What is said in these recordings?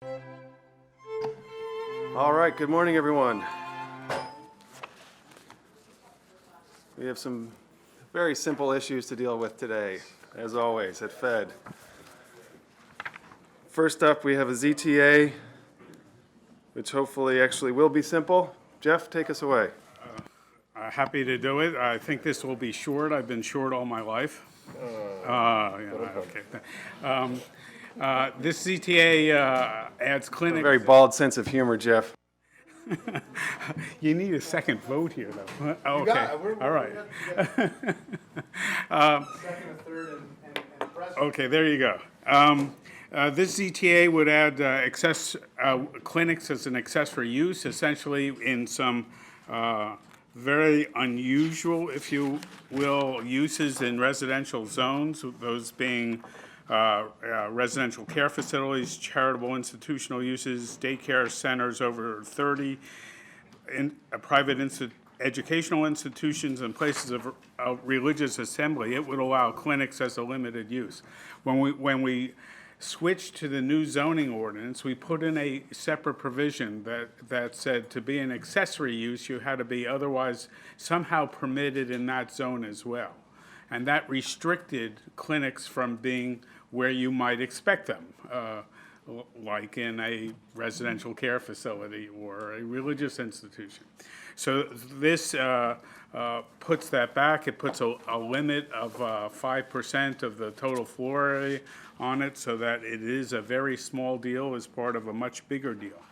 All right, good morning, everyone. We have some very simple issues to deal with today, as always, at PHED. First up, we have a ZTA, which hopefully actually will be simple. Jeff, take us away. Happy to do it. I think this will be short. I've been short all my life. This ZTA adds A clinics. very bald sense of humor, Jeff. You need a second vote here, though. Okay. All right. Second, a third, and president. Okay, there you go. This ZTA would add clinics as an accessory use, essentially in some very unusual, if you will, uses in residential zones, those being residential care facilities, charitable institutional uses, daycare centers over 30, private educational institutions, and places of religious assembly. It would allow clinics as a limited use. When we switched to the new zoning ordinance, we put in a separate provision that said to be an accessory use, you had to be otherwise somehow permitted in that zone as well. And that restricted clinics from being where you might expect them, like in a residential care facility or a religious institution. So this puts that back. It puts a limit of 5% of the total floor area on it, so that it is a very small deal as part of a much bigger deal.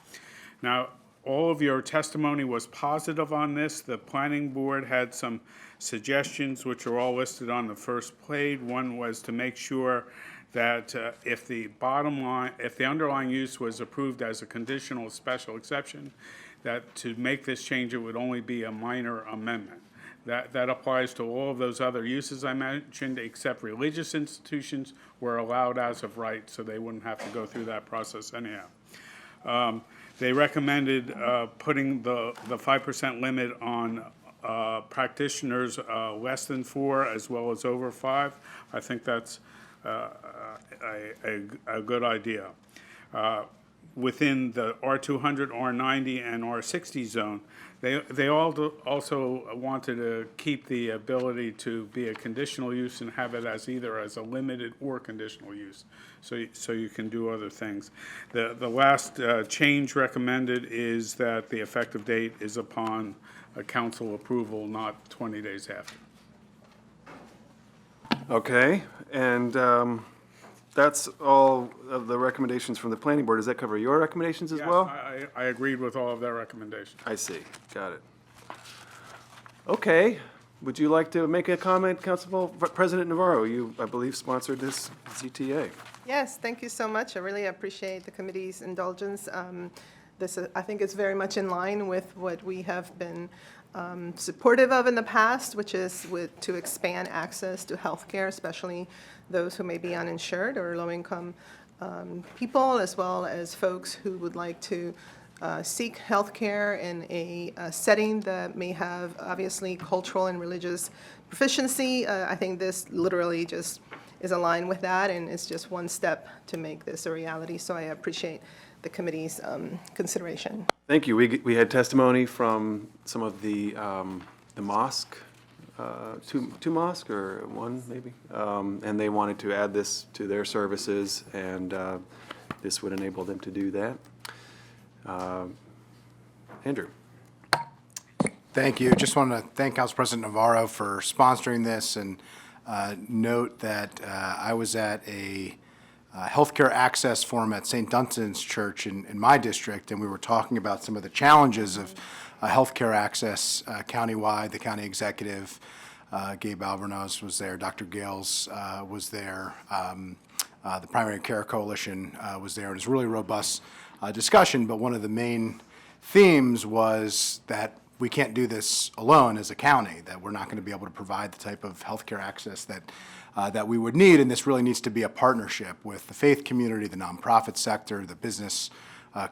Now, all of your testimony was positive on this. The planning board had some suggestions, which are all listed on the first page. One was to make sure that if the underlying use was approved as a conditional special exception, that to make this change, it would only be a minor amendment. That applies to all of those other uses I mentioned, except religious institutions were allowed as of right, so they wouldn't have to go through that process anyhow. They recommended putting the 5% limit on practitioners less than 4 as well as over 5. I think that's a good idea. Within the R200, R90, and R60 zone, they also wanted to keep the ability to be a conditional use and have it as either as a limited or conditional use, so you can do other things. The last change recommended is that the effective date is upon a council approval, not 20 days after. Okay, and that's all of the recommendations from the planning board. Does that cover your recommendations as well? Yes, I agreed with all of their recommendations. I see, got it. Okay, would you like to make a comment, Council President Navarro? You, I believe, sponsored this ZTA. Yes, thank you so much. I really appreciate the committee's indulgence. This, I think, is very much in line with what we have been supportive of in the past, which is to expand access to health care, especially those who may be uninsured or low-income people, as well as folks who would like to seek health care in a setting that may have, obviously, cultural and religious proficiency. I think this literally just is aligned with that, and it's just one step to make this a reality. So I appreciate the committee's consideration. Thank you. We had testimony from some of the mosque, two mosque or one maybe, and they wanted to add this to their services, and this would enable them to do that. Andrew. Thank you. Just want to thank Council President Navarro for sponsoring this, and note that I was at a healthcare access forum at St. Dunstan's Church in my district, and we were talking about some of the challenges of healthcare access countywide. The county executive, Gabe Albornoz, was there. Dr. Gales was there. The Primary Care Coalition was there. It was a really robust discussion, but one of the main themes was that we can't do this alone as a county, that we're not going to be able to provide the type of healthcare access that we would need, and this really needs to be a partnership with the faith community, the nonprofit sector, the business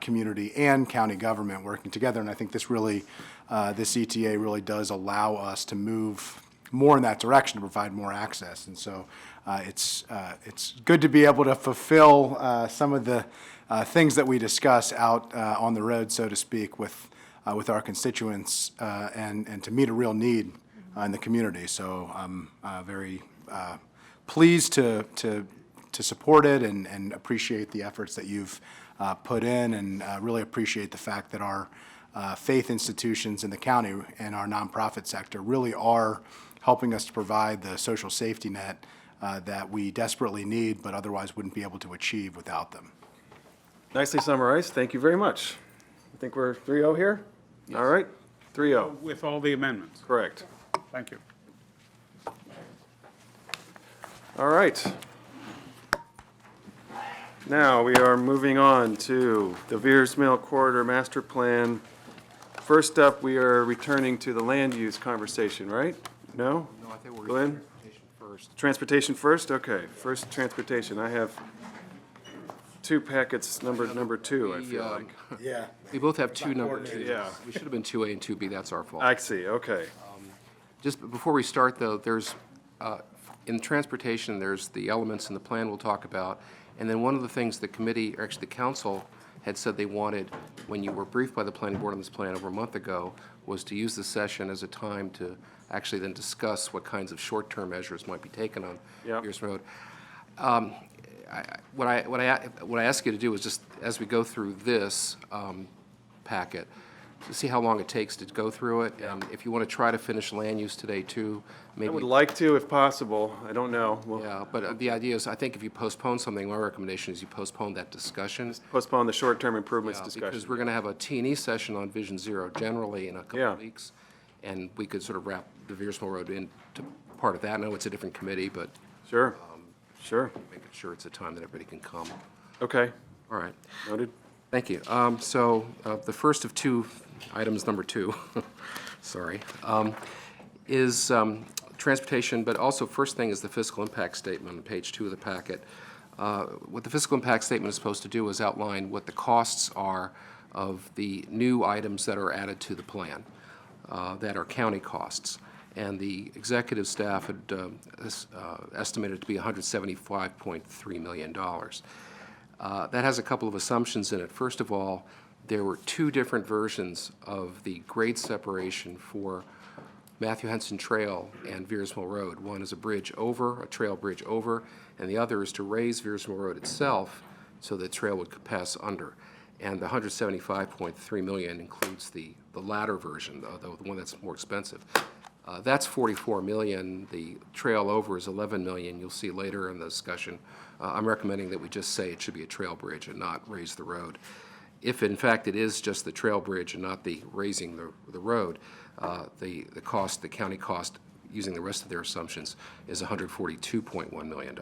community, and county government working together. And I think this ETA really does allow us to move more in that direction to provide more access. And so it's good to be able to fulfill some of the things that we discuss out on the road, so to speak, with our constituents and to meet a real need in the community. So I'm very pleased to support it and appreciate the efforts that you've put in, and really appreciate the fact that our faith institutions in the county and our nonprofit sector really are helping us to provide the social safety net that we desperately need, but otherwise wouldn't be able to achieve without them. Nicely summarized. Thank you very much. I think we're 3-0 here? All right, 3-0, With all the amendments. correct. Thank you. All right. Now, we are moving on to the Veers Mill Corridor Master Plan. First up, we are returning to the land use conversation, right? No? No, I think we're Glenn? transportation first. Transportation first? Okay, first transportation. I have two packets, number two, I feel like. Yeah. We both have two number twos. Yeah. We should have been 2A and 2B, that's our fault. I see, okay. Just before we start, though, there's, in transportation, there's the elements in the plan we'll talk about, and then one of the things the committee, or actually the council, had said they wanted, when you were briefed by the planning board on this plan over a month ago, was to use the session as a time to actually then discuss what kinds of short-term measures might be taken on Yep. Pierce Road. What I ask you to do is just, as we go through this packet, to see how long it takes to go through it. And if you want to try to finish land use today, too, I maybe. would like to if possible. I don't know. We'll Yeah, but the idea is, I think if you postpone something, my recommendation is you postpone that discussion. postpone the short-term improvements Yeah, discussion. because we're going to have a T&E session on Vision Zero generally in a couple Yeah. of weeks. And we could sort of wrap the Veers Mill Road into part of that. I know it's a different committee, but Sure, sure. making sure it's a time that everybody can come. Okay, All right. noted. Thank you. So the first of two items, number two, sorry, is transportation, but also first thing is the fiscal impact statement on page 2 of the packet. What the fiscal impact statement is supposed to do is outline what the costs are of the new items that are added to the plan, that are county costs. And the executive staff had estimated it to be $175.3 million. That has a couple of assumptions in it. First of all, there were two different versions of the grade separation for Matthew Henson Trail and Veers Mill Road. One is a bridge over, a trail bridge over, and the other is to raise Veers Mill Road itself so the trail would pass under. And the $175.3 million includes the latter version, the one that's more expensive. That's $44 million. The trail over is $11 million. You'll see later in the discussion. I'm recommending that we just say it should be a trail bridge and not raise the road. If in fact it is just the trail bridge and not the raising the road, the cost, the county cost, using the rest of their assumptions, is $142.1 million.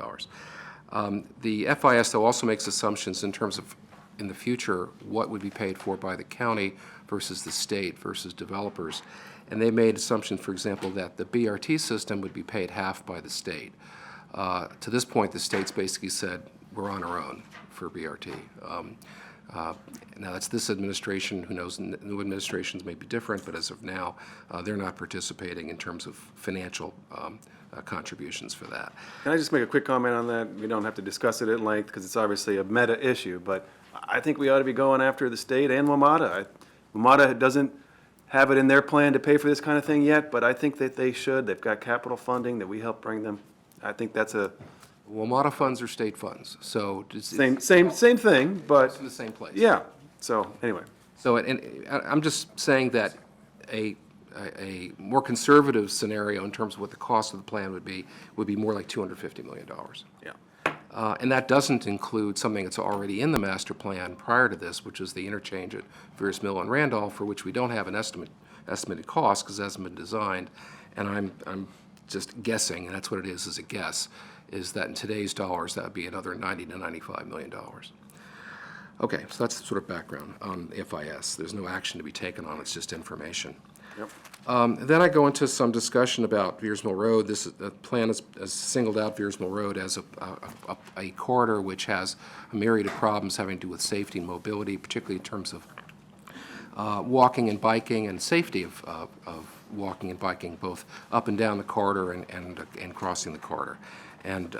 The FIS, though, also makes assumptions in terms of, in the future, what would be paid for by the county versus the state versus developers. And they made assumptions, for example, that the BRT system would be paid half by the state. To this point, the state's basically said, we're on our own for BRT. Now, that's this administration. Who knows, new administrations may be different, but as of now, they're not participating in terms of financial contributions for that. Can I just make a quick comment on that? We don't have to discuss it at length because it's obviously a meta issue, but I think we ought to be going after the state and WMATA. WMATA doesn't have it in their plan to pay for this kind of thing yet, but I think that they should. They've got capital funding that we help bring them. I think that's a WMATA funds are state funds, so it's same thing, but in the same place. yeah. So anyway, So, and I'm just saying that a more conservative scenario in terms of what the cost of the plan would be more like $250 million. yeah. And that doesn't include something that's already in the master plan prior to this, which is the interchange at Veers Mill and Randolph, for which we don't have an estimated cost because it hasn't been designed. And I'm just guessing, and that's what it is a guess, is that in today's dollars, that would be another $90 to $95 million. Okay, so that's sort of background on the FIS. There's no action to be taken on, it's just information. Yep. Then I go into some discussion about Veers Mill Road. This the plan has singled out Veers Mill Road as a corridor which has a myriad of problems having to do with safety and mobility, particularly in terms of walking and biking and safety of walking and biking, both up and down the corridor and crossing the corridor. And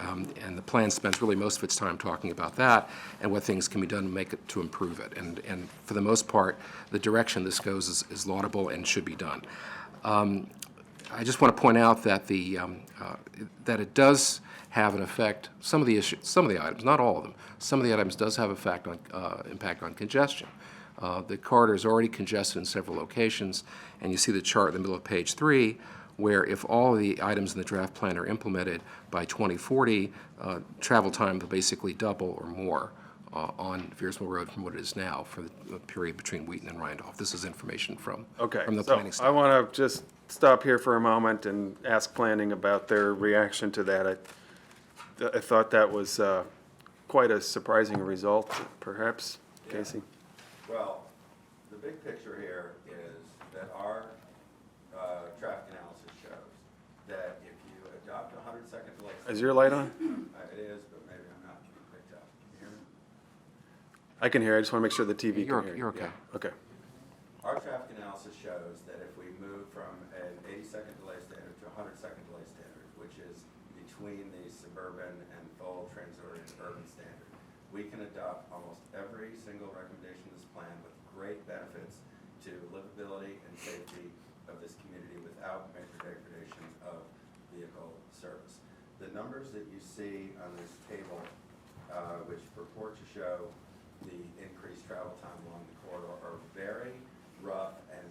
the plan spends really most of its time talking about that and what things can be done to make it, to improve it. And for the most part, the direction this goes is laudable and should be done. I just want to point out that that it does have an effect, some of the issues, some of the items, not all of them, some of the items does have effect on, impact on congestion. The corridor is already congested in several locations, and you see the chart in the middle of page 3, where if all of the items in the draft plan are implemented by 2040, travel time will basically double or more on Veersmill Road from what it is now for the period between Wheaton and Randolph. This is information from the planning staff. I want to just stop here for a moment and ask planning about their reaction to that. I thought that was quite a surprising result, perhaps, Casey? Well, the big picture here is that our traffic analysis shows that if you adopt a 100-second delay. Is your light on? It is, but maybe I'm not being picked up. Can you hear me? I can hear. I just want to make sure the TV You're- can hear. you're okay. Yeah. Okay. Our traffic analysis shows that if we move from an 80-second delay standard to a 100-second delay standard, which is between the suburban and full transit-oriented urban standard, we can adopt almost every single recommendation in this plan with great benefits to livability and safety of this community without major degradation of vehicle service. The numbers that you see on this table, which purport to show the increased travel time along the corridor, are very rough and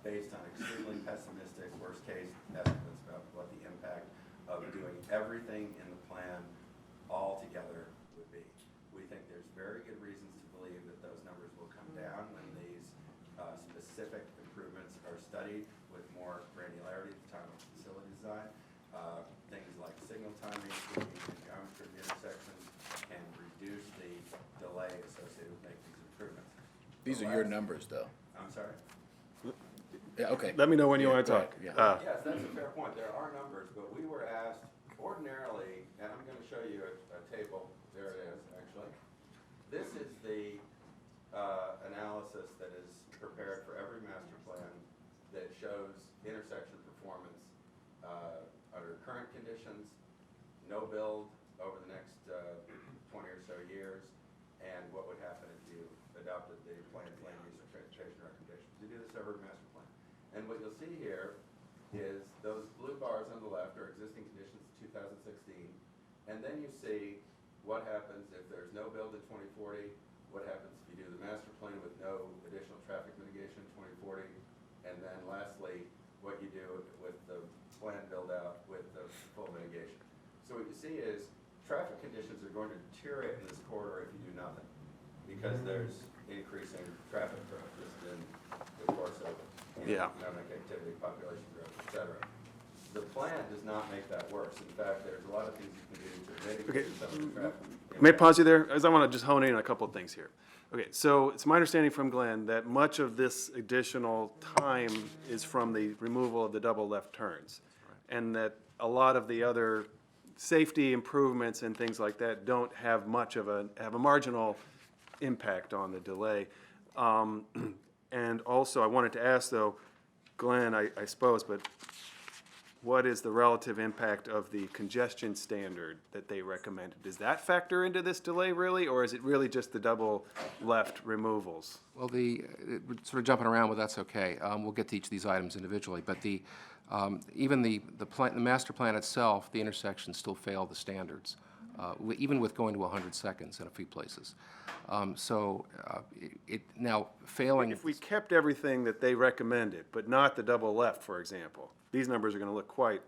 based on extremely pessimistic worst-case estimates about what the impact of doing everything in the plan all together would be. We think there's very good reasons to believe that those numbers will come down when these specific improvements are studied with more granularity at the time of facility design. Things like signal timing, and geometry of the intersections can reduce the delay associated with making these improvements. These are your numbers, though. I'm sorry? Yeah, okay. Let me know when you Yeah, want to talk. right, Yes, that's a fair point. There are numbers, but we were asked ordinarily, and I'm going to show you a table. There it is, actually. This is the analysis that is prepared for every master plan that shows intersection performance under current conditions, no build over the next 20 or so years, and what would happen if you adopted the plan's land use or transportation recommendations. We do this every master plan. And what you'll see here is those blue bars on the left are existing conditions 2016, and then you see what happens if there's no build in 2040, what happens if you do the master plan with no additional traffic mitigation in 2040, and then lastly, what you do with the plan build out with the full mitigation. So what you see is traffic conditions are going to deteriorate in this corridor if you do nothing, because there's increasing traffic growth. This is in the course of economic activity, population growth, et cetera. The plan does not make that worse. In fact, there's a lot of things you can do to mitigate some of the traffic. May I pause you there? As I want to just hone in on a couple of things here. Okay, so it's my understanding from Glenn that much of this additional time is from the removal of the double left turns. And that a lot of the other safety improvements and things like that don't have much of have a marginal impact on the delay. And also, I wanted to ask though, Glenn, I suppose, but what is the relative impact of the congestion standard that they recommended? Does that factor into this delay really, or is it really just the double left removals? Well, we're sort of jumping around, but that's okay. We'll get to each of these items individually, but even the master plan itself, the intersections still fail the standards, even with going to 100 seconds in a few places. Now failing. If we kept everything that they recommended, but not the double left, for example, these numbers are going to look quite,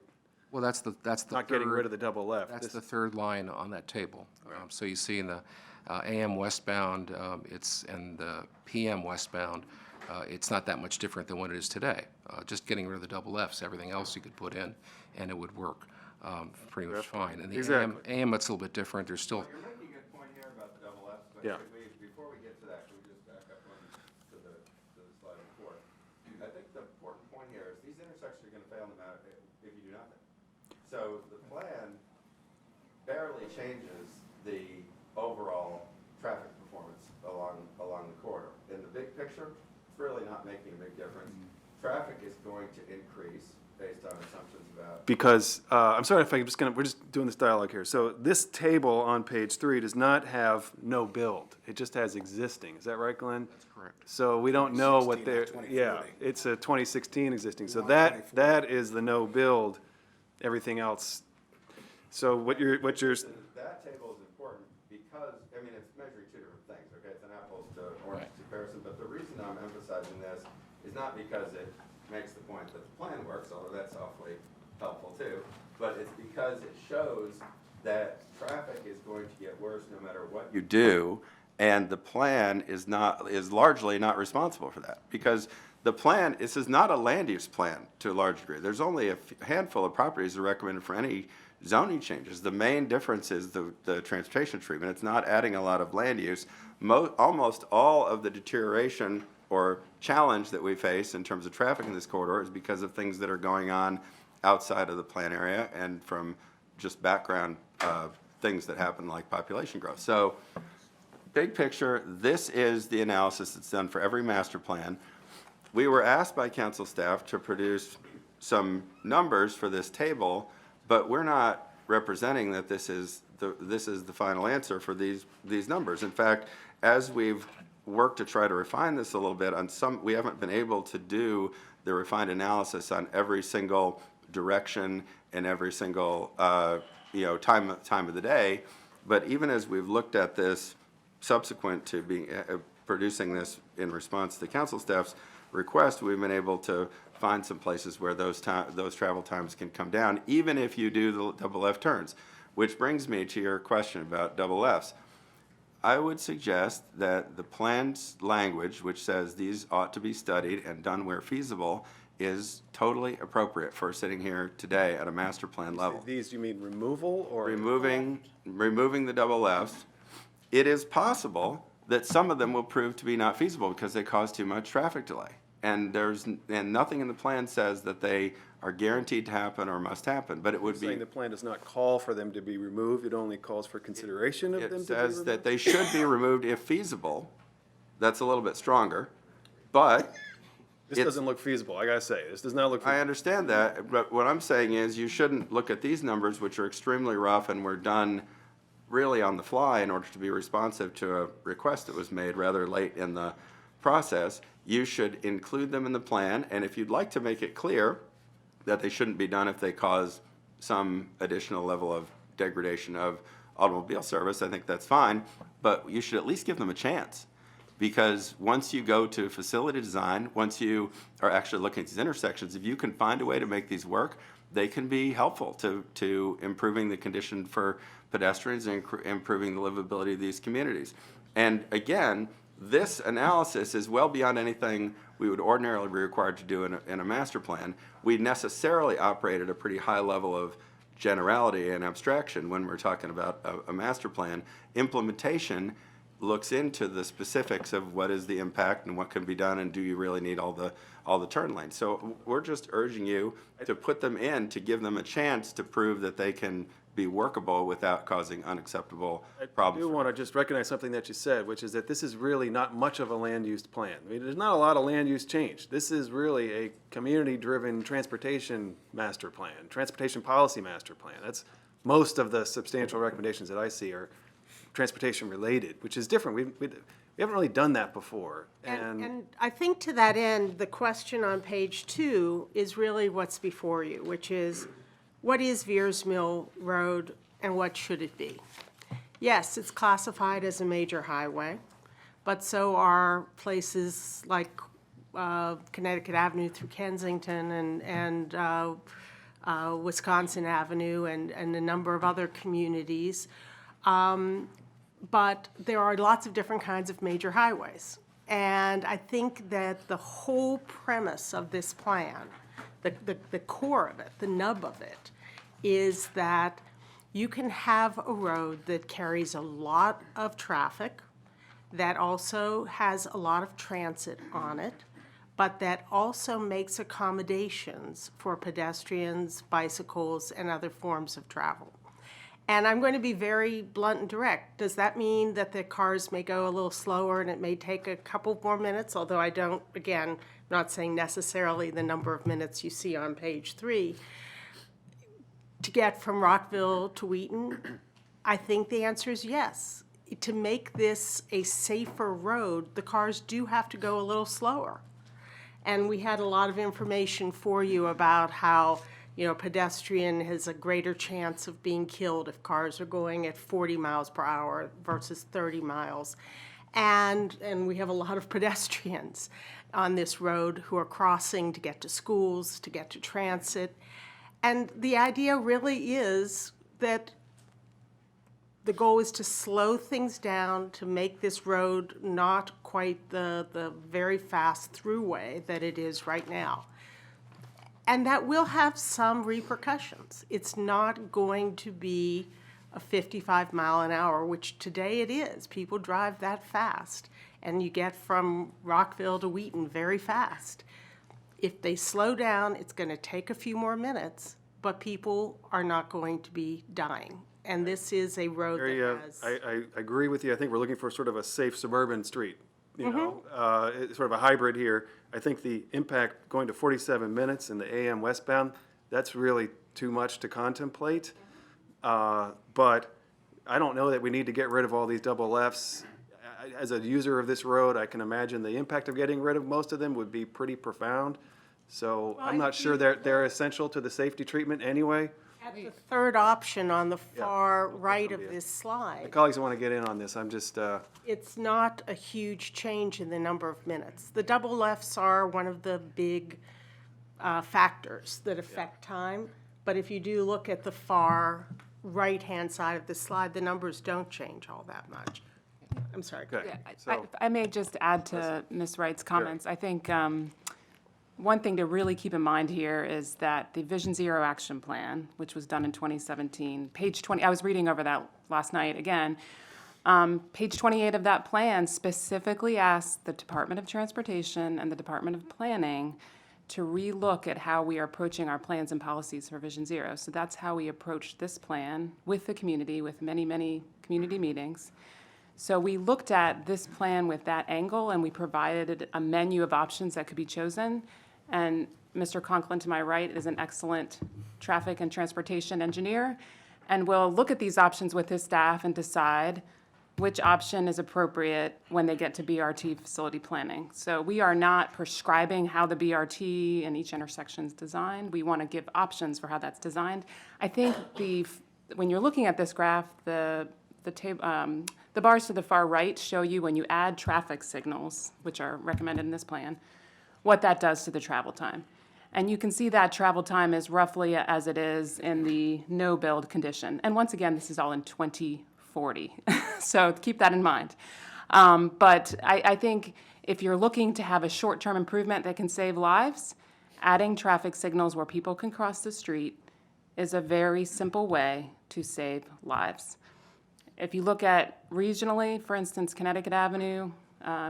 Well, that's the not getting rid of the double left. That's This- the third line on that table. So you see in the AM westbound, and the PM westbound, it's not that much different than what it is today. Just getting rid of the double Fs, everything else you could put in, and it would work pretty much fine. And the Exactly. AM, it's a little bit different. There's still, You're making a good point here about the double Fs, but Yeah. before we get to that, could we just back up one to the slide before? I think the important point here is these intersections are going to fail no matter if you do nothing. So the plan barely changes the overall traffic performance along the corridor. In the big picture, it's really not making a big difference. Traffic is going to increase based on assumptions about. Because, I'm sorry if I'm just gonna, we're just doing this dialogue here. So this table on page 3 does not have no build. It just has existing. Is that right, Glenn? That's correct. So we don't know what 2016 or they're, 2040. yeah, it's a 2016 existing. So want that is the no build, everything else. So what you're, That table is important because, I mean, it's measuring two different things, okay? It's an apples to oranges comparison, but the reason I'm emphasizing this is not because it makes the point that the plan works, although that's awfully helpful too, but it's because it shows that traffic is going to get worse no matter what you do, and the plan is largely not responsible for that. Because the plan, this is not a land use plan to a large degree. There's only a handful of properties that are recommended for any zoning changes. The main difference is the transportation treatment. It's not adding a lot of land use. Almost all of the deterioration or challenge that we face in terms of traffic in this corridor is because of things that are going on outside of the plan area and from just background things that happen like population growth. So big picture, this is the analysis that's done for every master plan. We were asked by council staff to produce some numbers for this table, but we're not representing that this is the final answer for these numbers. In fact, as we've worked to try to refine this a little bit, we haven't been able to do the refined analysis on every single direction and every single time of the day. But even as we've looked at this subsequent to being producing this in response to the council staff's request, we've been able to find some places where those travel times can come down, even if you do the double left turns. Which brings me to your question about double lefts. I would suggest that the plan's language, which says these ought to be studied and done where feasible, is totally appropriate for sitting here today at a master plan level. these, you mean removal or? Removing the double lefts. It is possible that some of them will prove to be not feasible because they cause too much traffic delay. And nothing in the plan says that they are guaranteed to happen or must happen, but it would be. Saying the plan does not call for them to be removed, it only calls for consideration of them to be It says removed? that they should be removed if feasible. That's a little bit stronger, but. This doesn't look feasible, I gotta say, this does not look I feasible. understand that, but what I'm saying is you shouldn't look at these numbers, which are extremely rough and were done really on the fly in order to be responsive to a request that was made rather late in the process. You should include them in the plan, and if you'd like to make it clear that they shouldn't be done if they cause some additional level of degradation of automobile service, I think that's fine, but you should at least give them a chance. Because once you go to facility design, once you are actually looking at these intersections, if you can find a way to make these work, they can be helpful to improving the condition for pedestrians and improving the livability of these communities. And again, this analysis is well beyond anything we would ordinarily be required to do in a master plan. We necessarily operate at a pretty high level of generality and abstraction when we're talking about a master plan. Implementation looks into the specifics of what is the impact and what can be done, and do you really need all the turn lanes. So we're just urging you to put them in to give them a chance to prove that they can be workable without causing unacceptable problems. I do want to just recognize something that you said, which is that this is really not much of a land use plan. I mean, there's not a lot of land use change. This is really a community-driven transportation master plan, transportation policy master plan. That's most of the substantial recommendations that I see are transportation related, which is different. We haven't really done that before. And I think to that end, the question on page 2 is really what's before you, which is, what is Veers Mill Road and what should it be? Yes, it's classified as a major highway, but so are places like Connecticut Avenue through Kensington and Wisconsin Avenue and a number of other communities. But there are lots of different kinds of major highways. And I think that the whole premise of this plan, the core of it, the nub of it, is that you can have a road that carries a lot of traffic, that also has a lot of transit on it, but that also makes accommodations for pedestrians, bicycles, and other forms of travel. And I'm going to be very blunt and direct. Does that mean that the cars may go a little slower and it may take a couple more minutes? Although I don't, again, I'm not saying necessarily the number of minutes you see on page 3. To get from Rockville to Wheaton, I think the answer is yes. To make this a safer road, the cars do have to go a little slower. And we had a lot of information for you about how, pedestrian has a greater chance of being killed if cars are going at 40 miles per hour versus 30 miles. And we have a lot of pedestrians on this road who are crossing to get to schools, to get to transit. And the idea really is that the goal is to slow things down, to make this road not quite the very fast throughway that it is right now. And that will have some repercussions. It's not going to be a 55 mile an hour, which today it is. People drive that fast, and you get from Rockville to Wheaton very fast. If they slow down, it's going to take a few more minutes, but people are not going to be dying. And this is a road that has. I agree with you. I think we're looking for sort of a safe suburban street, it's sort of a hybrid here. I think the impact going to 47 minutes in the AM westbound, that's really too much to contemplate. But I don't know that we need to get rid of all these double lefts. As a user of this road, I can imagine the impact of getting rid of most of them would be pretty profound. So I'm not sure they're essential to the safety treatment anyway. At the third option on the far right of this My slide, colleagues want to get in on this. I'm just, it's not a huge change in the number of minutes. The double lefts are one of the big factors that affect time. But if you do look at the far right-hand side of the slide, the numbers don't change all that much. I'm sorry. go ahead. I may just add to Ms. Wright's comments. I think one thing to really keep in mind here is that the Vision Zero Action Plan, which was done in 2017, page 20, I was reading over that last night again. Page 28 of that plan specifically asks the Department of Transportation and the Department of Planning to relook at how we are approaching our plans and policies for Vision Zero. So that's how we approached this plan with the community, with many, many community meetings. So we looked at this plan with that angle, and we provided a menu of options that could be chosen. And Mr. Conklin, to my right, is an excellent traffic and transportation engineer, and will look at these options with his staff and decide which option is appropriate when they get to BRT facility planning. So we are not prescribing how the BRT in each intersection is designed. We want to give options for how that's designed. I think when you're looking at this graph, the bars to the far right show you when you add traffic signals, which are recommended in this plan, what that does to the travel time. And you can see that travel time is roughly as it is in the no-build condition. And once again, this is all in 2040, so keep that in mind. But I think if you're looking to have a short-term improvement that can save lives, adding traffic signals where people can cross the street is a very simple way to save lives. If you look at regionally, for instance, Connecticut Avenue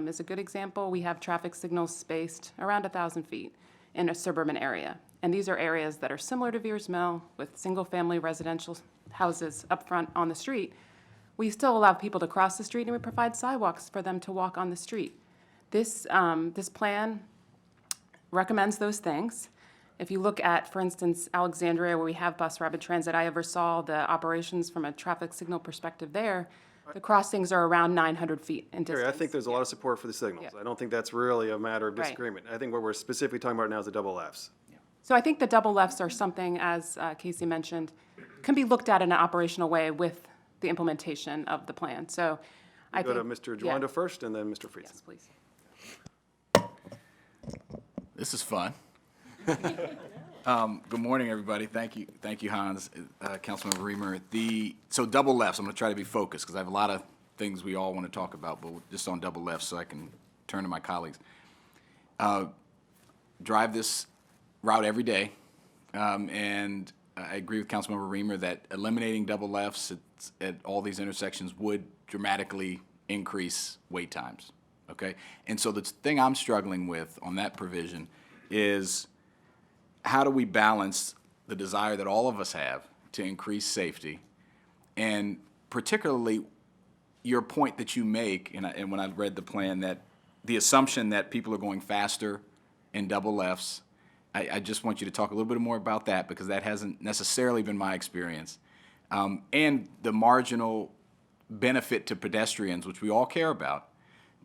is a good example. We have traffic signals spaced around 1,000 feet in a suburban area. And these are areas that are similar to Veers Mill with single-family residential houses up front on the street. We still allow people to cross the street, and we provide sidewalks for them to walk on the street. This plan recommends those things. If you look at, for instance, Alexandria, where we have bus rapid transit, I oversaw the operations from a traffic signal perspective there. The crossings are around 900 feet in distance. Terry, I think there's a lot of support for the signals. Yeah. I don't think that's really a matter of Right. disagreement. I think what we're specifically talking about now is the double Fs. So I think the double lefts are something, as Casey mentioned, can be looked at in an operational way with the implementation of the plan. So I Go think. to Mr. yeah. Joando first, and then Mr. Friesen. Yes, please. This is fun. Good morning, everybody. Thank you, Hans, Councilmember Reamer. So double lefts, I'm going to try to be focused because I have a lot of things we all want to talk about, but just on double lefts so I can turn to my colleagues. Drive this route every day, and I agree with Councilmember Reamer that eliminating double lefts at all these intersections would dramatically increase wait times, okay? And so the thing I'm struggling with on that provision is how do we balance the desire that all of us have to increase safety And particularly your point that you make, and when I read the plan, that the assumption that people are going faster in double lefts, I just want you to talk a little bit more about that, because that hasn't necessarily been my experience. And the marginal benefit to pedestrians, which we all care about,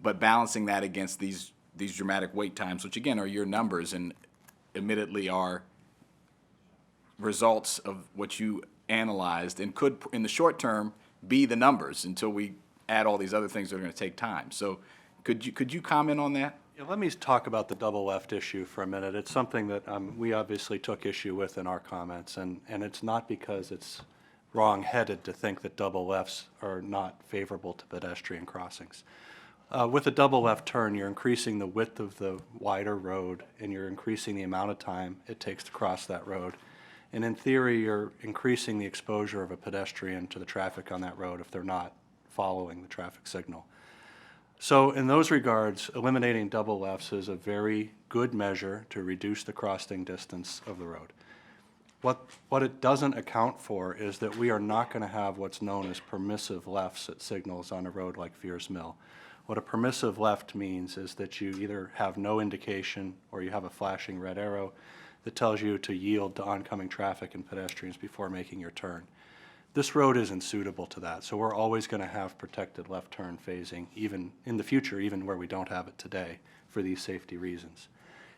but balancing that against these dramatic wait times, which again are your numbers and admittedly are results of what you analyzed and could, in the short term, be the numbers until we add all these other things that are going to take time. So could you comment on that? Yeah, let me talk about the double left issue for a minute. It's something that we obviously took issue with in our comments, and it's not because it's wrong-headed to think that double lefts are not favorable to pedestrian crossings. With a double left turn, you're increasing the width of the wider road, and you're increasing the amount of time it takes to cross that road. And in theory, you're increasing the exposure of a pedestrian to the traffic on that road if they're not following the traffic signal. So in those regards, eliminating double lefts is a very good measure to reduce the crossing distance of the road. What it doesn't account for is that we are not going to have what's known as permissive lefts at signals on a road like Fears Mill. What a permissive left means is that you either have no indication or you have a flashing red arrow that tells you to yield to oncoming traffic and pedestrians before making your turn. This road isn't suitable to that, so we're always going to have protected left turn phasing, even in the future, even where we don't have it today, for these safety reasons.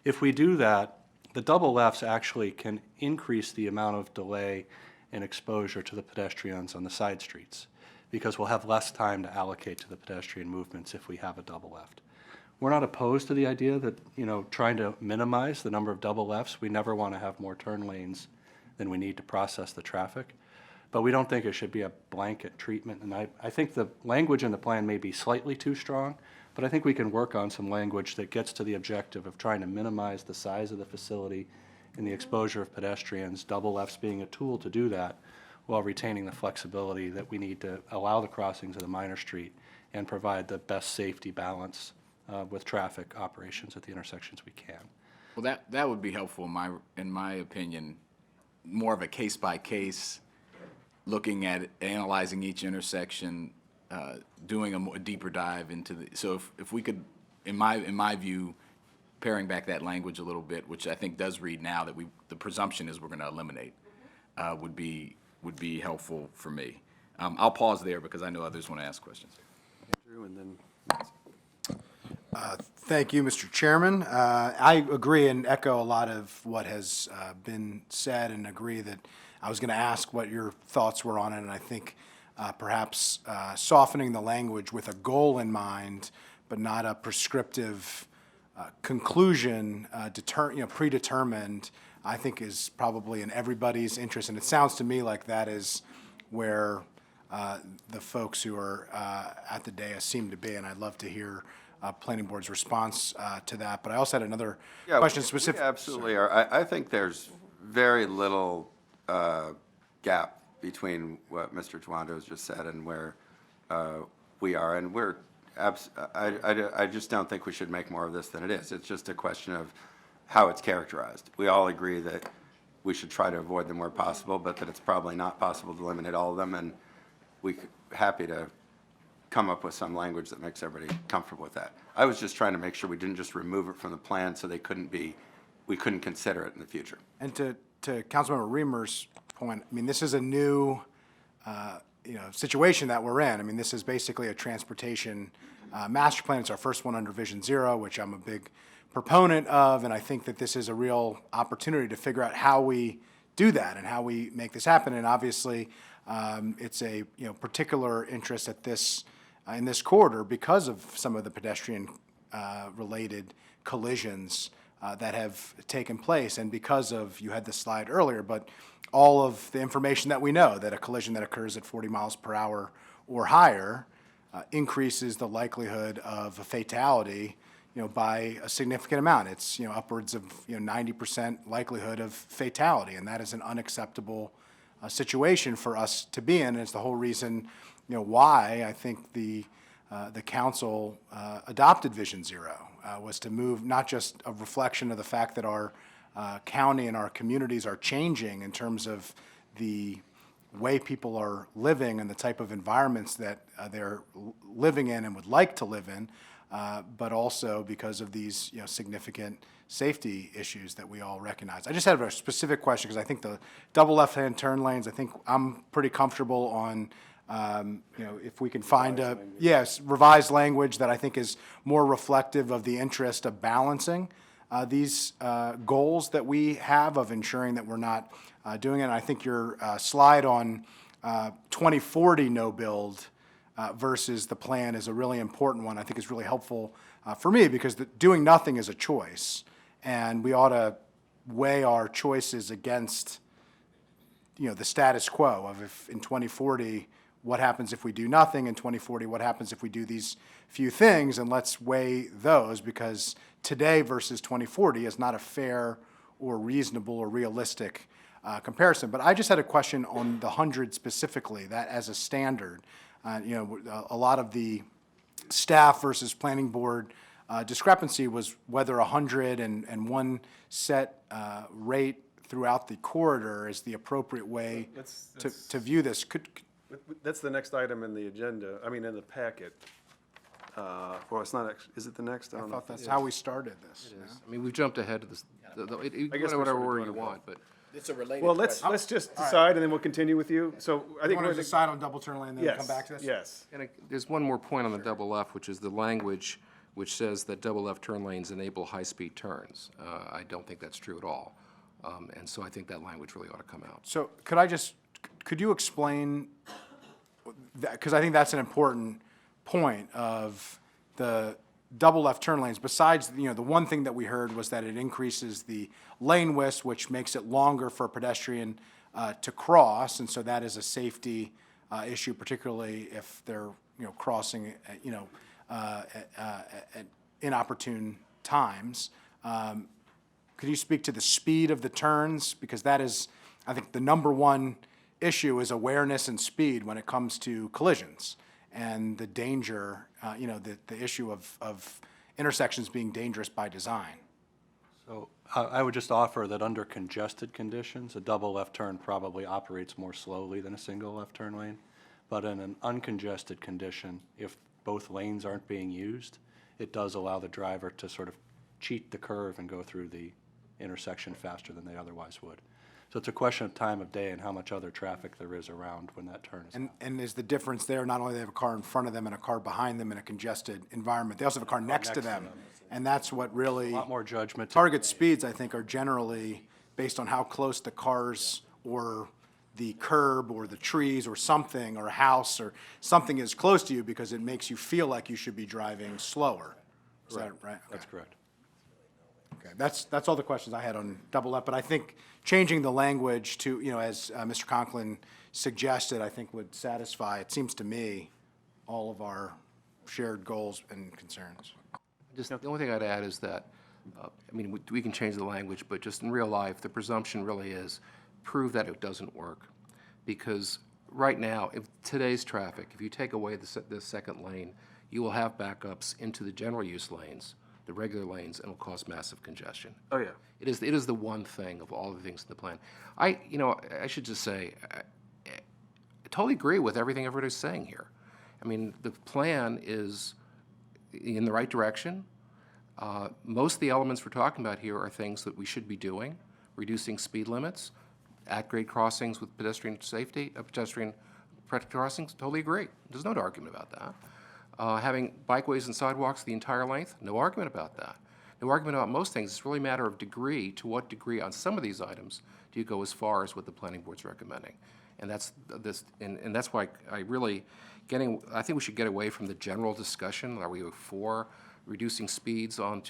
If we do that, the double lefts actually can increase the amount of delay and exposure to the pedestrians on the side streets, because we'll have less time to allocate to the pedestrian movements if we have a double left. We're not opposed to the idea that, trying to minimize the number of double lefts. We never want to have more turn lanes than we need to process the traffic. But we don't think it should be a blanket treatment. And I think the language in the plan may be slightly too strong, but I think we can work on some language that gets to the objective of trying to minimize the size of the facility and the exposure of pedestrians, double lefts being a tool to do that, while retaining the flexibility that we need to allow the crossings of the minor street and provide the best safety balance with traffic operations at the intersections we can. Well, that would be helpful, in my opinion, more of a case-by-case, looking at analyzing each intersection, doing a deeper dive into the, so if we could, in my view, paring back that language a little bit, which I think does read now that the presumption is we're going to eliminate, would be helpful for me. I'll pause there because I know others want to ask questions. Andrew, and then Thank you, Mr. Chairman. I agree and echo a lot of what has been said, and agree that I was going to ask what your thoughts were on it, and I think perhaps softening the language with a goal in mind, but not a prescriptive conclusion, predetermined, I think is probably in everybody's interest. And it sounds to me like that is where the folks who are at the dais seem to be, and I'd love to hear Planning Board's response to that. But I also had another question specific. We absolutely are. I think there's very little gap between what Mr. Twando's just said and where we are, and I just don't think we should make more of this than it is. It's just a question of how it's characterized. We all agree that we should try to avoid them where possible, but that it's probably not possible to eliminate all of them, and we're happy to come up with some language that makes everybody comfortable with that. I was just trying to make sure we didn't just remove it from the plan so we couldn't consider it in the future. And to Councilmember Reamer's point, I mean, this is a new, situation that we're in. I mean, this is basically a transportation master plan. It's our first one under Vision Zero, which I'm a big proponent of, and I think that this is a real opportunity to figure out how we do that and how we make this happen. And obviously, it's a particular interest at this in this corridor because of some of the pedestrian related collisions that have taken place, and because of, you had this slide earlier, but all of the information that we know that a collision that occurs at 40 miles per hour or higher increases the likelihood of a fatality, by a significant amount. It's, upwards of, 90% likelihood of fatality, and that is an unacceptable situation for us to be in. And it's the whole reason, why I think the council adopted Vision Zero, was to move, not just a reflection of the fact that our county and our communities are changing in terms of the way people are living and the type of environments that they're living in and would like to live in, but also because of these, significant safety issues that we all recognize. I just have a specific question, because I think the double left-hand turn lanes, I think I'm pretty comfortable on, if we can find revised language that I think is more reflective of the interest of balancing these goals that we have of ensuring that we're not doing it. And I think your slide on 2040 no build versus the plan is a really important one. I think it's really helpful for me, because doing nothing is a choice, and we ought to weigh our choices against the status quo of, if in 2040, what happens if we do nothing? In 2040, what happens if we do these few things? And let's weigh those, because today versus 2040 is not a fair or reasonable or realistic comparison. But I just had a question on the 100 specifically, that as a standard. A lot of the staff versus planning board discrepancy was whether 100 and one set rate throughout the corridor is the appropriate way to view this. That's the next item in the agenda, in the packet. Well, it's not, is it the next? I don't know. I thought that's how we started this. I mean, we've jumped ahead to this, you I guess go we're whatever sort of order doing you it both. want, but. It's a related Well, let's just decide, and then we'll continue with you. So I think Want we're to decide on double turn lane, then yes, come back to this? yes. And there's one more point on the double left, which is the language which says that double left turn lanes enable high-speed turns. I don't think that's true at all. And so I think that language really ought to come out. So could you explain, because I think that's an important point of the double left turn lanes. Besides, the one thing that we heard was that it increases the lane width, which makes it longer for a pedestrian to cross, and so that is a safety issue, particularly if they're, crossing, at inopportune times. Could you speak to the speed of the turns? Because that is, I think, the number one issue is awareness and speed when it comes to collisions, and the danger, the issue of intersections being dangerous by design. So I would just offer that under congested conditions, a double left turn probably operates more slowly than a single left turn lane. But in an uncongested condition, if both lanes aren't being used, it does allow the driver to sort of cheat the curve and go through the intersection faster than they otherwise would. So it's a question of time of day and how much other traffic there is around when that turn is. And is the difference there, not only they have a car in front of them and a car behind them in a congested environment, they also have a car next to them. And that's what really. A lot more judgment. Target speeds, I think, are generally based on how close the cars or the curb or the trees or something, or a house or something is close to you, because it makes you feel like you should be driving slower. Is that right? That's correct. Okay, that's all the questions I had on double left, but I think changing the language to, as Mr. Conklin suggested, I think would satisfy, it seems to me, all of our shared goals and concerns. Just, the only thing I'd add is that, we can change the language, but just in real life, the presumption really is prove that it doesn't work. Because right now, if today's traffic, if you take away the second lane, you will have backups into the general use lanes, the regular lanes, and will cause massive congestion. Oh, yeah. It is the one thing of all the things in the plan. I should just say, I totally agree with everything everybody's saying here. The plan is in the right direction. Most of the elements we're talking about here are things that we should be doing: reducing speed limits, at-grade crossings with pedestrian safety, pedestrian crossings. Totally agree. There's no argument about that. Having bikeways and sidewalks the entire length, no argument about that. No argument about most things. It's really a matter of degree. To what degree on some of these items do you go as far as what the planning board's recommending? And that's why I think we should get away from the general discussion. Are we for reducing speeds on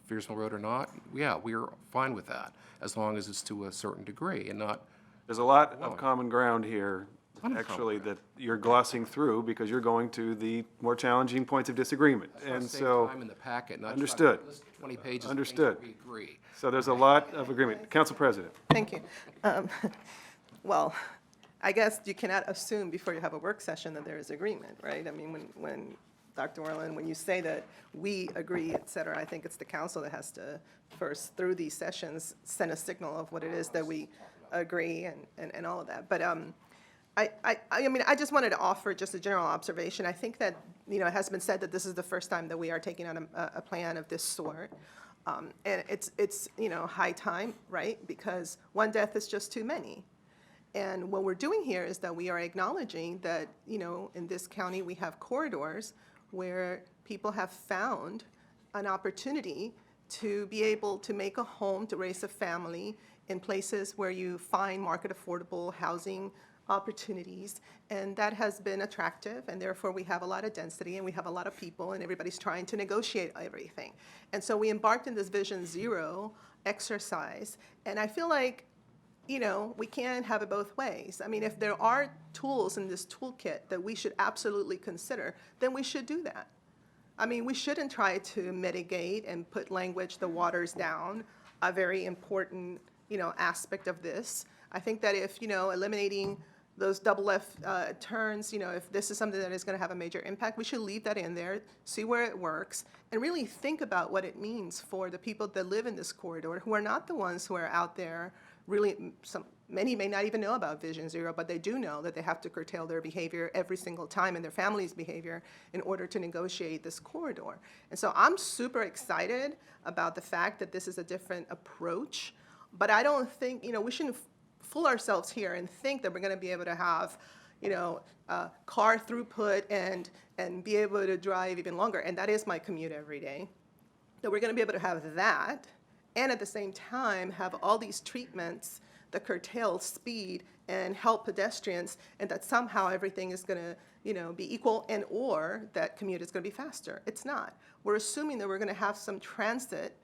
Veersmill Road or not? Yeah, we're fine with that, as long as it's to a certain degree and not. There's a lot of common ground here, actually, that you're glossing through, because you're going to the more challenging points of disagreement. And so, Time in the packet, not understood. try to list 20 pages of Understood. things that we agree. So there's a lot of agreement. Council President. Thank you. Well, I guess you cannot assume before you have a work session that there is agreement, right? When Dr. Orland, when you say that we agree, et cetera, I think it's the council that has to first, through these sessions, send a signal of what it is that we agree and all of that. But I mean, I just wanted to offer just a general observation. I think that, it has been said that this is the first time that we are taking on a plan of this sort. And it's high time, right? Because one death is just too many. And what we're doing here is that we are acknowledging that, in this county, we have corridors where people have found an opportunity to be able to make a home, to raise a family in places where you find market affordable housing opportunities, and that has been attractive, and therefore we have a lot of density and we have a lot of people and everybody's trying to negotiate everything. And so we embarked in this Vision Zero exercise, and I feel like, we can't have it both ways. I mean, if there are tools in this toolkit that we should absolutely consider, then we should do that. I mean, we shouldn't try to mitigate and put language that waters down a very important, aspect of this. I think that if, eliminating those double left turns, if this is something that is going to have a major impact, we should leave that in there, see where it works, and really think about what it means for the people that live in this corridor, who are not the ones who are out there really, many may not even know about Vision Zero, but they do know that they have to curtail their behavior every single time and their family's behavior in order to negotiate this corridor. And so I'm super excited about the fact that this is a different approach, but I don't think, we shouldn't fool ourselves here and think that we're going to be able to have, car throughput and be able to drive even longer. And that is my commute every day. That we're going to be able to have that, and at the same time have all these treatments that curtail speed and help pedestrians, and that somehow everything is going to, be equal, and or that commute is going to be faster. It's not. We're assuming that we're going to have some transit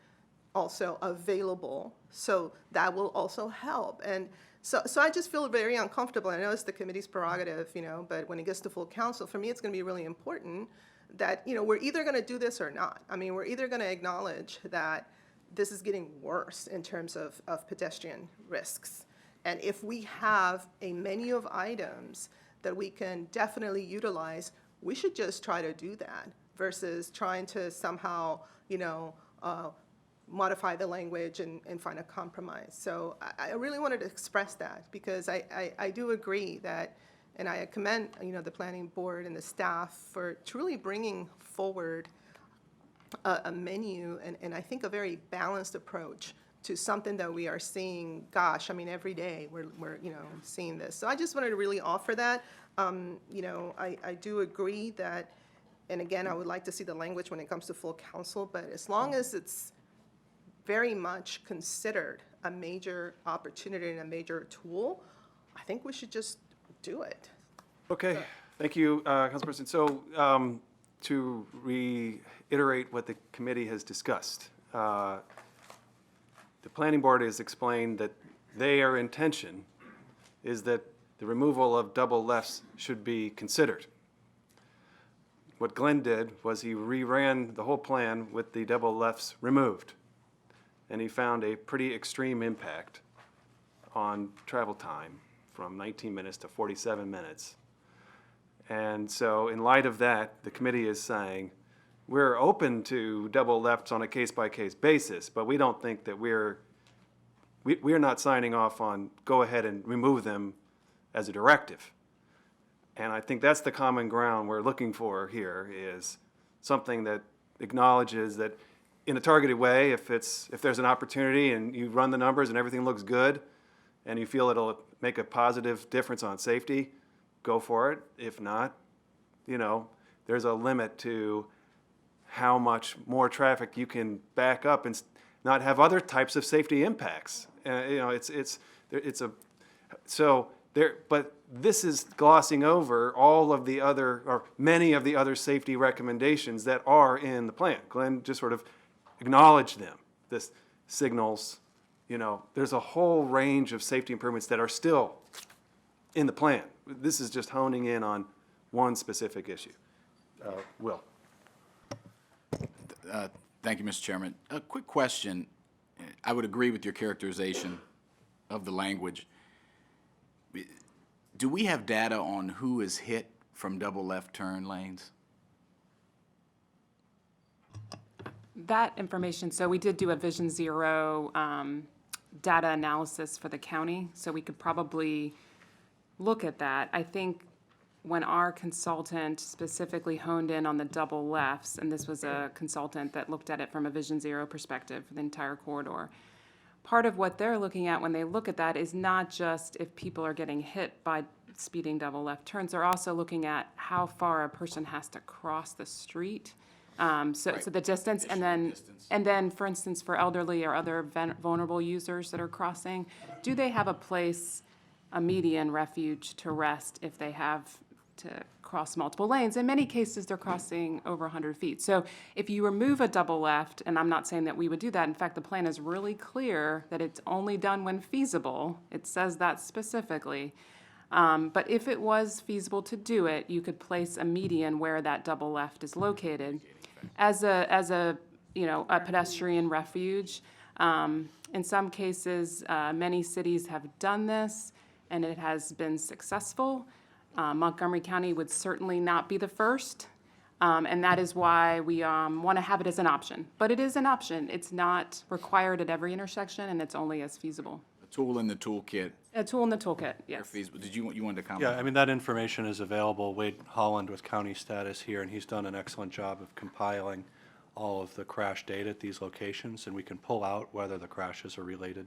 also available, so that will also help. And so I just feel very uncomfortable. I know it's the committee's prerogative, but when it gets to full council, for me, it's going to be really important that, we're either going to do this or not. I mean, we're either going to acknowledge that this is getting worse in terms of pedestrian risks. And if we have a menu of items that we can definitely utilize, we should just try to do that versus trying to somehow, modify the language and find a compromise. So I really wanted to express that because I do agree that, and I commend, the planning board and the staff for truly bringing forward a menu and I think a very balanced approach to something that we are seeing, gosh, I mean, every day we're seeing this. So I just wanted to really offer that. I do agree that, and again, I would like to see the language when it comes to full council, but as long as it's very much considered a major opportunity and a major tool, I think we should just do it. Okay, thank you, Councilperson. So to reiterate what the committee has discussed, the planning board has explained that their intention is that the removal of double lefts should be considered. What Glenn did was he reran the whole plan with the double lefts removed, and he found a pretty extreme impact on travel time from 19 minutes to 47 minutes. And so in light of that, the committee is saying, we're open to double lefts on a case-by-case basis, but we don't think that we're not signing off on go ahead and remove them as a directive. And I think that's the common ground we're looking for here, is something that acknowledges that in a targeted way, if there's an opportunity and you run the numbers and everything looks good and you feel it'll make a positive difference on safety, go for it. If not, there's a limit to how much more traffic you can back up and not have other types of safety impacts. But this is glossing over all of the other, or many of the other safety recommendations that are in the plan. Glenn just sort of acknowledged them. This signals, there's a whole range of safety improvements that are still in the plan. This is just honing in on one specific issue. Will. Thank you, Mr. Chairman. A quick question. I would agree with your characterization of the language. Do we have data on who is hit from double left turn lanes? That information, so we did do a Vision Zero data analysis for the county, so we could probably look at that. I think when our consultant specifically honed in on the double lefts, and this was a consultant that looked at it from a Vision Zero perspective for the entire corridor, part of what they're looking at when they look at that is not just if people are getting hit by speeding double left turns, they're also looking at how far a person has to cross the street. So the distance, and then, for instance, for elderly or other vulnerable users that are crossing, do they have a place, a median refuge to rest if they have to cross multiple lanes? In many cases, they're crossing over 100 feet. So if you remove a double left, and I'm not saying that we would do that, in fact, the plan is really clear that it's only done when feasible. It says that specifically. But if it was feasible to do it, you could place a median where that double left is located as a pedestrian refuge. In some cases, many cities have done this, and it has been successful. Montgomery County would certainly not be the first, and that is why we want to have it as an option. But it is an option. It's not required at every intersection, and it's only as feasible. A tool in the toolkit. A tool in the toolkit, yes. Feasible. Did you wanted to comment? Yeah, I mean, that information is available. Wade Holland with County Status here, and he's done an excellent job of compiling all of the crash data at these locations, and we can pull out whether the crashes are related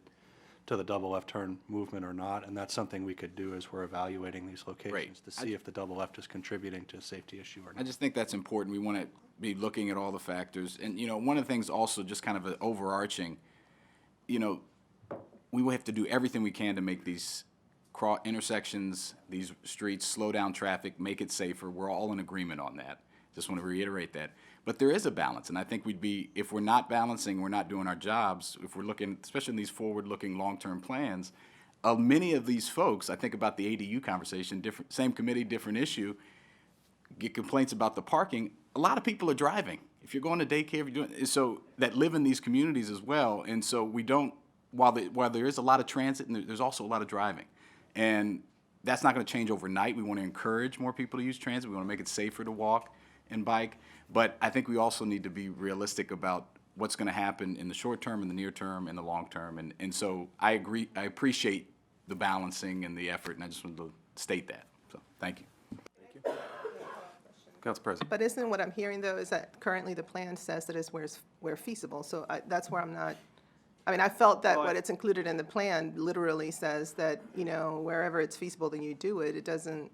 to the double left turn movement or not, and that's something we could do as we're evaluating these locations to see if the double left is contributing to a safety issue or I not. just think that's important. We want to be looking at all the factors. And, one of the things also, just kind of an overarching, we will have to do everything we can to make these intersections, these streets, slow down traffic, make it safer. We're all in agreement on that. Just want to reiterate that. But there is a balance, and I think if we're not balancing, we're not doing our jobs, if we're looking, especially in these forward-looking long-term plans, many of these folks, I think about the ADU conversation, same committee, different issue, get complaints about the parking. A lot of people are driving. If you're going to daycare, if you're doing, so that live in these communities as well, and so we don't, while there is a lot of transit, and there's also a lot of driving. And that's not going to change overnight. We want to encourage more people to use transit. We want to make it safer to walk and bike. But I think we also need to be realistic about what's going to happen in the short term, in the near term, and the long term. And so I agree. I appreciate the balancing and the effort, and I just wanted to state that. So thank you. Council President. But isn't what I'm hearing, though, is that currently the plan says that it's where feasible. So that's where I'm not, I felt that what it's included in the plan literally says that, wherever it's feasible, then you do it. It doesn't,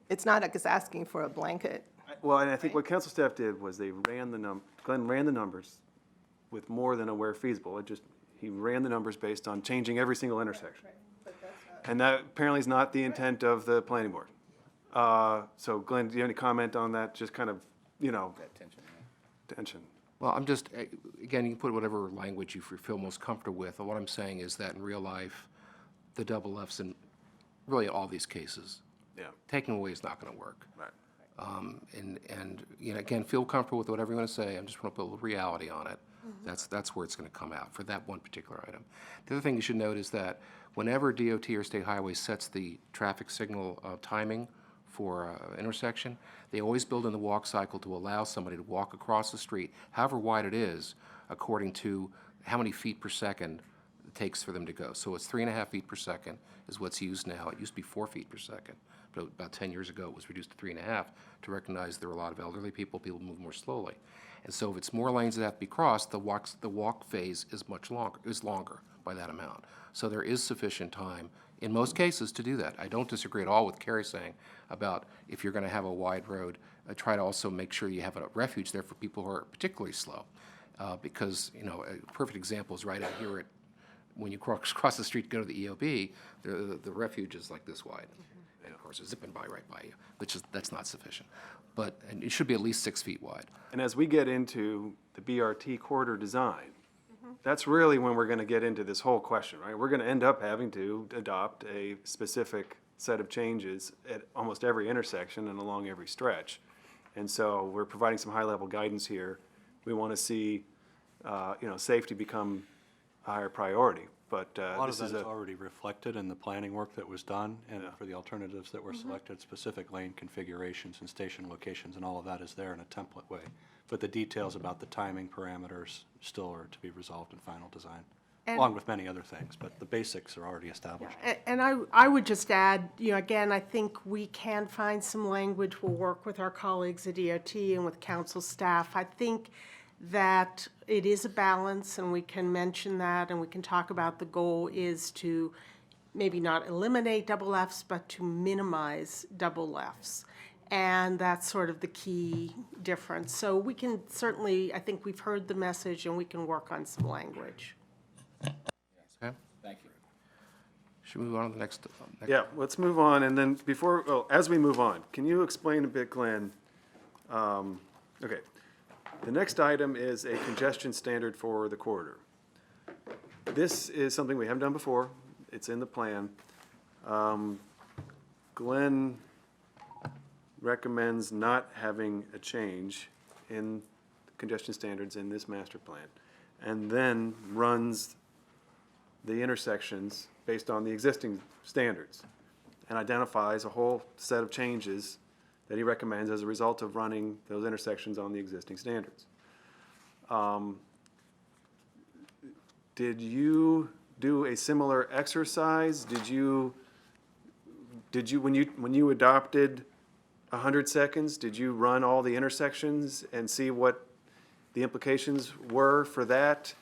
it's not like it's asking for a blanket. Well, and I think what council staff did was they Glenn ran the numbers with more than a where feasible. He ran the numbers based on changing every single intersection. And that apparently is not the intent of the planning board. So Glenn, do you have any comment on that? Just kind of, tension. Well, I'm just, again, you can put whatever language you feel most comfortable with. What I'm saying is that in real life, the double lefts in really all these cases, taking away is not going to work. Right. Again, feel comfortable with whatever you want to say. I'm just want to put a little reality on it. That's where it's going to come out for that one particular item. The other thing you should note is that whenever DOT or state highway sets the traffic signal timing for intersection, they always build in the walk cycle to allow somebody to walk across the street, however wide it is, according to how many feet per second it takes for them to go. So it's 3.5 feet per second is what's used now. It used to be 4 feet per second. But about 10 years ago, it was reduced to 3.5 to recognize there were a lot of elderly people move more slowly. And so if it's more lanes that have to be crossed, the walk phase is longer by that amount. So there is sufficient time in most cases to do that. I don't disagree at all with Carrie saying about if you're going to have a wide road, try to also make sure you have a refuge there for people who are particularly slow. Because, a perfect example is right out here when you cross the street to go to the EOB, the refuge is like this wide. And of course, it's zipping by right by you, that's not sufficient. But and it should be at least 6 feet wide. And as we get into the BRT corridor design, that's really when we're going to get into this whole question, right? We're going to end up having to adopt a specific set of changes at almost every intersection and along every stretch. And so we're providing some high-level guidance here. We want to see, safety become a higher priority. But A lot of this that is is already reflected in the planning work that was done, and for the alternatives that were selected, specific lane configurations and station locations, and all of that is there in a template way. But the details about the timing parameters still are to be resolved in final design. along with many other things, but the basics are already established. And I would just add, again, I think we can find some language. We'll work with our colleagues at DOT and with council staff. I think that it is a balance, and we can mention that, and we can talk about the goal is to maybe not eliminate double Fs, but to minimize double Fs. And that's sort of the key difference. So we can certainly, I think we've heard the message, and we can work on some language. Okay? Thank you. Should we move on to the next? Yeah, let's move on, and then as we move on, can you explain a bit, Glenn? Okay, the next item is a congestion standard for the corridor. This is something we haven't done before. It's in the plan. Glenn recommends not having a change in congestion standards in this master plan, and then runs the intersections based on the existing standards, and identifies a whole set of changes that he recommends as a result of running those intersections on the existing standards. Did you do a similar exercise? Did you when you adopted 100 seconds, did you run all the intersections and see what the implications were for that?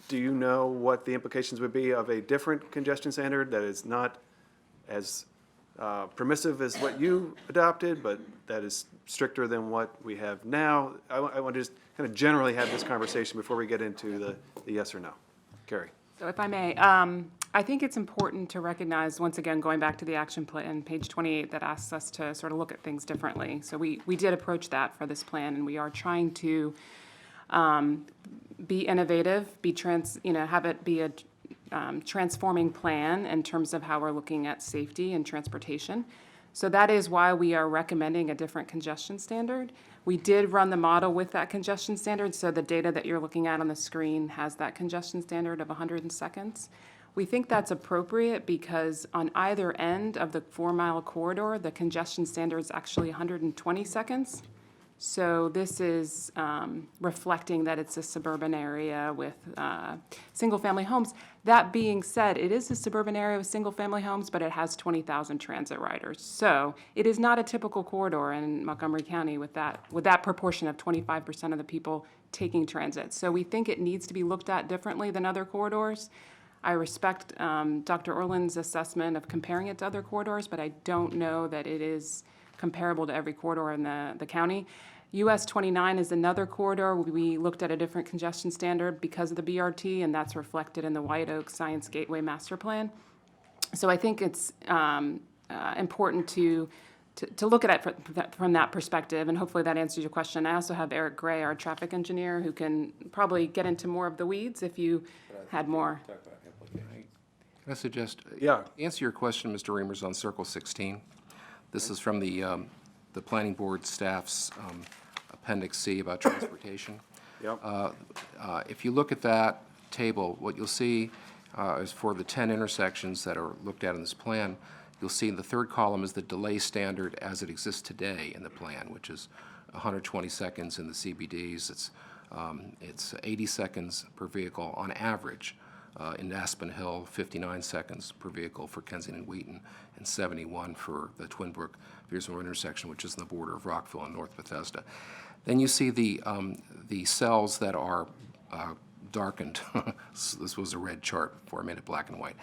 Do you know what the implications would be of a different congestion standard that is not as permissive as what you adopted, but that is stricter than what we have now? I want to just kind of generally have this conversation before we get into the yes or no. Carrie. So if I may, I think it's important to recognize, once again, going back to the action plan, page 28, that asks us to sort of look at things differently. So we did approach that for this plan, and we are trying to be innovative, have it be a transforming plan in terms of how we're looking at safety and transportation. So that is why we are recommending a different congestion standard. We did run the model with that congestion standard, so the data that you're looking at on the screen has that congestion standard of 100 seconds. We think that's appropriate because on either end of the 4-mile corridor, the congestion standard is actually 120 seconds. So this is reflecting that it's a suburban area with single-family homes. That being said, it is a suburban area with single-family homes, but it has 20,000 transit riders. So it is not a typical corridor in Montgomery County with that proportion of 25% of the people taking transit. So we think it needs to be looked at differently than other corridors. I respect Dr. Orland's assessment of comparing it to other corridors, but I don't know that it is comparable to every corridor in the county. US 29 is another corridor. We looked at a different congestion standard because of the BRT, and that's reflected in the White Oak Science Gateway Master Plan. So I think it's important to look at it from that perspective, and hopefully that answers your question. I also have Eric Gray, our traffic engineer, who can probably get into more of the weeds if you had more. Can I suggest? Yeah. Answer your question, Mr. Reimers, on Circle 16. This is from the Planning Board staff's Appendix C about transportation. Yep. If you look at that table, what you'll see is for the 10 intersections that are looked at in this plan, you'll see in the third column is the delay standard as it exists today in the plan, which is 120 seconds in the CBDs. It's 80 seconds per vehicle on average. In Aspen Hill, 59 seconds per vehicle for Kensington and Wheaton, and 71 for the Twin Brook Viersville intersection, which is on the border of Rockville and North Bethesda. Then you see the cells that are darkened. This was a red chart before I made it black and white.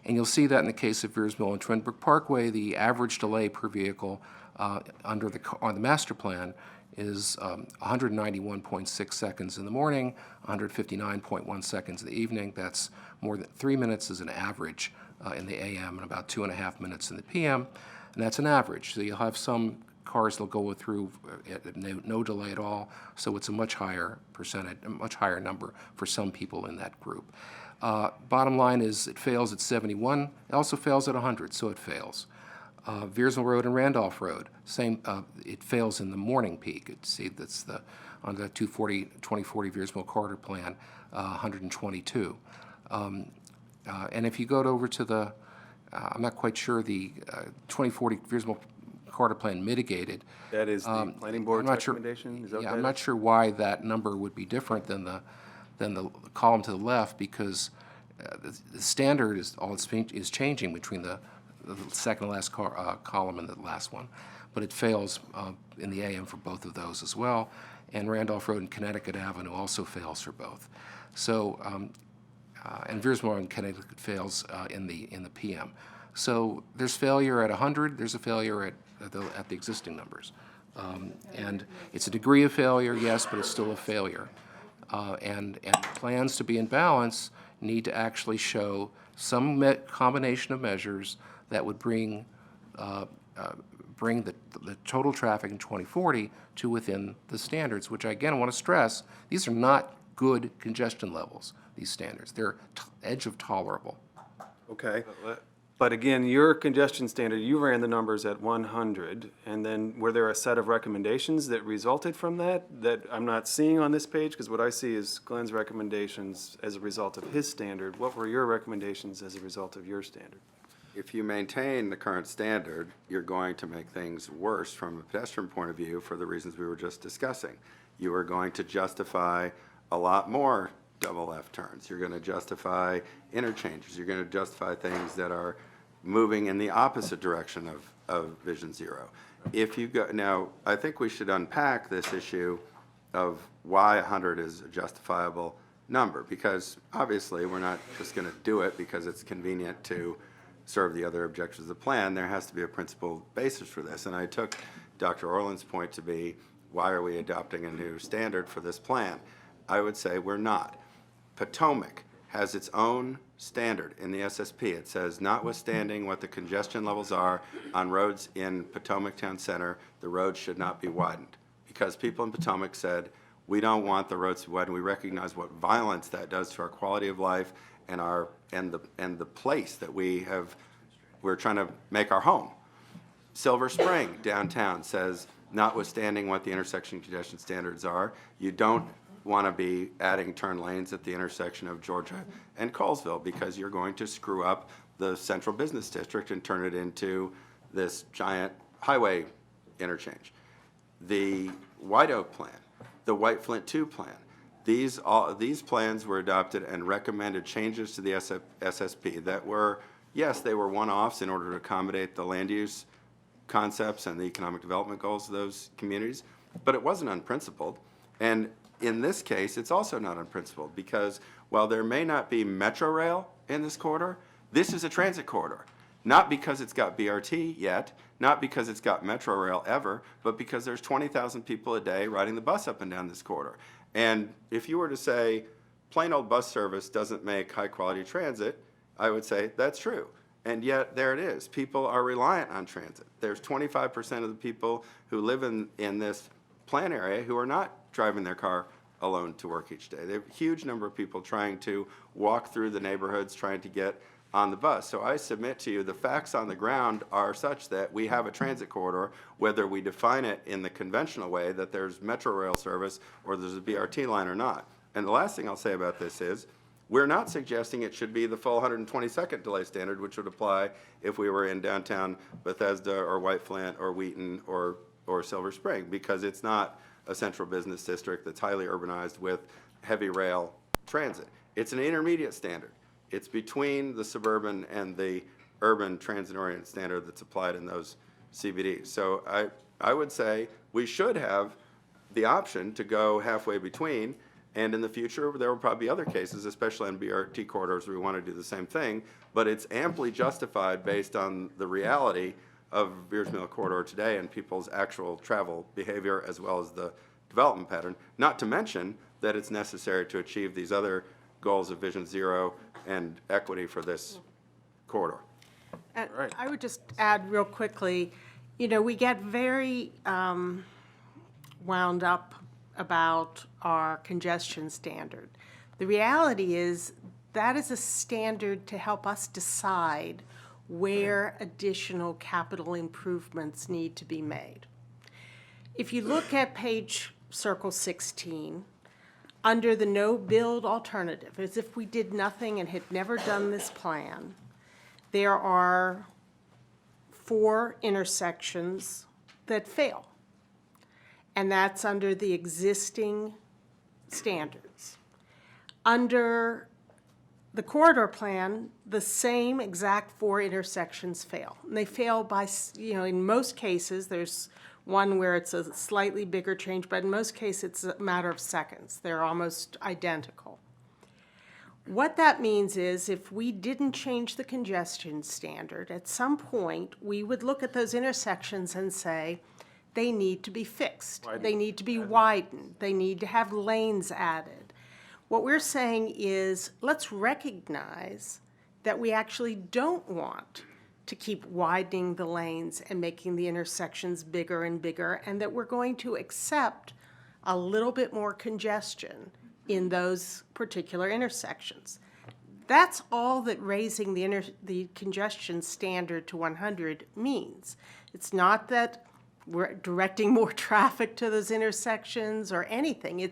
And you'll see that in the case of Viersville and Twin Brook Parkway, the average delay per vehicle on the master plan is 191.6 seconds in the morning, 159.1 seconds in the evening. That's more than 3 minutes as an average in the AM and about 2.5 minutes in the PM, and that's an average. So you'll have some cars that'll go through at no delay at all, so it's a much higher percentage, a much higher number for some people in that group. Bottom line is it fails at 71. It also fails at 100, so it fails. Viersville Road and Randolph Road, same. It fails in the morning peak. See, that's on the 2040 Viersville Corridor Plan, 122. And if you go over to the, I'm not quite sure the 2040 Viersville Corridor Plan mitigated. That is the Planning Board's recommendation? Is that what that I'm not sure why that number would be different than the column to the left, because the standard is, is changing between the second to last column and the last one, but it fails in the AM for both of those as well, and Randolph Road and Connecticut Avenue also fails for both. So, and Veersmore and Connecticut fails in the PM. So there's failure at 100, there's a failure at the existing numbers. And it's a degree of failure, yes, but it's still a failure. And plans to be in balance need to actually show some combination of measures that would bring the total traffic in 2040 to within the standards, which I again want to stress, these are not good congestion levels, these standards. They're edge of tolerable. Okay. But again, your congestion standard, you ran the numbers at 100, and then were there a set of recommendations that resulted from that I'm not seeing on this page? Because what I see is Glenn's recommendations as a result of his standard. What were your recommendations as a result of your standard? If you maintain the current standard, you're going to make things worse from a pedestrian point of view for the reasons we were just discussing. You are going to justify a lot more double left turns. You're going to justify interchanges. You're going to justify things that are moving in the opposite direction of Vision Zero. If you go, now, I think we should unpack this issue of why 100 is a justifiable number, because obviously we're not just going to do it because it's convenient to serve the other objectives of the plan. There has to be a principled basis for this. And I took Dr. Orland's point to be, why are we adopting a new standard for this plan? I would say we're not. Potomac has its own standard in the SSP. It says, notwithstanding what the congestion levels are on roads in Potomac Town Center, the roads should not be widened. Because people in Potomac said, we don't want the roads to be widened. We recognize what violence that does to our quality of life and the place that we're trying to make our home. Silver Spring downtown says, notwithstanding what the intersection congestion standards are, you don't want to be adding turn lanes at the intersection of Georgia and Colesville because you're going to screw up the central business district and turn it into this giant highway interchange. The White Oak plan, the White Flint 2 plan, these plans were adopted and recommended changes to the SSP that were, yes, they were one-offs in order to accommodate the land use concepts and the economic development goals of those communities, but it wasn't unprincipled. And in this case, it's also not unprincipled because while there may not be metro rail in this corridor, this is a transit corridor. Not because it's got BRT yet, not because it's got metro rail ever, but because there's 20,000 people a day riding the bus up and down this corridor. And if you were to say plain old bus service doesn't make high quality transit, I would say that's true. And yet there it is. People are reliant on transit. There's 25% of the people who live in this plan area who are not driving their car alone to work each day. They have a huge number of people trying to walk through the neighborhoods, trying to get on the bus. So I submit to you the facts on the ground are such that we have a transit corridor, whether we define it in the conventional way that there's metro rail service or there's a BRT line or not. And the last thing I'll say about this is we're not suggesting it should be the full 122nd delay standard, which would apply if we were in downtown Bethesda or White Flint or Wheaton or Silver Spring, because it's not a central business district that's highly urbanized with heavy rail transit. It's an intermediate standard. It's between the suburban and the urban transit-oriented standard that's applied in those CBDs. So I would say we should have the option to go halfway between, and in the future there will probably be other cases, especially on BRT corridors, where we want to do the same thing, but it's amply justified based on the reality of Beers Mill Corridor today and people's actual travel behavior as well as the development pattern, not to mention that it's necessary to achieve these other goals of Vision Zero and equity for this corridor. I would just add real quickly, you know, we get very wound up about our congestion standard. The reality is that is a standard to help us decide where additional capital improvements need to be made. If you look at page circle 16, under the no-build alternative, as if we did nothing and had never done this plan, there are 4 intersections that fail. And that's under the existing standards. Under the corridor plan, the same exact 4 intersections fail. And they fail by, in most cases, there's one where it's a slightly bigger change, but in most cases, it's a matter of seconds. They're almost identical. What that means is if we didn't change the congestion standard, at some point, we would look at those intersections and say, they need to be fixed. They need to be widened. They need to have lanes added. What we're saying is, let's recognize that we actually don't want to keep widening the lanes and making the intersections bigger and bigger, and that we're going to accept a little bit more congestion in those particular intersections. That's all that raising the congestion standard to 100 means. It's not that we're directing more traffic to those intersections or anything.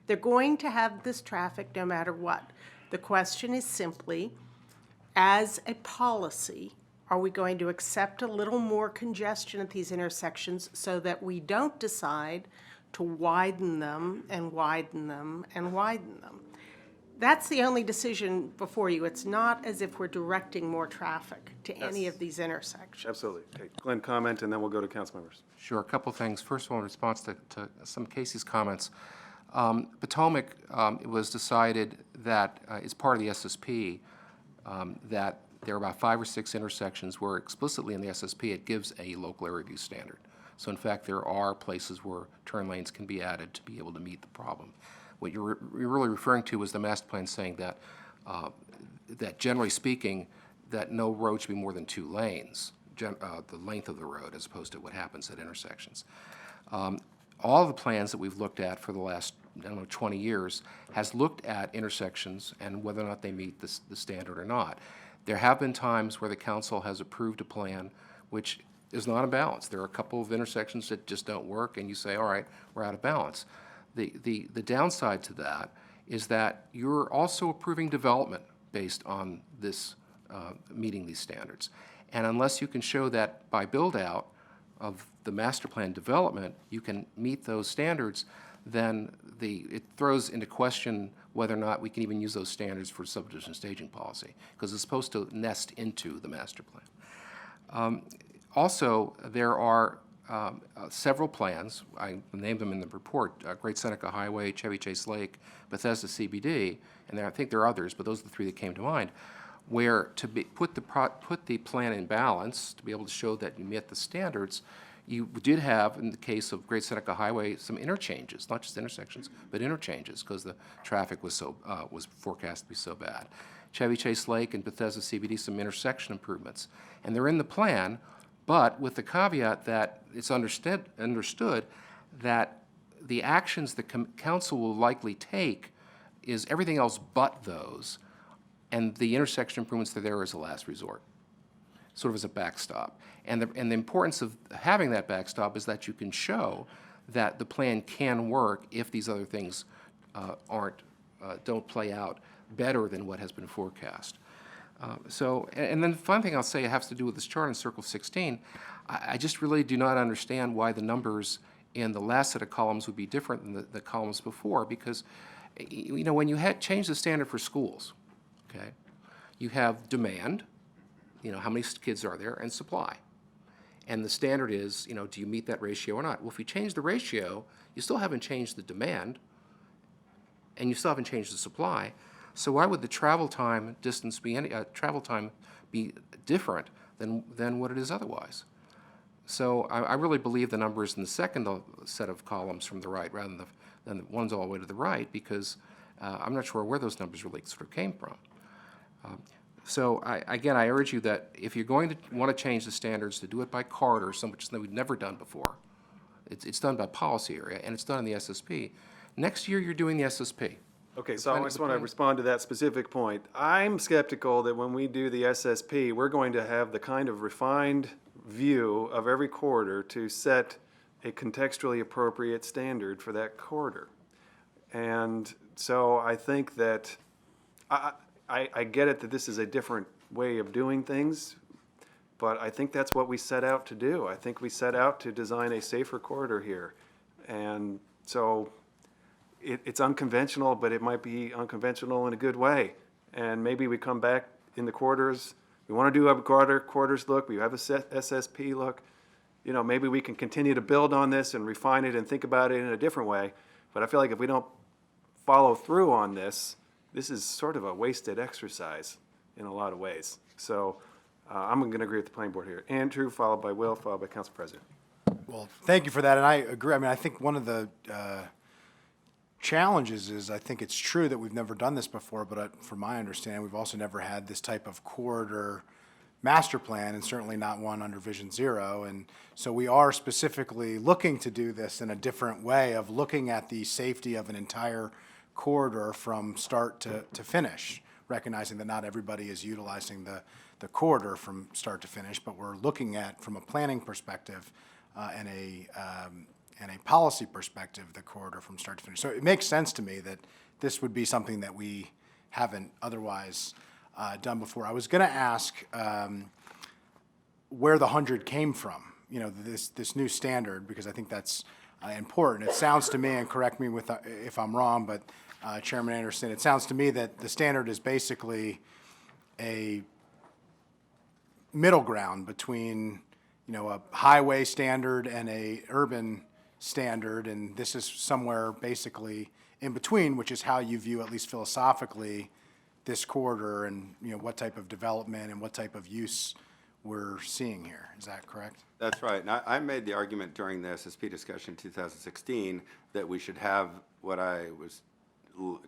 They're going to have this traffic no matter what. The question is simply, as a policy, are we going to accept a little more congestion at these intersections so that we don't decide to widen them and widen them and widen them? That's the only decision before you. It's not as if we're directing more traffic to any of these intersections. Absolutely. Okay, Glenn, comment, and then we'll go to council members. Sure, a couple things. First of all, in response to some of Casey's comments, Potomac, it was decided that as part of the SSP, that there are about 5 or 6 intersections where explicitly in the SSP it gives a local area use standard. So in fact, there are places where turn lanes can be added to be able to meet the problem. What you're really referring to is the master plan saying that, that generally speaking, that no road should be more than 2 lanes, the length of the road, as opposed to what happens at intersections. All the plans that we've looked at for the last, 20 years has looked at intersections and whether or not they meet the standard or not. There have been times where the council has approved a plan which is not in balance. There are a couple of intersections that just don't work, and you say, all right, we're out of balance. The downside to that is that you're also approving development based on this, meeting these standards. And unless you can show that by build-out of the master plan development, you can meet those standards, then it throws into question whether or not we can even use those standards for subdivision staging policy, because it's supposed to nest into the master plan. Also, there are several plans, I named them in the report, Great Seneca Highway, Chevy Chase Lake, Bethesda CBD, and I think there are others, but those are the 3 that came to mind, where to put the plan in balance, to be able to show that you met the standards, you did have, in the case of Great Seneca Highway, some interchanges, not just intersections, but interchanges, because the traffic was forecast to be so bad. Chevy Chase Lake and Bethesda CBD, some intersection improvements. And they're in the plan, but with the caveat that it's understood that the actions the council will likely take is everything else but those, and the intersection improvements that are there as a last resort, sort of as a backstop. And the importance of having that backstop is that you can show that the plan can work if these other things don't play out better than what has been forecast. And then the final thing I'll say has to do with this chart in Circle 16. I just really do not understand why the numbers in the last set of columns would be different than the columns before, because, when you change the standard for schools, okay, you have demand, how many kids are there, and supply. And the standard is, do you meet that ratio or not? Well, if you change the ratio, you still haven't changed the demand, and you still haven't changed the supply. So why would the travel time distance be different than what it is otherwise? So I really believe the numbers in the second set of columns from the right rather than the ones all the way to the right, because I'm not sure where those numbers really sort of came from. So I urge you that if you're going to want to change the standards, to do it by corridor, which is we've never done before. It's done by policy area, and it's done in the SSP. Next year, you're doing the SSP. Okay, so I just want to respond to that specific point. I'm skeptical that when we do the SSP, we're going to have the kind of refined view of every corridor to set a contextually appropriate standard for that corridor. And so I think that I get it that this is a different way of doing things, but I think that's what we set out to do. I think we set out to design a safer corridor here. And so it's unconventional, but it might be unconventional in a good way. and maybe we come back in the quarters, we want to do a quarters look, we have a SSP look, you know, maybe we can continue to build on this and refine it and think about it in a different way. But I feel like if we don't follow through on this, this is sort of a wasted exercise in a lot of ways. So I'm going to agree with the planning board here. Andrew, followed by Will, followed by Council President. Well, thank you for that, and I agree. I mean, I think one of the challenges is, I think it's true that we've never done this before, but from my understanding, we've also never had this type of corridor master plan, and certainly not one under Vision Zero. And so we are specifically looking to do this in a different way of looking at the safety of an entire corridor from start to finish, recognizing that not everybody is utilizing the corridor from start to finish, but we're looking at, from a planning perspective and a policy perspective, the corridor from start to finish. So it makes sense to me that this would be something that we haven't otherwise done before. I was going to ask where the 100 came from, you know, this new standard, because I think that's important. It sounds to me, and correct me if I'm wrong, but Chairman Anderson, it sounds to me that the standard is basically a middle ground between, you know, a highway standard and a urban standard, and this is somewhere basically in between, which is how you view, at least philosophically, this corridor and, you know, what type of development and what type of use we're seeing here. Is that correct? That's right. And I made the argument during the SSP discussion in 2016 that we should have what I was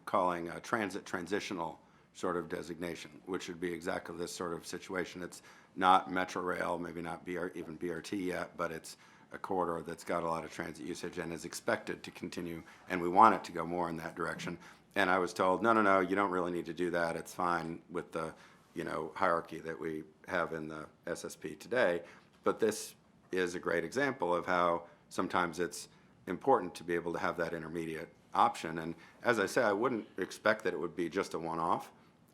calling a transit transitional sort of designation, which would be exactly this sort of situation. It's not Metro Rail, maybe not even BRT yet, but it's a corridor that's got a lot of transit usage and is expected to continue, and we want it to go more in that direction. And I was told, no, you don't really need to do that. It's fine with the, you know, hierarchy that we have in the SSP today. But this is a great example of how sometimes it's important to be able to have that intermediate option. And as I say, I wouldn't expect that it would be just a one-off,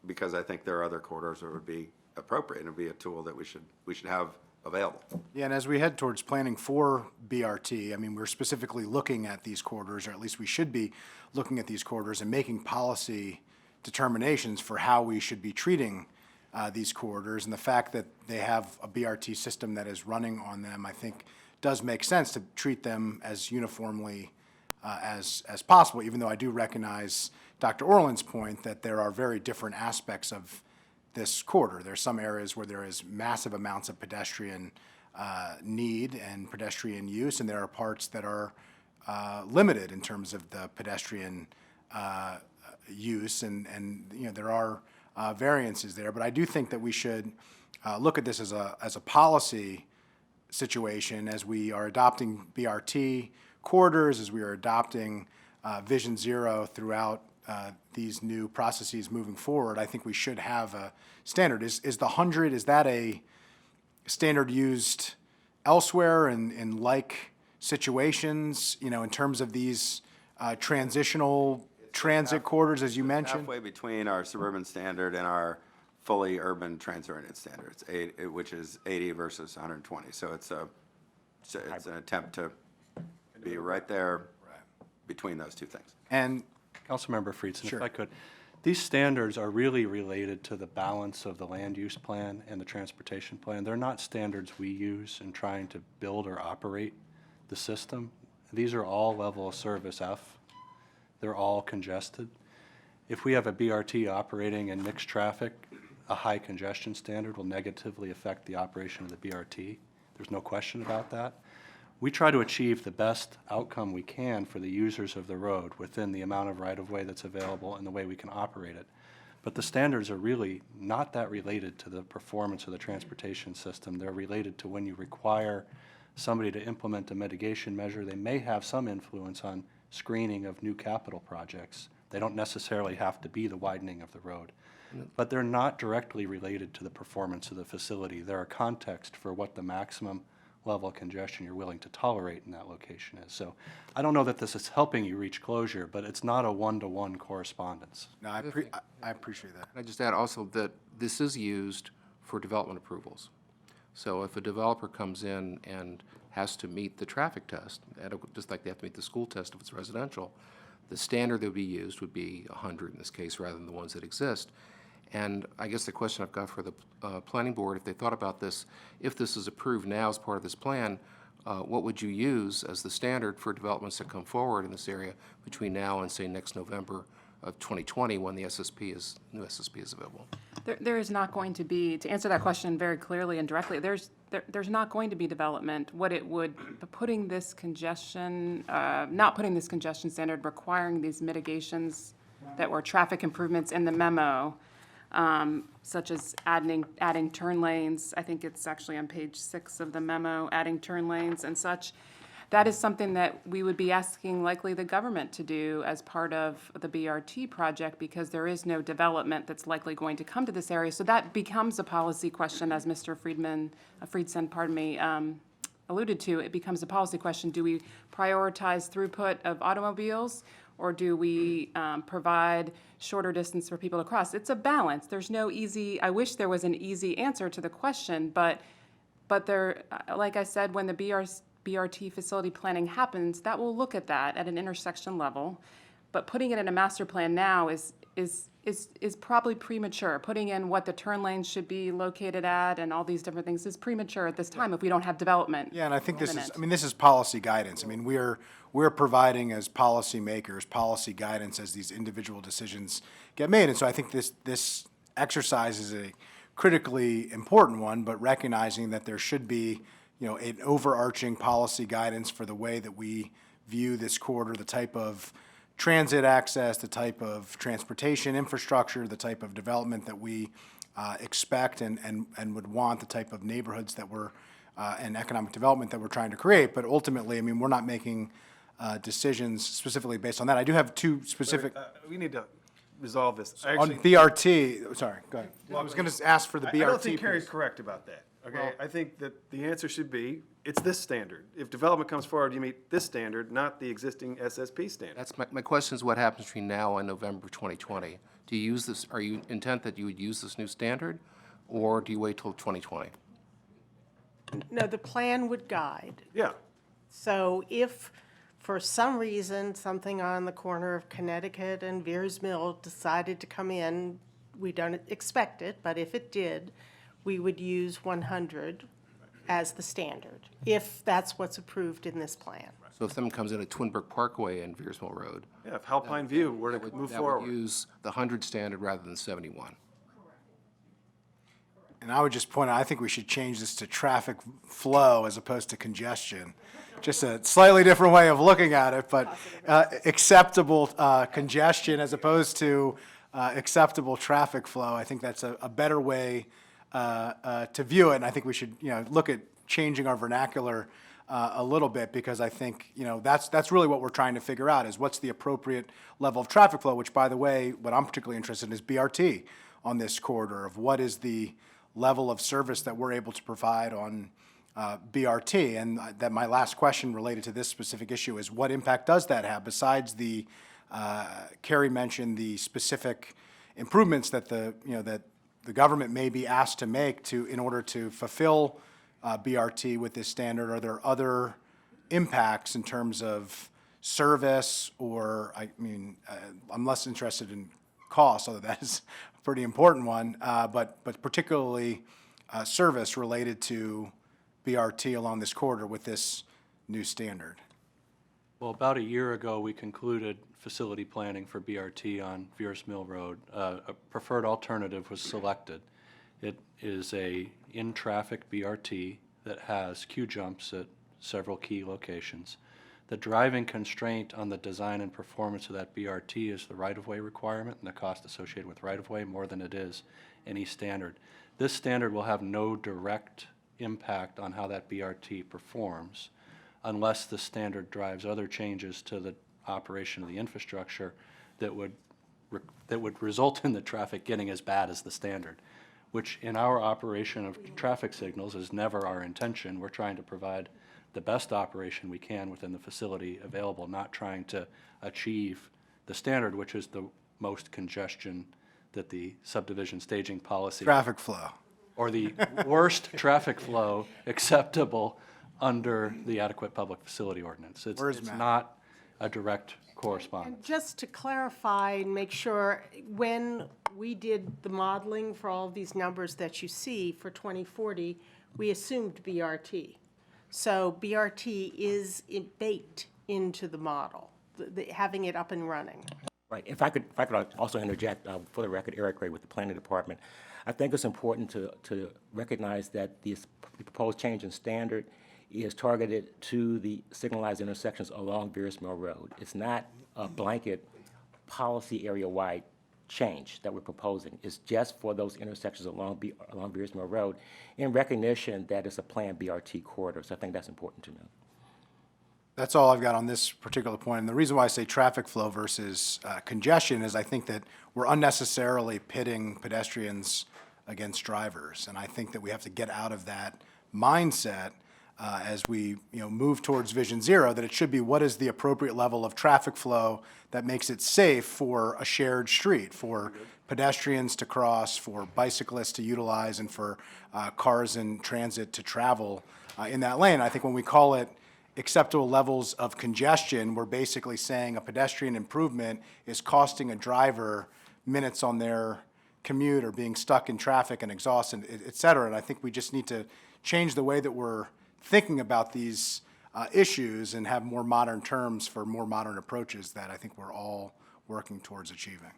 because I think there are other corridors that would be appropriate and would be a tool that we should have available. Yeah, and as we head towards planning for BRT, I mean, we're specifically looking at these corridors, or at least we should be looking at these corridors and making policy determinations for how we should be treating these corridors. And the fact that they have a BRT system that is running on them, I think, does make sense to treat them as uniformly as possible, even though I do recognize Dr. Orland's point that there are very different aspects of this corridor. There's some areas where there is massive amounts of pedestrian need and pedestrian use, and there are parts that are limited in terms of the pedestrian use, and you know, there are variances there. But I do think that we should look at this as a policy situation as we are adopting BRT corridors, as we are adopting Vision Zero throughout these new processes moving forward. I think we should have a standard. Is the 100, is that a standard used elsewhere in like situations, you know, in terms of these transitional transit corridors, as you mentioned? Halfway between our suburban standard and our fully urban transit-oriented standard, which is 80 versus 120. So it's an attempt to be right there between those two things. And Councilmember Friedson, Sure. if I could, these standards are really related to the balance of the land use plan and the transportation plan. They're not standards we use in trying to build or operate the system. These are all level of service F. They're all congested. If we have a BRT operating in mixed traffic, a high congestion standard will negatively affect the operation of the BRT. There's no question about that. We try to achieve the best outcome we can for the users of the road within the amount of right-of-way that's available and the way we can operate it. But the standards are really not that related to the performance of the transportation system. They're related to when you require somebody to implement a mitigation measure. They may have some influence on screening of new capital projects. They don't necessarily have to be the widening of the road. But they're not directly related to the performance of the facility. They're a context for what the maximum level of congestion you're willing to tolerate in that location is. So I don't know that this is helping you reach closure, but it's not a one-to-one correspondence. no, I appreciate that. I just add also that this is used for development approvals. So if a developer comes in and has to meet the traffic test, just like they have to meet the school test if it's residential, the standard that would be used would be 100 in this case rather than the ones that exist. And I guess the question I've got for the planning board, if they thought about this, if this is approved now as part of this plan, what would you use as the standard for developments that come forward in this area between now and, say, next November of 2020, when the new SSP is available? There is not going to be, to answer that question very clearly and directly, there's not going to be development. What it would, putting this congestion, not putting this congestion standard, requiring these mitigations that were traffic improvements in the memo, such as adding turn lanes. I think it's actually on page 6 of the memo, adding turn lanes and such. That is something that we would be asking likely the government to do as part of the BRT project, because there is no development that's likely going to come to this area. So that becomes a policy question, as Mr. Friedson, alluded to. It becomes a policy question. Do we prioritize throughput of automobiles, or do we provide shorter distance for people to cross? It's a balance. There's no easy, I wish there was an easy answer to the question, but there, like I said, when the BRT facility planning happens, that will look at that at an intersection level. But putting it in a master plan now is probably premature. Putting in what the turn lanes should be located at and all these different things is premature at this time if we don't have development. Yeah, and I think this is, imminent. I mean, this is policy guidance. I mean, we're providing as policymakers, policy guidance as these individual decisions get made. And so I think this exercise is a critically important one, but recognizing that there should be, an overarching policy guidance for the way that we view this corridor, the type of transit access, the type of transportation infrastructure, the type of development that we expect and would want, the type of neighborhoods that we're, and economic development that we're trying to create. But ultimately, I mean, we're not making decisions specifically based on that. I do have two specific. We need to resolve this. On BRT, sorry, go ahead. I was going to ask for the BRT. I don't think Carrie's piece. correct about that, okay? I think that the answer should be, it's this standard. If development comes forward, you meet this standard, not the existing SSP standard. That's my question is what happens between now and November 2020? Do you use this, are you intent that you would use this new standard, or do you wait till 2020? No, the plan would guide. Yeah. So if, for some reason, something on the corner of Connecticut and Veers Mill decided to come in, we don't expect it, but if it did, we would use 100 as the standard, if that's what's approved in this plan. So if someone comes in at Twinbrook Parkway and Veers Mill Road, Yeah, if Alpine View were to move that would forward. use the 100 standard rather than 71. And I would just point out, I think we should change this to traffic flow as opposed to congestion. Just a slightly different way of looking at it, but acceptable congestion as opposed to acceptable traffic flow. I think that's a better way to view it, and I think we should, look at changing our vernacular a little bit, because I think, that's really what we're trying to figure out, is what's the appropriate level of traffic flow, which, by the way, what I'm particularly interested in is BRT on this corridor, of what is the level of service that we're able to provide on BRT. And that my last question related to this specific issue is, what impact does that have, besides the, Carrie mentioned the specific improvements that that the government may be asked to make in order to fulfill BRT with this standard? Are there other impacts in terms of service, or, I'm less interested in cost, although that is a pretty important one, but particularly service related to BRT along this corridor with this new standard? Well, about a year ago, we concluded facility planning for BRT on Veers Mill Road. A preferred alternative was selected. It is a in-traffic BRT that has queue jumps at several key locations. The driving constraint on the design and performance of that BRT is the right-of-way requirement and the cost associated with right-of-way, more than it is any standard. This standard will have no direct impact on how that BRT performs, unless the standard drives other changes to the operation of the infrastructure that would result in the traffic getting as bad as the standard, which in our operation of traffic signals is never our intention. We're trying to provide the best operation we can within the facility available, not trying to achieve the standard, which is the most congestion that the subdivision staging policy. Traffic flow. Or the worst traffic flow acceptable under the adequate public facility ordinance. Where's It's Matt? not a direct correspondence. Just to clarify and make sure, when we did the modeling for all of these numbers that you see for 2040, we assumed BRT. So BRT is baked into the model, having it up and running. Right. If I could also interject, for the record, Eric Ray with the Planning Department. I think it's important to recognize that the proposed change in standard is targeted to the signalized intersections along Beers Mill Road. It's not a blanket policy area-wide change that we're proposing. It's just for those intersections along Beers Mill Road in recognition that it's a planned BRT corridor. So I think that's important to note. That's all I've got on this particular point. And the reason why I say traffic flow versus congestion is I think that we're unnecessarily pitting pedestrians against drivers. And I think that we have to get out of that mindset as we move towards Vision Zero, that it should be what is the appropriate level of traffic flow that makes it safe for a shared street, for pedestrians to cross, for bicyclists to utilize, and for cars in transit to travel in that lane. I think when we call it acceptable levels of congestion, we're basically saying a pedestrian improvement is costing a driver minutes on their commute or being stuck in traffic and exhausted, et cetera. And I think we just need to change the way that we're thinking about these issues and have more modern terms for more modern approaches that I think we're all working towards achieving.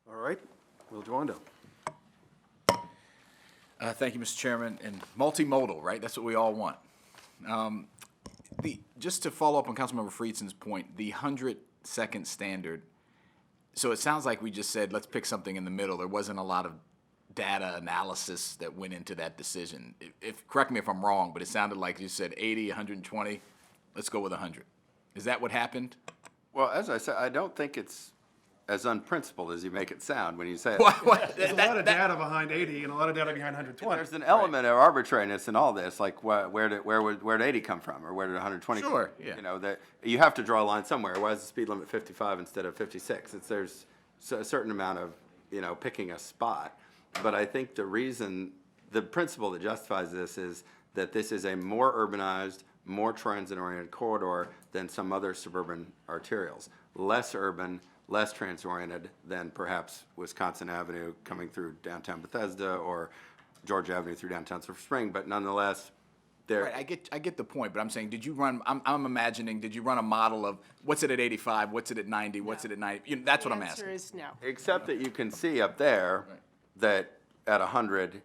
All right, Will Joando. Thank you, Mr. Chairman. And multimodal, right? That's what we all want. Just to follow up on Councilmember Friedson's point, the 100-second standard, so it sounds like we just said, let's pick something in the middle. There wasn't a lot of data analysis that went into that decision. Correct me if I'm wrong, but it sounded like you said 80, 120, let's go with 100. Is that what happened? Well, as I said, I don't think it's as unprincipled as you make it sound when you say it. There's a lot of data behind 80 and a lot of data behind 120. There's an element of arbitrariness in all this, like where did 80 come from, or where did 120 come from? Sure, yeah. You know, that you have to draw a line somewhere. Why is the speed limit 55 instead of 56? There's a certain amount of, picking a spot. But I think the principle that justifies this is that this is a more urbanized, more transit-oriented corridor than some other suburban arterials. Less urban, less trans-oriented than perhaps Wisconsin Avenue coming through downtown Bethesda or Georgia Avenue through downtown Silver Spring, but nonetheless, Right, I get the point, but I'm saying, I'm imagining, did you run a model of what's it at 85, what's it at 90, what's it at 90? That's what I'm asking. The answer is no. except that you can see up there that at 100,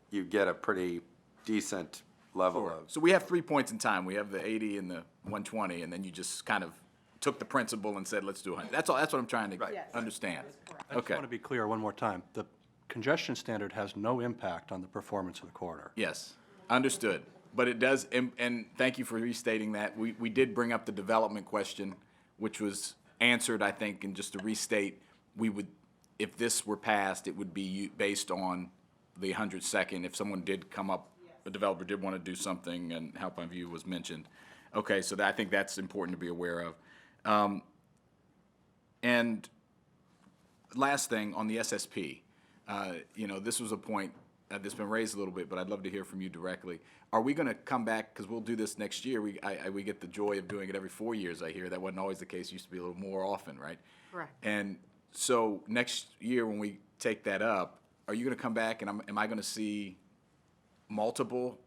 you get a pretty decent level of. So we have 3 points in time. We have the 80 and the 120, and then you just kind of took the principle and said, let's do 100. That's all. That's what I'm trying to Yes. understand. I just want to be clear one more time. The congestion standard has no impact on the performance of the corridor. Yes, understood. But it does, and thank you for restating that. We did bring up the development question, which was answered, I think, and just to restate, we would, if this were passed, it would be based on the 100-second. If someone did come up, a developer did want to do something, and Help on View was mentioned. Okay, so I think that's important to be aware of. And last thing on the SSP, this was a point that's been raised a little bit, but I'd love to hear from you directly. Are we going to come back, because we'll do this next year, we get the joy of doing it every 4 years, I hear. That wasn't always the case, it used to be a little more often, right? Correct. And so next year when we take that up, are you going to come back and am I going to see multiple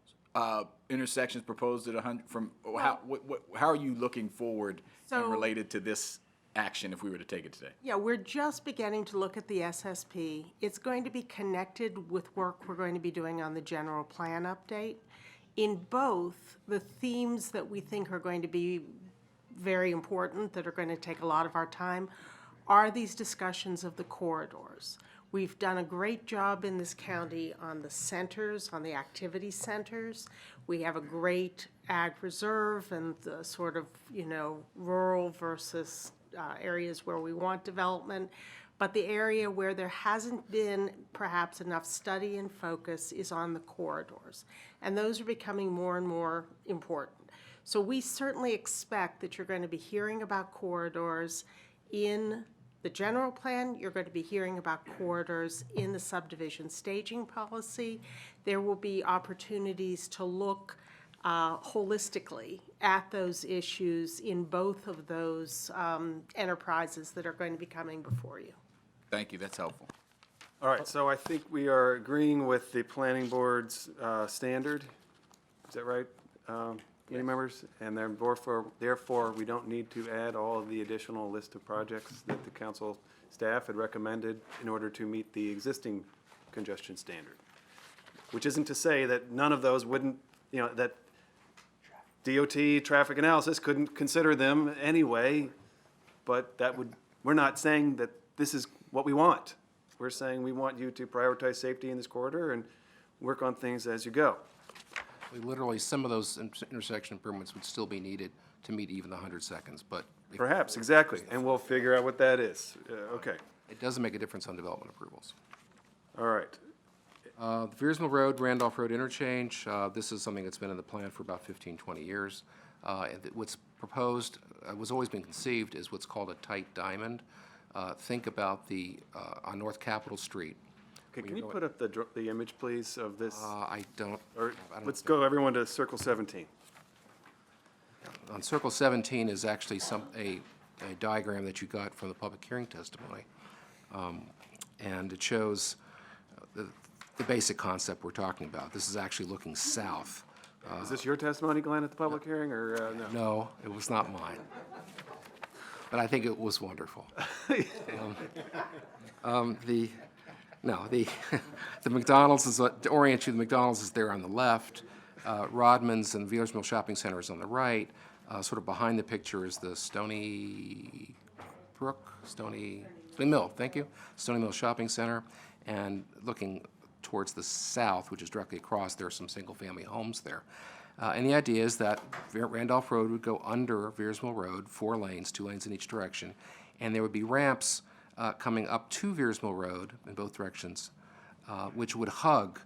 intersections proposed at 100 from, how are you looking forward and So- related to this action if we were to take it today? Yeah, we're just beginning to look at the SSP. It's going to be connected with work we're going to be doing on the general plan update. In both, the themes that we think are going to be very important, that are going to take a lot of our time, are these discussions of the corridors. We've done a great job in this county on the centers, on the activity centers. We have a great ag reserve and the sort of, rural versus areas where we want development. But the area where there hasn't been perhaps enough study and focus is on the corridors. And those are becoming more and more important. So we certainly expect that you're going to be hearing about corridors in the general plan. You're going to be hearing about corridors in the subdivision staging policy. There will be opportunities to look holistically at those issues in both of those enterprises that are going to be coming before you. Thank you, that's helpful. All right, so I think we are agreeing with the planning board's standard. Is that right, committee members? And therefore, we don't need to add all of the additional list of projects that the council staff had recommended in order to meet the existing congestion standard. Which isn't to say that none of those wouldn't, that DOT traffic analysis couldn't consider them anyway, but we're not saying that this is what we want. We're saying we want you to prioritize safety in this corridor and work on things as you go. Literally, some of those intersection improvements would still be needed to meet even the 100 seconds, but Perhaps, exactly, and we'll figure out what that is. Okay, it doesn't make a difference on development approvals. all right. The Viersmill Road, Randolph Road interchange, this is something that's been in the plan for about 15, 20 years. What's proposed, was always been conceived, is what's called a tight diamond. Think about on North Capitol Street. Okay, can you put up the image, please, of this? I don't. Let's go, everyone, to Circle 17. On Circle 17 is actually a diagram that you got from the public hearing testimony. And it shows the basic concept we're talking about. This is actually looking south. Is this your testimony, Glenn, at the public hearing, or no? No, it was not mine. But I think it was wonderful. The McDonald's is, to orient you, the McDonald's is there on the left. Rodman's and Viersmill Shopping Center is on the right. Sort of behind the picture is the Stony Mill, thank you, Stony Mill Shopping Center. And looking towards the south, which is directly across, there are some single-family homes there. And the idea is that Randolph Road would go under Viersmill Road, 4 lanes, 2 lanes in each direction, and there would be ramps coming up to Viersmill Road in both directions, which would hug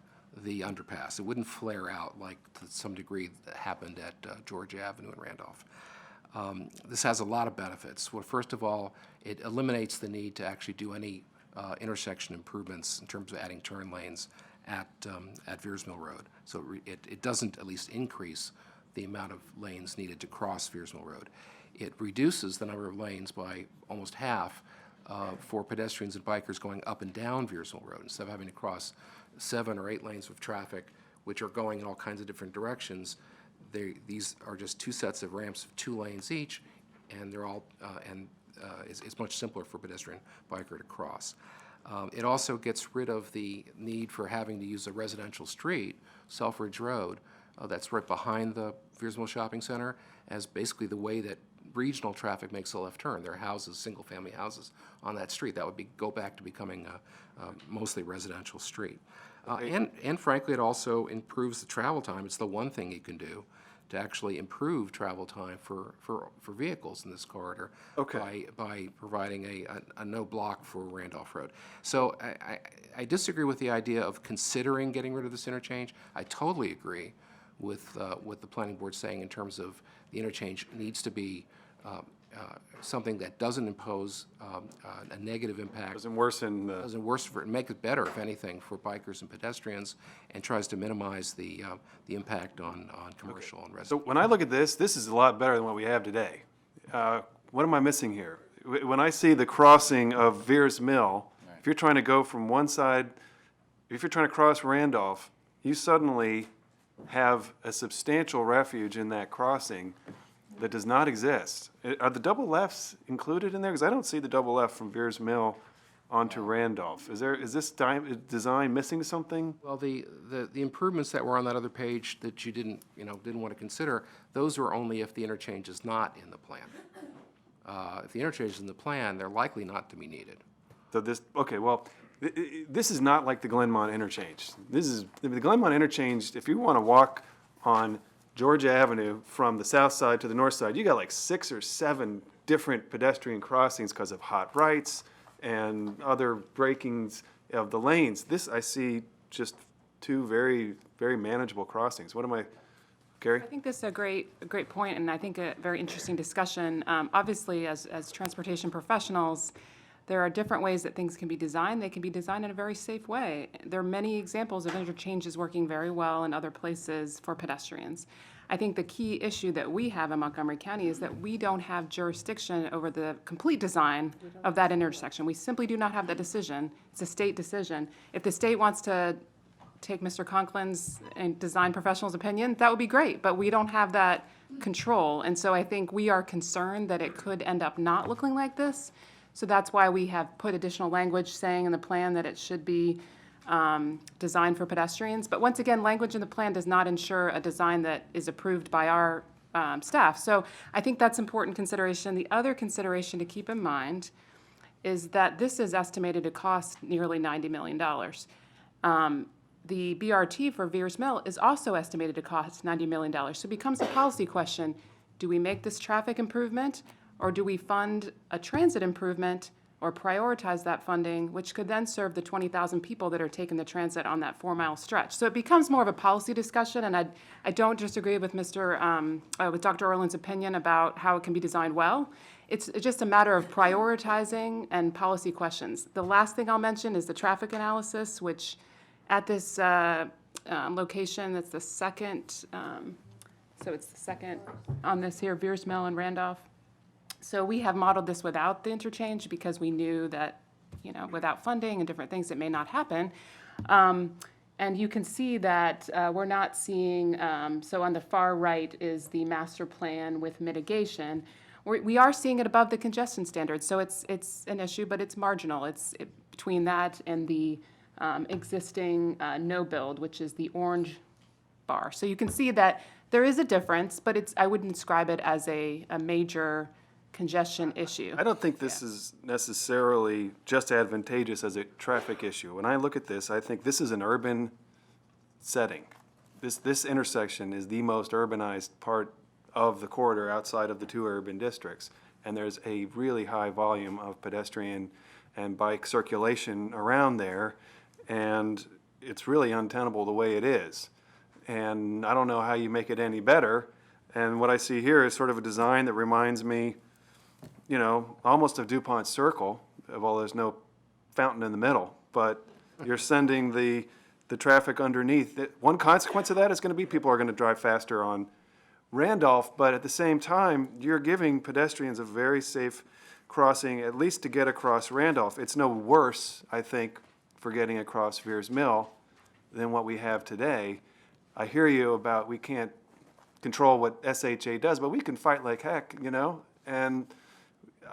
the underpass. It wouldn't flare out like to some degree that happened at George Avenue in Randolph. This has a lot of benefits. Well, first of all, it eliminates the need to actually do any intersection improvements in terms of adding turn lanes at Viersmill Road. So it doesn't at least increase the amount of lanes needed to cross Viersmill Road. It reduces the number of lanes by almost half for pedestrians and bikers going up and down Viersmill Road. Instead of having to cross 7 or 8 lanes of traffic, which are going in all kinds of different directions, these are just 2 sets of ramps of 2 lanes each, and they're all it's much simpler for pedestrian biker to cross. It also gets rid of the need for having to use a residential street, Selfridge Road, that's right behind the Viersmill Shopping Center, as basically the way that regional traffic makes a left turn. There are houses, single-family houses on that street. That would go back to becoming a mostly residential street. And frankly, it also improves the travel time. It's the one thing you can do to actually improve travel time for vehicles in this corridor. Okay. By providing a no block for Randolph Road. So I disagree with the idea of considering getting rid of this interchange. I totally agree with what the planning board's saying in terms of the interchange needs to be something that doesn't impose a negative impact. Doesn't worsen the... Doesn't worsen for it, make it better, if anything, for bikers and pedestrians, and tries to minimize the impact on commercial and residential. So when I look at this is a lot better than what we have today. What am I missing here? When I see the crossing of Veers Mill, if you're trying to go from one side, if you're trying to cross Randolph, you suddenly have a substantial refuge in that crossing that does not exist. Are the double lefts included in there? Because I don't see the double left from Veers Mill onto Randolph. Is this design missing something? Well, the improvements that were on that other page that you didn't want to consider, those are only if the interchange is not in the plan. If the interchange is in the plan, they're likely not to be needed. So this is not like the Glenmont interchange. The Glenmont interchange, if you want to walk on Georgia Avenue from the south side to the north side, you got like 6 or 7 different pedestrian crossings because of hot rights and other breakings of the lanes. This, I see just 2 very, very manageable crossings. What am I, Carrie? I think this is a great point, and I think a very interesting discussion. Obviously, as transportation professionals, there are different ways that things can be designed. They can be designed in a very safe way. There are many examples of interchanges working very well in other places for pedestrians. I think the key issue that we have in Montgomery County is that we don't have jurisdiction over the complete design of that intersection. We simply do not have that decision. It's a state decision. If the state wants to take Mr. Conklin's and design professional's opinion, that would be great, but we don't have that control. And so I think we are concerned that it could end up not looking like this. So that's why we have put additional language saying in the plan that it should be designed for pedestrians. But once again, language in the plan does not ensure a design that is approved by our staff. So I think that's important consideration. The other consideration to keep in mind is that this is estimated to cost nearly $90 million. The BRT for Veers Mill is also estimated to cost $90 million. So it becomes a policy question. Do we make this traffic improvement, or do we fund a transit improvement or prioritize that funding, which could then serve the 20,000 people that are taking the transit on that 4-mile stretch? So it becomes more of a policy discussion, and I don't disagree with with Dr. Orland's opinion about how it can be designed well. It's just a matter of prioritizing and policy questions. The last thing I'll mention is the traffic analysis, which at this location, that's the second, so it's the second on this here, Veers Mill and Randolph. So we have modeled this without the interchange because we knew that, without funding and different things, it may not happen. And you can see that we're not seeing, so on the far right is the master plan with mitigation. We are seeing it above the congestion standards, so it's an issue, but it's marginal. It's between that and the existing no build, which is the orange bar. So you can see that there is a difference, but I wouldn't describe it as a major congestion issue. I don't think this is necessarily just advantageous as a traffic issue. When I look at this, I think this is an urban setting. This intersection is the most urbanized part of the corridor outside of the 2 urban districts. And there's a really high volume of pedestrian and bike circulation around there. And it's really untenable the way it is. And I don't know how you make it any better. And what I see here is sort of a design that reminds me, almost of DuPont Circle, although there's no fountain in the middle. But you're sending the traffic underneath. One consequence of that is going to be people are going to drive faster on Randolph, but at the same time, you're giving pedestrians a very safe crossing, at least to get across Randolph. It's no worse, I think, for getting across Veers Mill than what we have today. I hear you about we can't control what SHA does, but we can fight like heck, and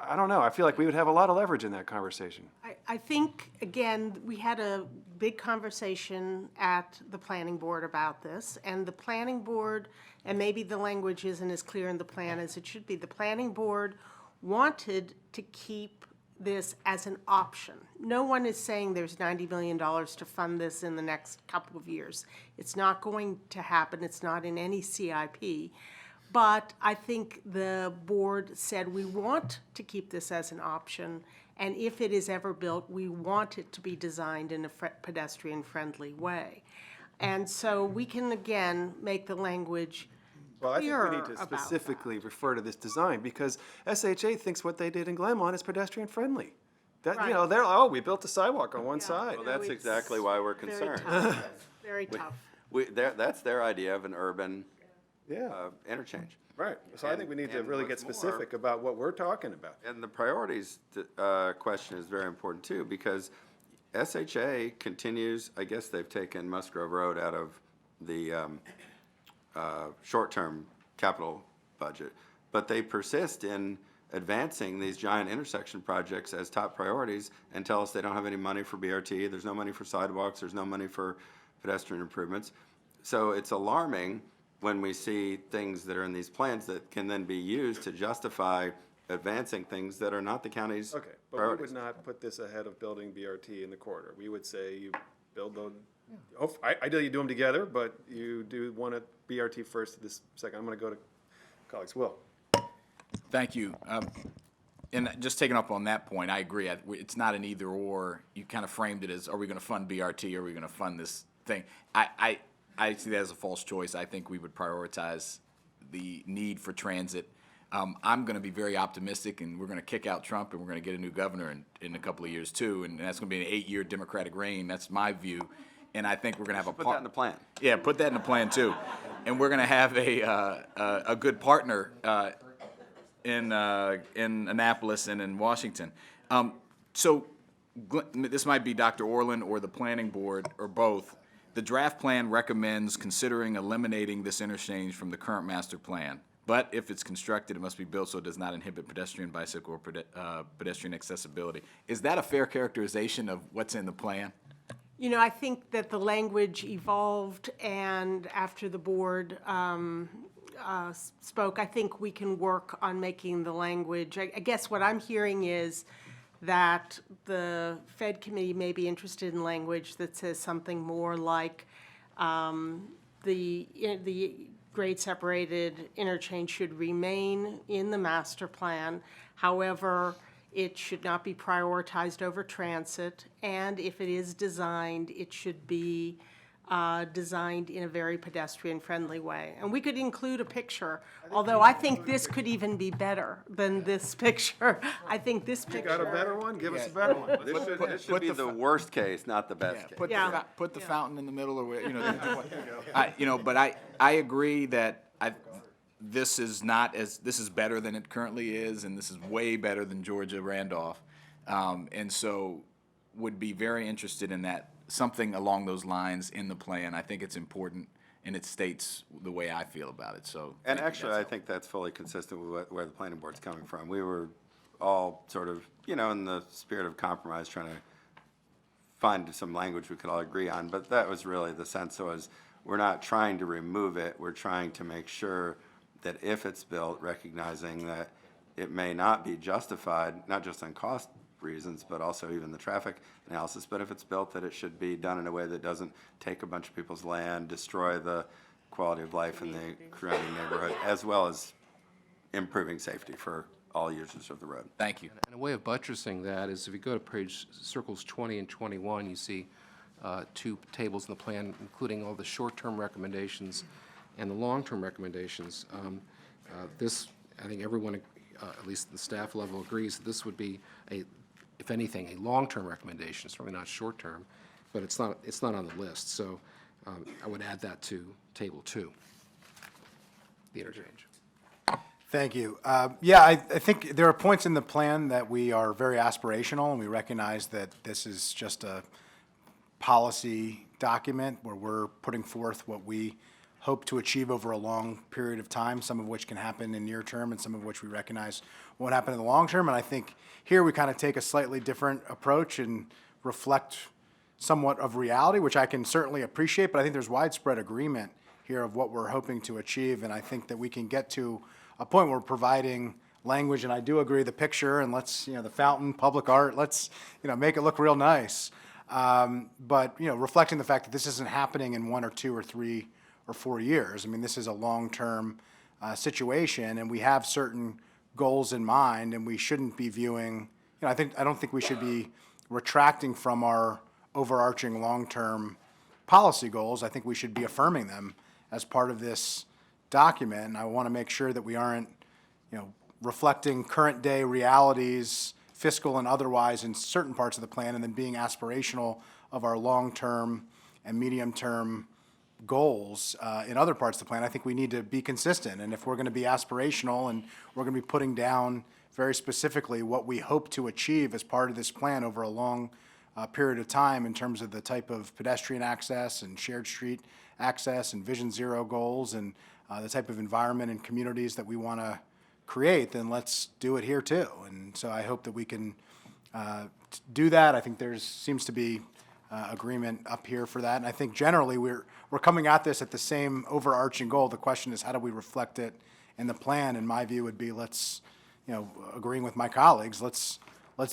I don't know. I feel like we would have a lot of leverage in that conversation. I think, again, we had a big conversation at the planning board about this, and the planning board, and maybe the language isn't as clear in the plan as it should be, the planning board wanted to keep this as an option. No one is saying there's $90 million to fund this in the next couple of years. It's not going to happen. It's not in any CIP. But I think the board said we want to keep this as an option, and if it is ever built, we want it to be designed in a pedestrian-friendly way. And so we can, again, make the language Well, I think clearer we need to about specifically refer to this design, because SHA thinks what they did in Glenmont is pedestrian-friendly. That, Right. they're, we built a sidewalk on one side. Well, that's it's exactly why we're very concerned. tough. Very tough. That's their idea of an urban Yeah, interchange. right. So I think we need to and really get what's more- specific about what we're talking about. And the priorities question is very important too, because SHA continues, I guess they've taken Musgrove Road out of the short-term capital budget, but they persist in advancing these giant intersection projects as top priorities and tell us they don't have any money for BRT, there's no money for sidewalks, there's no money for pedestrian improvements. So it's alarming when we see things that are in these plans that can then be used to justify advancing things that are not the county's Okay, but we priorities. would not put this ahead of building BRT in the corridor. We would say you build the, ideally you do them together, but you do one at BRT first, this second. I'm gonna go to colleagues. Will? Thank you. And just taking up on that point, I agree. It's not an either or. You kind of framed it as, are we going to fund BRT or are we going to fund this thing? I see that as a false choice. I think we would prioritize the need for transit. I'm going to be very optimistic, and we're going to kick out Trump, and we're going to get a new governor in a couple of years too, and that's going to be an 8-year Democratic reign. That's my view, and I think we're going to have Put that in the plan. Yeah, put that in the plan too. and we're going to have a good partner in Annapolis and in Washington. So this might be Dr. Orland or the planning board or both. The draft plan recommends considering eliminating this interchange from the current master plan. But if it's constructed, it must be built so it does not inhibit pedestrian, bicycle, or pedestrian accessibility. Is that a fair characterization of what's in the plan? You know, I think that the language evolved, and after the board spoke, I think we can work on making the language. I guess what I'm hearing is that the PHED committee may be interested in language that says something more like the grade-separated interchange should remain in the master plan. However, it should not be prioritized over transit, and if it is designed, it should be designed in a very pedestrian-friendly way. And we could include a picture, although I think this could even be better than this picture. I think this picture. Got a better one? Give us a better one. This should be the worst case, not the best case. Put the fountain in the middle, or but I agree that this is better than it currently is, and this is way better than Georgia Randolph, and so would be very interested in that, something along those lines in the plan. I think it's important, and it states the way I feel about it. So, And actually, I think that's fully consistent with where the planning board's coming from. We were all sort of, in the spirit of compromise, trying to find some language we could all agree on, but that was really the sense. Was we're not trying to remove it, we're trying to make sure that if it's built, recognizing that it may not be justified, not just on cost reasons, but also even the traffic analysis, but if it's built, that it should be done in a way that doesn't take a bunch of people's land, destroy the quality of life in the surrounding neighborhood, as well as improving safety for all users of the road. Thank you. And a way of buttressing that is if you go to page circles 20 and 21, you see two tables in the plan, including all the short-term recommendations and the long-term recommendations. This, I think everyone, at least at the staff level, agrees that this would be if anything, a long-term recommendation, certainly not short-term, but it's not on the list. So I would add that to table 2, the interchange. Thank you. I think there are points in the plan that we are very aspirational, and we recognize that this is just a policy document where we're putting forth what we hope to achieve over a long period of time, some of which can happen in near term and some of which we recognize won't happen in the long term. And I think here we kind of take a slightly different approach and reflect somewhat of reality, which I can certainly appreciate, but I think there's widespread agreement here of what we're hoping to achieve. And I think that we can get to a point where we're providing language, and I do agree the picture, and let's, the fountain, public art, let's, make it look real nice. But, reflecting the fact that this isn't happening in 1 or 2 or 3 or 4 years. I mean, this is a long-term situation, and we have certain goals in mind, and we shouldn't be viewing, I don't think we should be retracting from our overarching long-term policy goals. I think we should be affirming them as part of this document. And I want to make sure that we aren't, reflecting current-day realities, fiscal and otherwise, in certain parts of the plan, and then being aspirational of our long-term and medium-term goals in other parts of the plan. I think we need to be consistent. And if we're going to be aspirational and we're going to be putting down very specifically what we hope to achieve as part of this plan over a long period of time in terms of the type of pedestrian access and shared street access and Vision Zero goals and the type of environment and communities that we want to create, then let's do it here too. And so I hope that we can do that. I think there seems to be agreement up here for that. And I think generally we're coming at this at the same overarching goal. The question is, how do we reflect it in the plan? And my view would be, let's, agreeing with my colleagues, let's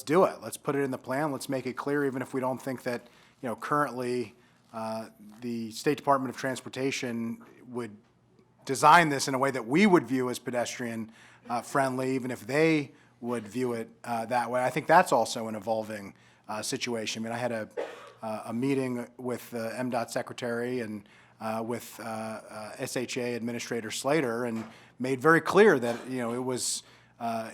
do it. Let's put it in the plan. Let's make it clear, even if we don't think that, currently the State Department of Transportation would design this in a way that we would view as pedestrian friendly, even if they would view it that way. I think that's also an evolving situation. I mean, I had a meeting with the MDOT secretary and with SHA Administrator Slater, and made very clear that it was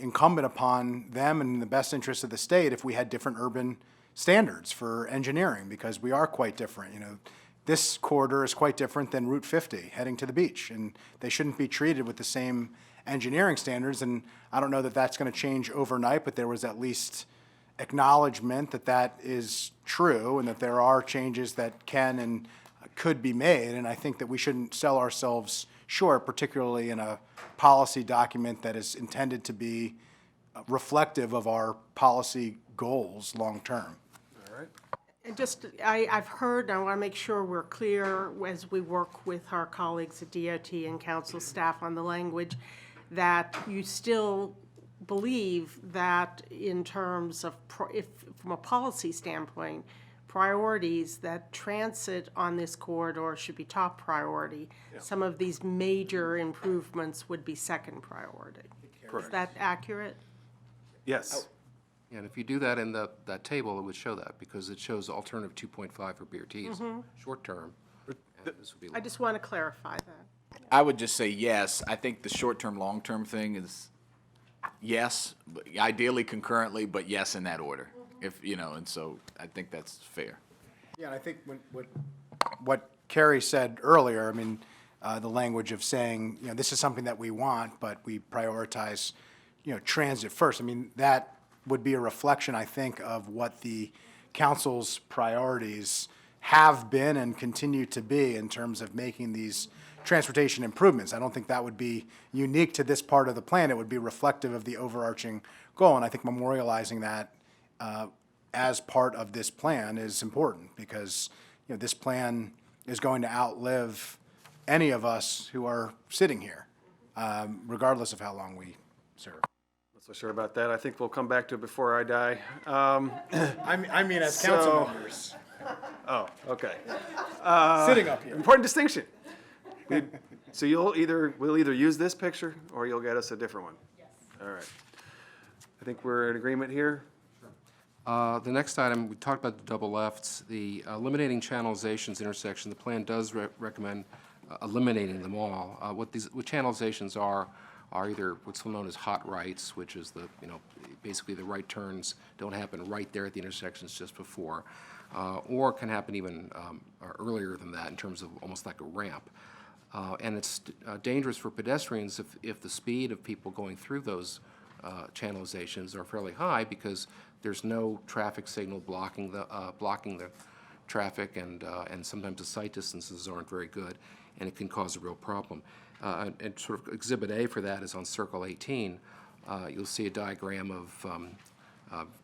incumbent upon them and in the best interest of the state if we had different urban standards for engineering, because we are quite different. this corridor is quite different than Route 50 heading to the beach, and they shouldn't be treated with the same engineering standards. And I don't know that that's going to change overnight, but there was at least acknowledgement that that is true and that there are changes that can and could be made. And I think that we shouldn't sell ourselves short, particularly in a policy document that is intended to be reflective of our policy goals long-term. And just, I've heard, and I want to make sure we're clear as we work with our colleagues at DOT and council staff on the language, that you still believe that in terms of, if, from a policy standpoint, priorities, that transit on this corridor should be top priority. Some of these major improvements would be second priority. Is that accurate? Yes. And if you do that in that table, it would show that, because it shows alternative 2.5 for BRTs, short term. and this would be I just want to clarify that. I would just say yes. I think the short-term, long-term thing is yes, but ideally concurrently, but yes in that order. If, you know, and so I think that's fair. Yeah, and I think what Carrie said earlier, I mean, the language of saying, you know, this is something that we want, but we prioritize, you know, transit first. I mean, that would be a reflection, I think, of what the council's priorities have been and continue to be in terms of making these transportation improvements. I don't think that would be unique to this part of the plan. It would be reflective of the overarching goal, and I think memorializing that as part of this plan is important, because, you know, this plan is going to outlive any of us who are sitting here, regardless of how long we serve. Not so sure about that. I think we'll come back to it before I die. I mean, as council So- members, Oh, okay. sitting up here. Important distinction. So we'll either use this picture or you'll get us a different one. Yes. All right. I think we're in agreement here. The next item, we talked about the double lefts, the eliminating channelizations intersection. The plan does recommend eliminating them all. What channelizations are either what's known as hot rights, which is basically the right turns don't happen right there at the intersections just before, or can happen even earlier than that in terms of almost like a ramp. And it's dangerous for pedestrians if the speed of people going through those channelizations are fairly high, because there's no traffic signal blocking the traffic, and sometimes the sight distances aren't very good, and it can cause a real problem. And sort of Exhibit A for that is on Circle 18. You'll see a diagram of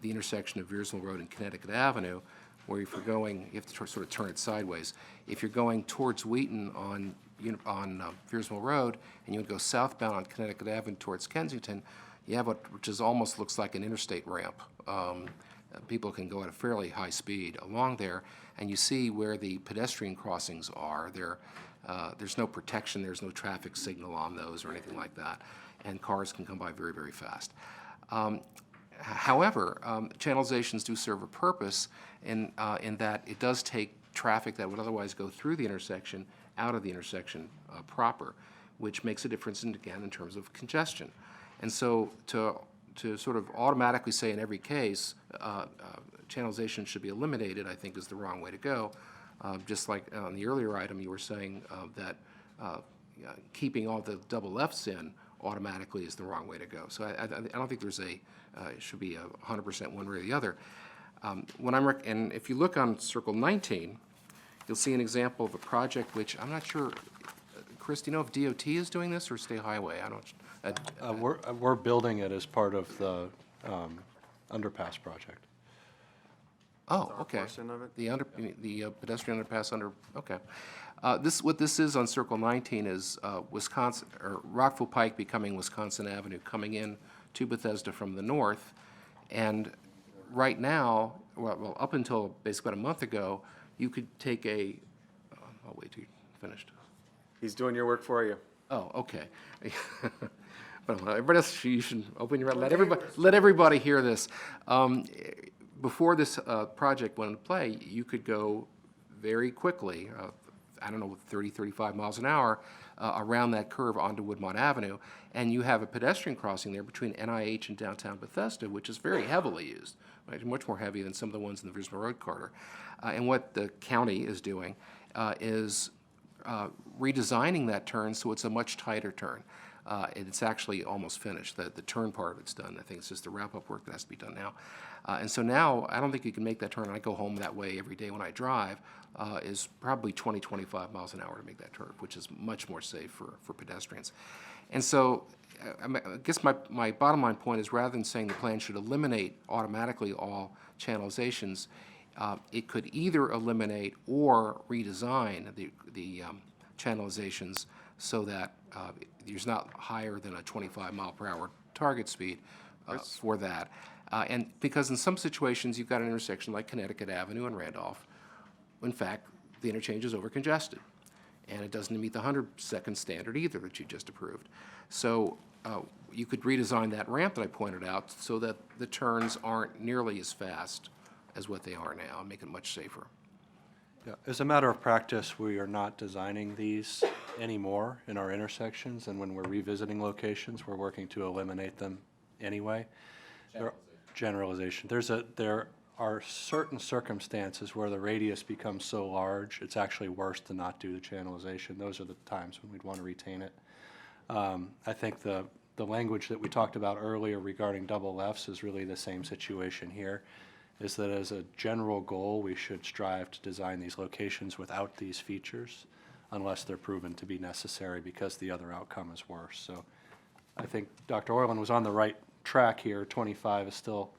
the intersection of Viersville Road and Connecticut Avenue, where if you're going, you have to sort of turn it sideways. If you're going towards Wheaton on Viersville Road, and you would go southbound on Connecticut Avenue towards Kensington, you have which is almost looks like an interstate ramp. People can go at a fairly high speed along there, and you see where the pedestrian crossings are. There's no protection, there's no traffic signal on those or anything like that, and cars can come by very, very fast. However, channelizations do serve a purpose in that it does take traffic that would otherwise go through the intersection out of the intersection proper, which makes a difference, in terms of congestion. And so to sort of automatically say in every case channelization should be eliminated, I think is the wrong way to go. Just like on the earlier item, you were saying that keeping all the double lefts in automatically is the wrong way to go. So I don't think there's it should be 100% one way or the other. And if you look on Circle 19, you'll see an example of a project which I'm not sure, Chris, do you know if DOT is doing this or State Highway? I don't. We're building it as part of the underpass project. Oh, okay. portion of it? The pedestrian underpass okay. What this is on Circle 19 is Wisconsin, or Rockville Pike becoming Wisconsin Avenue, coming in to Bethesda from the north. And right now, well, up until basically about a month ago, you could take I'll wait till you're finished. He's doing your work for you. Oh, okay. But everybody else, you should open your mouth. Let everybody hear this. Before this project went into play, you could go very quickly, 30, 35 miles an hour around that curve onto Woodmont Avenue, and you have a pedestrian crossing there between NIH and downtown Bethesda, which is very heavily used, right? Much more heavy than some of the ones in the Viersville Road corridor. And what the county is doing is redesigning that turn so it's a much tighter turn. It's actually almost finished. The turn part of it's done. I think it's just the wrap-up work that has to be done now. And so now, I don't think you can make that turn, and I go home that way every day when I drive, is probably 20, 25 miles an hour to make that turn, which is much more safe for pedestrians. And so I guess my bottom line point is, rather than saying the plan should eliminate automatically all channelizations, it could either eliminate or redesign the channelizations so that there's not higher than a 25 mile per hour target speed for that. And because in some situations, you've got an intersection like Connecticut Avenue and Randolph, in fact, the interchange is overcongested, and it doesn't meet the 100-second standard either that you just approved. So you could redesign that ramp that I pointed out so that the turns aren't nearly as fast as what they are now, and make it much safer. Yeah, as a matter of practice, we are not designing these anymore in our intersections, and when we're revisiting locations, we're working to eliminate them anyway. Generalization. There are certain circumstances where the radius becomes so large, it's actually worse to not do the channelization. Those are the times when we'd want to retain it. I think the language that we talked about earlier regarding double lefts is really the same situation here, is that as a general goal, we should strive to design these locations without these features unless they're proven to be necessary because the other outcome is worse. So I think Dr. Orland was on the right track here. 25 is still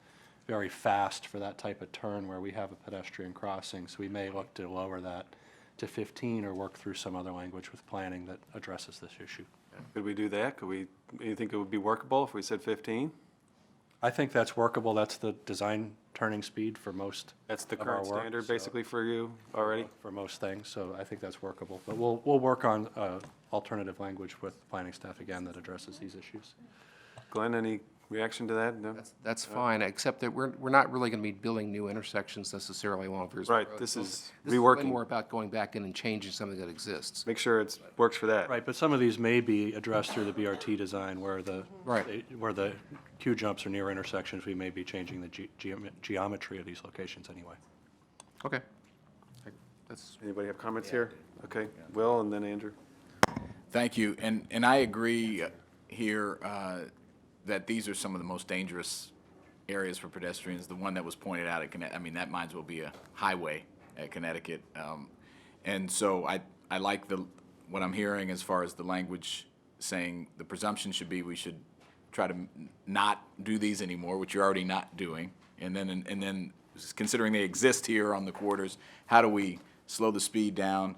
very fast for that type of turn where we have a pedestrian crossing, so we may look to lower that to 15 or work through some other language with planning that addresses this issue. Could we do that? You think it would be workable if we said 15? I think that's workable. That's the design turning speed for most That's the of our current work, standard so- basically for you already? For most things, so I think that's workable. But we'll work on alternative language with planning staff again that addresses these issues. Glenn, any reaction to that? No? That's fine, except that we're not really going to be building new intersections necessarily along Veersma Right, Road. this So is This is reworking. way more about going back in and changing something that exists. Make sure it works for that. Right, but some of these may be addressed through the BRT design where where the queue jumps are near intersections, we may be changing the geometry of these locations anyway. Okay. That's, Anybody have comments here? Okay, Will, and then Andrew. Thank you, and I agree here that these are some of the most dangerous areas for pedestrians. The one that was pointed out at Connecticut, I mean, that might as well be a highway at Connecticut. And so I like what I'm hearing as far as the language saying the presumption should be we should try to not do these anymore, which you're already not doing. And then considering they exist here on the corridors, how do we slow the speed down,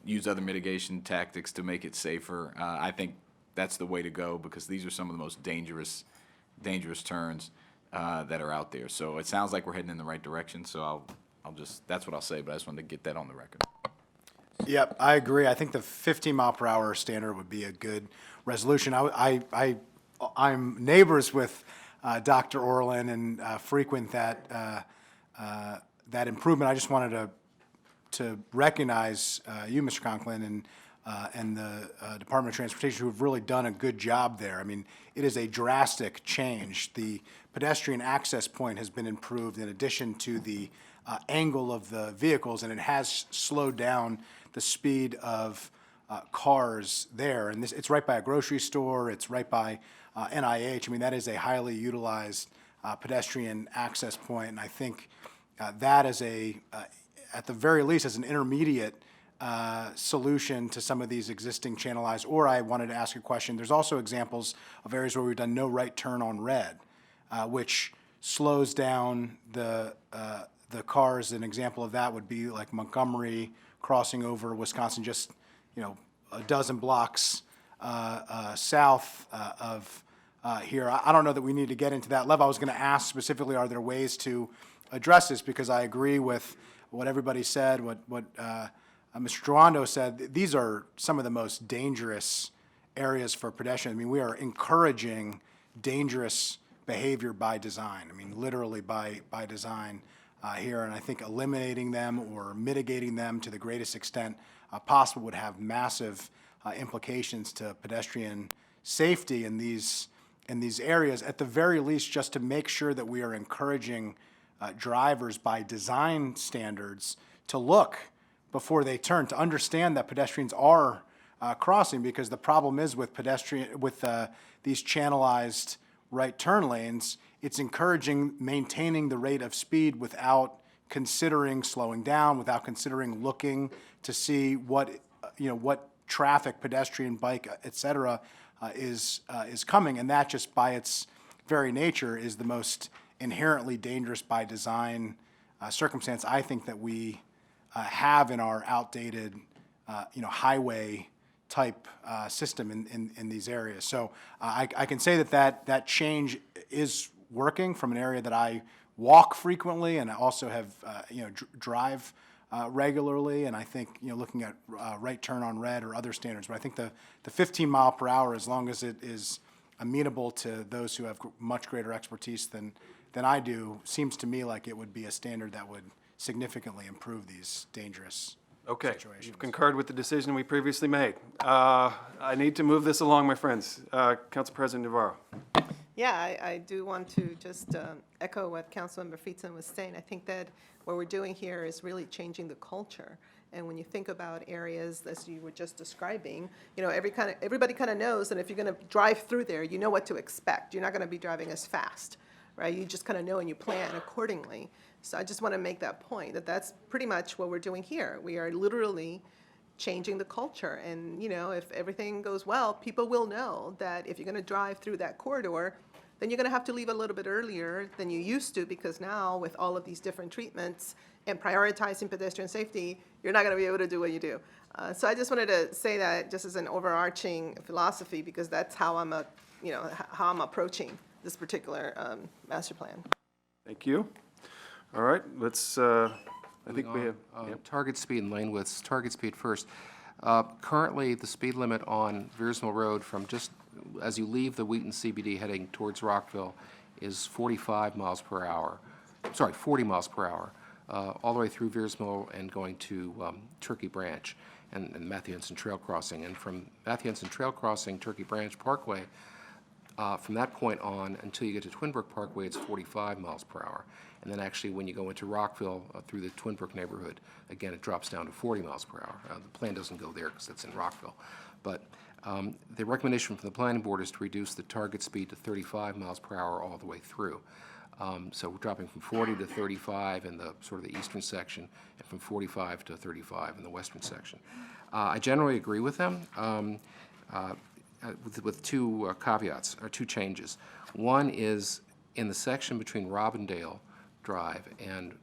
use other mitigation tactics to make it safer? I think that's the way to go because these are some of the most dangerous turns that are out there. So it sounds like we're heading in the right direction. So that's what I'll say, but I just wanted to get that on the record. Yep, I agree. I think the 15 mile per hour standard would be a good resolution. I'm neighbors with Dr. Orland and frequent that improvement. I just wanted to recognize you, Mr. Conklin, and the Department of Transportation, who have really done a good job there. I mean, it is a drastic change. The pedestrian access point has been improved in addition to the angle of the vehicles, and it has slowed down the speed of cars there. And it's right by a grocery store. It's right by NIH. I mean, that is a highly utilized pedestrian access point, and I think that is at the very least, as an intermediate solution to some of these existing channelized. Or I wanted to ask a question. There's also examples of areas where we've done no right turn on red, which slows down the cars. An example of that would be like Montgomery crossing over Wisconsin, just a dozen blocks south of here. I don't know that we need to get into that level. I was going to ask specifically, are there ways to address this? Because I agree with what everybody said, what Mr. Girondo said. These are some of the most dangerous areas for pedestrians. I mean, we are encouraging dangerous behavior by design. I mean, literally by design here. And I think eliminating them or mitigating them to the greatest extent possible would have massive implications to pedestrian safety in these areas. At the very least, just to make sure that we are encouraging drivers by design standards to look before they turn, to understand that pedestrians are crossing, because the problem is with these channelized right turn lanes, it's encouraging maintaining the rate of speed without considering slowing down, without considering looking to see what traffic, pedestrian, bike, et cetera, is coming. And that just by its very nature is the most inherently dangerous by design circumstance I think that we have in our outdated, highway type system in these areas. So I can say that change is working from an area that I walk frequently, and I also have, drive regularly. And I think, looking at right turn on red or other standards, but I think the 15 mile per hour, as long as it is amenable to those who have much greater expertise than I do, seems to me like it would be a standard that would significantly improve these dangerous Okay, situations. you've concurred with the decision we previously made. I need to move this along, my friends. Council President Navarro. Yeah, I do want to just echo what Councilmember Feetson was saying. I think that what we're doing here is really changing the culture. And when you think about areas, as you were just describing, everybody kind of knows that if you're going to drive through there, you know what to expect. You're not going to be driving as fast, right? You just kind of know and you plan accordingly. So I just want to make that point, that that's pretty much what we're doing here. We are literally changing the culture. And, if everything goes well, people will know that if you're going to drive through that corridor, then you're going to have to leave a little bit earlier than you used to, because now with all of these different treatments and prioritizing pedestrian safety, you're not going to be able to do what you do. So I just wanted to say that just as an overarching philosophy, because that's how how I'm approaching this particular master plan. Thank you. All right, let's, I think we have. Yep. Target speed and lane widths. Target speed first. Currently, the speed limit on Veersmill Road from just as you leave the Wheaton CBD heading towards Rockville is 45 miles per hour. Sorry, 40 miles per hour, all the way through Veersmill and going to Turkey Branch and Matthew Henson Trail Crossing. And from Matthew Henson Trail Crossing, Turkey Branch Parkway, from that point on until you get to Twinbrook Parkway, it's 45 miles per hour. And then actually when you go into Rockville through the Twinbrook neighborhood, again, it drops down to 40 miles per hour. The plan doesn't go there because it's in Rockville. But the recommendation from the planning board is to reduce the target speed to 35 miles per hour all the way through. So we're dropping from 40 to 35 in the sort of the eastern section, and from 45 to 35 in the western section. I generally agree with them. With two caveats, or two changes. One is in the section between Robindale Drive and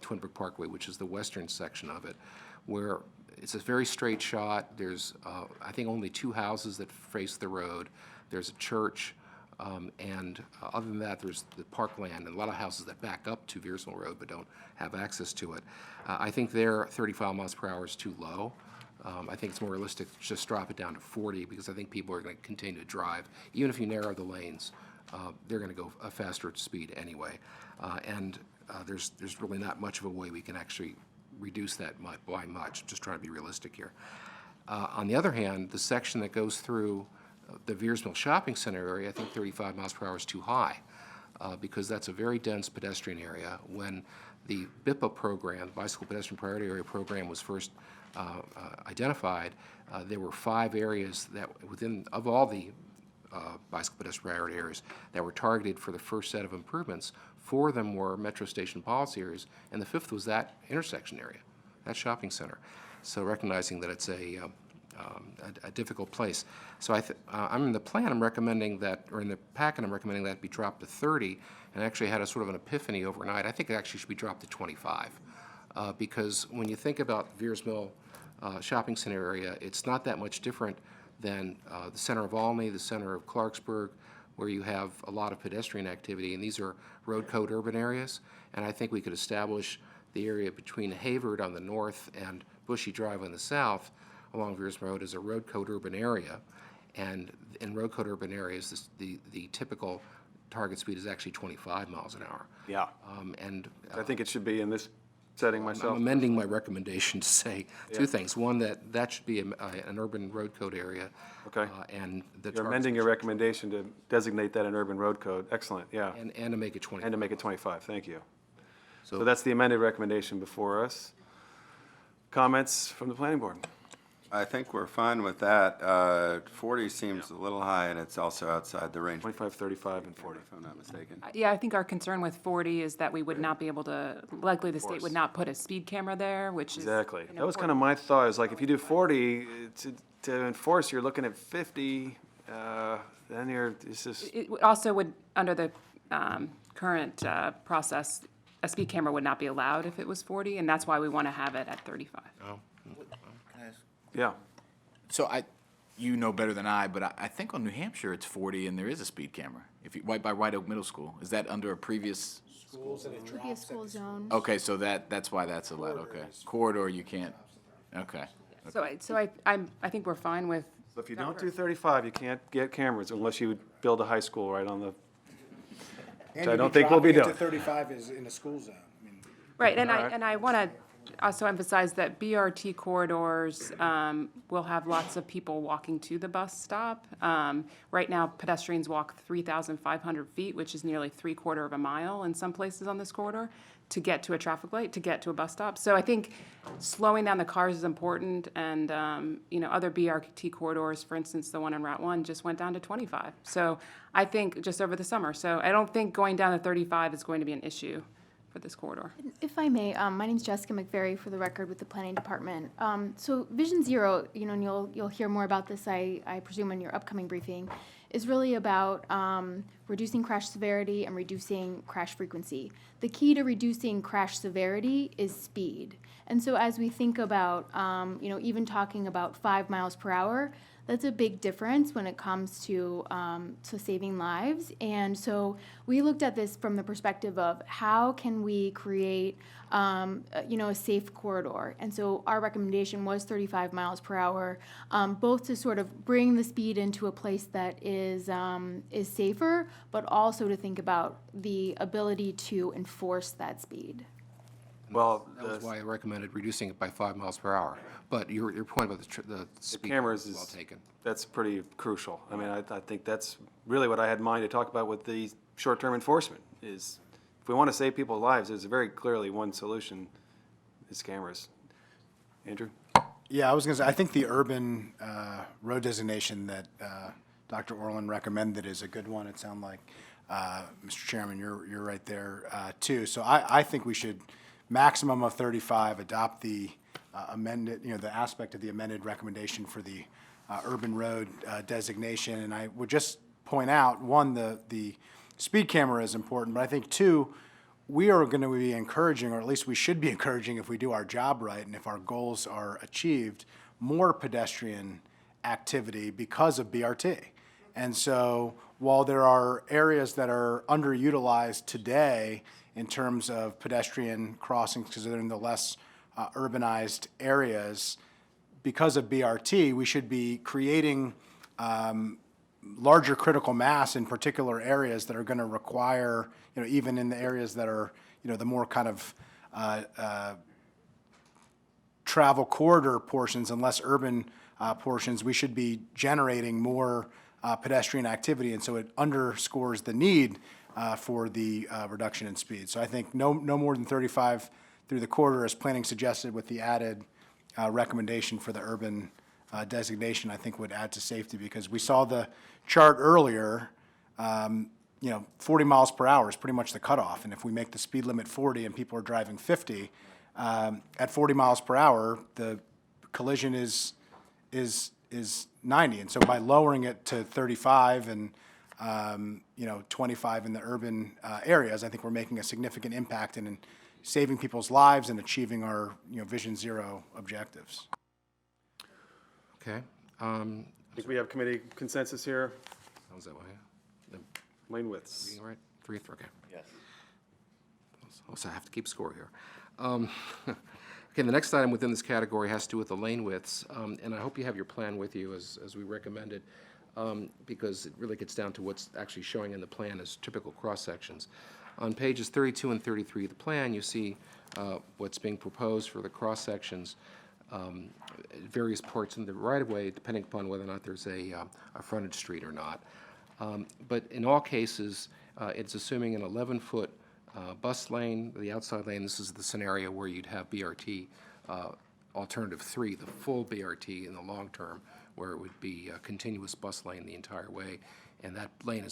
Twinbrook Parkway, which is the western section of it, where it's a very straight shot. There's, I think, only two houses that face the road. There's a church, and other than that, there's the parkland and a lot of houses that back up to Veersmill Road but don't have access to it. I think their 35 miles per hour is too low. I think it's more realistic to just drop it down to 40, because I think people are going to continue to drive. Even if you narrow the lanes, they're going to go a faster speed anyway. And there's really not much of a way we can actually reduce that by much. Just trying to be realistic here. On the other hand, the section that goes through the Veersmill Shopping Center area, I think 35 miles per hour is too high, because that's a very dense pedestrian area. When the BIPA program, Bicycle Pedestrian Priority Area Program, was first identified, there were 5 areas that of all the bicycle pedestrian priority areas that were targeted for the first set of improvements. 4 of them were metro station policy areas, and the 5th was that intersection area, that shopping center. So recognizing that it's a difficult place. So I'm in the plan, I'm recommending that, or in the packet, I'm recommending that be dropped to 30, and actually had a sort of an epiphany overnight. I think it actually should be dropped to 25. Because when you think about Veersmill shopping center area, it's not that much different than the center of Olney, the center of Clarksburg, where you have a lot of pedestrian activity, and these are road code urban areas. And I think we could establish the area between Hayward on the north and Bushy Drive on the south along Veersmill Road as a road code urban area. And in road code urban areas, the typical target speed is actually 25 miles an hour. Yeah. And I think it should be in this setting myself. I'm amending my recommendation to say 2 things. One, that should be an urban road code area. Okay. And You're amending your recommendation to designate that an urban road code. Excellent, yeah. And to make it 20. And to make it 25, thank you. So So that's the amended recommendation before us. Comments from the planning board? I think we're fine with that. 40 seems a little high, and it's also outside the range, 25, 35, and 40. if I'm not mistaken. Yeah, I think our concern with 40 is that we would not be able to, likely the state would not put a speed camera there, which is. Exactly. an That was kind of important- my thought, is like, if you do 40, to enforce, you're looking at 50, then it's just, It also would, under the current process, a speed camera would not be allowed if it was 40, and that's why we want to have it at 35. yeah. So you know better than I, but I think on New Hampshire it's 40 and there is a speed camera. If you, right by White Oak Middle School, is that under a previous? Would be a school zone. Okay, so that's why that's allowed, okay. Corridor, you can't, okay. I think we're fine with. So if you don't do 35, you can't get cameras unless you build a high school right on the, And I you'd don't think we'll be dropping it doing. to 35 is in a school zone. I mean, Right, and Alright. I want to also emphasize that BRT corridors will have lots of people walking to the bus stop. Right now, pedestrians walk 3,500 feet, which is nearly 3/4 of a mile in some places on this corridor, to get to a traffic light, to get to a bus stop. So I think slowing down the cars is important, and, other BRT corridors, for instance, the one on Route 1, just went down to 25. So I think just over the summer. So I don't think going down to 35 is going to be an issue for this corridor. If I may, my name's Jessica McVeary, for the record, with the Planning Department. So Vision Zero, and you'll hear more about this, I presume, in your upcoming briefing, is really about reducing crash severity and reducing crash frequency. The key to reducing crash severity is speed. And so as we think about, even talking about 5 miles per hour, that's a big difference when it comes to saving lives. And so we looked at this from the perspective of how can we create, a safe corridor. And so our recommendation was 35 miles per hour, both to sort of bring the speed into a place that is safer, but also to think about the ability to enforce that speed. Well, That was the why I recommended reducing it by 5 miles per hour. But your point about the speed cameras is well is, taken. that's pretty crucial. I mean, I think that's really what I had in mind to talk about with the short-term enforcement, is if we want to save people's lives, there's very clearly one solution, is cameras. Andrew? Yeah, I was going to say, I think the urban road designation that Dr. Orland recommended is a good one. It sounded like, Mr. Chairman, you're right there, too. So I think we should, maximum of 35, adopt the amended, the aspect of the amended recommendation for the urban road designation. And I would just point out, one, the speed camera is important, but I think, two, we are going to be encouraging, or at least we should be encouraging if we do our job right and if our goals are achieved, more pedestrian activity because of BRT. And so while there are areas that are underutilized today in terms of pedestrian crossings because they're in the less urbanized areas, because of BRT, we should be creating larger critical mass in particular areas that are going to require, even in the areas that are, the more kind of travel corridor portions and less urban portions, we should be generating more pedestrian activity. And so it underscores the need for the reduction in speed. So I think no more than 35 through the corridor, as planning suggested, with the added recommendation for the urban designation, I think would add to safety, because we saw the chart earlier, 40 miles per hour is pretty much the cutoff. And if we make the speed limit 40 and people are driving 50, at 40 miles per hour, the collision is 90. And so by lowering it to 35 and 25 in the urban areas, I think we're making a significant impact in saving people's lives and achieving our Vision Zero objectives. Okay. I think we have committee consensus here. How's that way? Lane widths. Reading right? 3, okay. Yes. Also, I have to keep score here. Okay, the next item within this category has to do with the lane widths, and I hope you have your plan with you as we recommended, because it really gets down to what's actually showing in the plan as typical cross-sections. On pages 32 and 33 of the plan, you see what's being proposed for the cross-sections, various parts in the right-of-way, depending upon whether or not there's a frontage street or not. But in all cases, it's assuming an 11-foot bus lane, the outside lane. This is the scenario where you'd have BRT alternative 3, the full BRT in the long term, where it would be a continuous bus lane the entire way, and that lane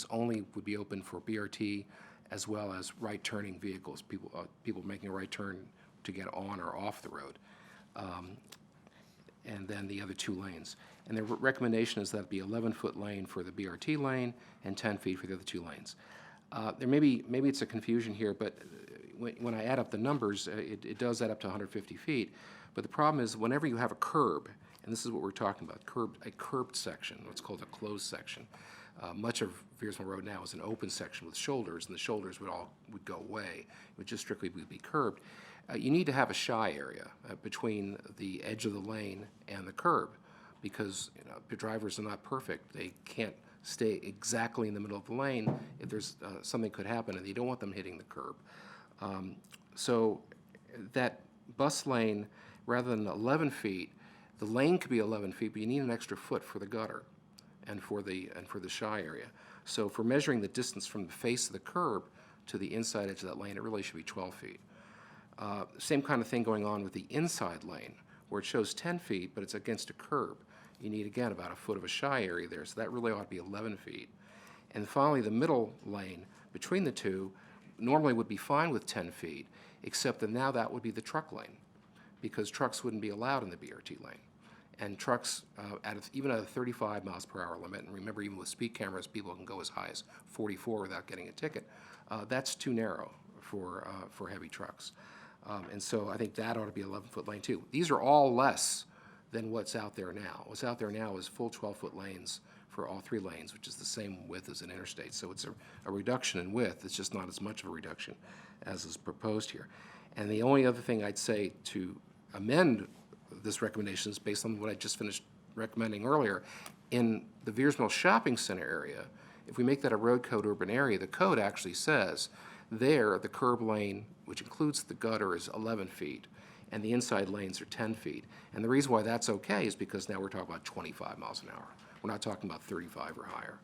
would be open for BRT as well as right-turning vehicles, people making a right turn to get on or off the road, and then the other 2 lanes. And the recommendation is that it be 11-foot lane for the BRT lane and 10 feet for the other 2 lanes. Maybe it's a confusion here, but when I add up the numbers, it does add up to 150 feet. But the problem is whenever you have a curb, and this is what we're talking about, a curbed section, what's called a closed section. Much of Veersmill Road now is an open section with shoulders, and the shoulders would go away. It would just strictly be curbed. You need to have a shy area between the edge of the lane and the curb, because the drivers are not perfect. They can't stay exactly in the middle of the lane if there's something could happen, and you don't want them hitting the curb. So that bus lane, rather than 11 feet, the lane could be 11 feet, but you need an extra foot for the gutter and for the shy area. So for measuring the distance from the face of the curb to the inside edge of that lane, it really should be 12 feet. Same kind of thing going on with the inside lane, where it shows 10 feet, but it's against a curb. You need, again, about a foot of a shy area there, so that really ought to be 11 feet. And finally, the middle lane between the 2 normally would be fine with 10 feet, except that now that would be the truck lane, because trucks wouldn't be allowed in the BRT lane. And trucks, even at a 35 miles per hour limit, and remember, even with speed cameras, people can go as high as 44 without getting a ticket. That's too narrow for heavy trucks. And so I think that ought to be 11-foot lane too. These are all less than what's out there now. What's out there now is full 12-foot lanes for all 3 lanes, which is the same width as an interstate. So it's a reduction in width. It's just not as much of a reduction as is proposed here. And the only other thing I'd say to amend this recommendation is based on what I just finished recommending earlier. In the Veersmill Shopping Center area, if we make that a road code urban area, the code actually says there the curb lane, which includes the gutter, is 11 feet, and the inside lanes are 10 feet. And the reason why that's okay is because now we're talking about 25 miles an hour. We're not talking about 35 or higher.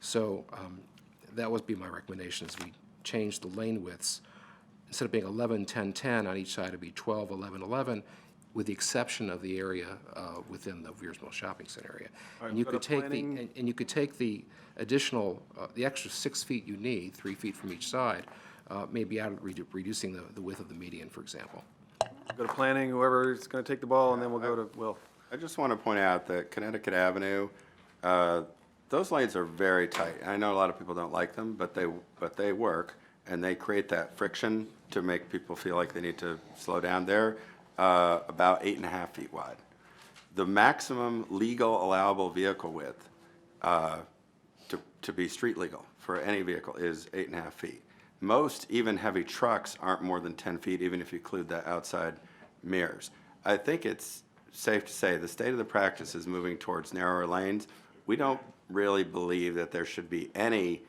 So that would be my recommendation, is we change the lane widths. Instead of being 11, 10, 10 on each side, it'd be 12, 11, 11, with the exception of the area within the Veersmill Shopping Center area. And you go to could take planning. and you could take the additional, the extra 6 feet you need, 3 feet from each side, maybe out of reducing the width of the median, for example. Go to planning, whoever's going to take the ball, and then we'll go to Will. I just want to point out that Connecticut Avenue, those lanes are very tight. I know a lot of people don't like them, but they work, and they create that friction to make people feel like they need to slow down. They're about 8.5 feet wide. The maximum legal allowable vehicle width to be street legal for any vehicle is 8.5 feet. Most, even heavy trucks, aren't more than 10 feet, even if you include the outside mirrors. I think it's safe to say the state of the practice is moving towards narrower lanes. We don't really believe that there should be any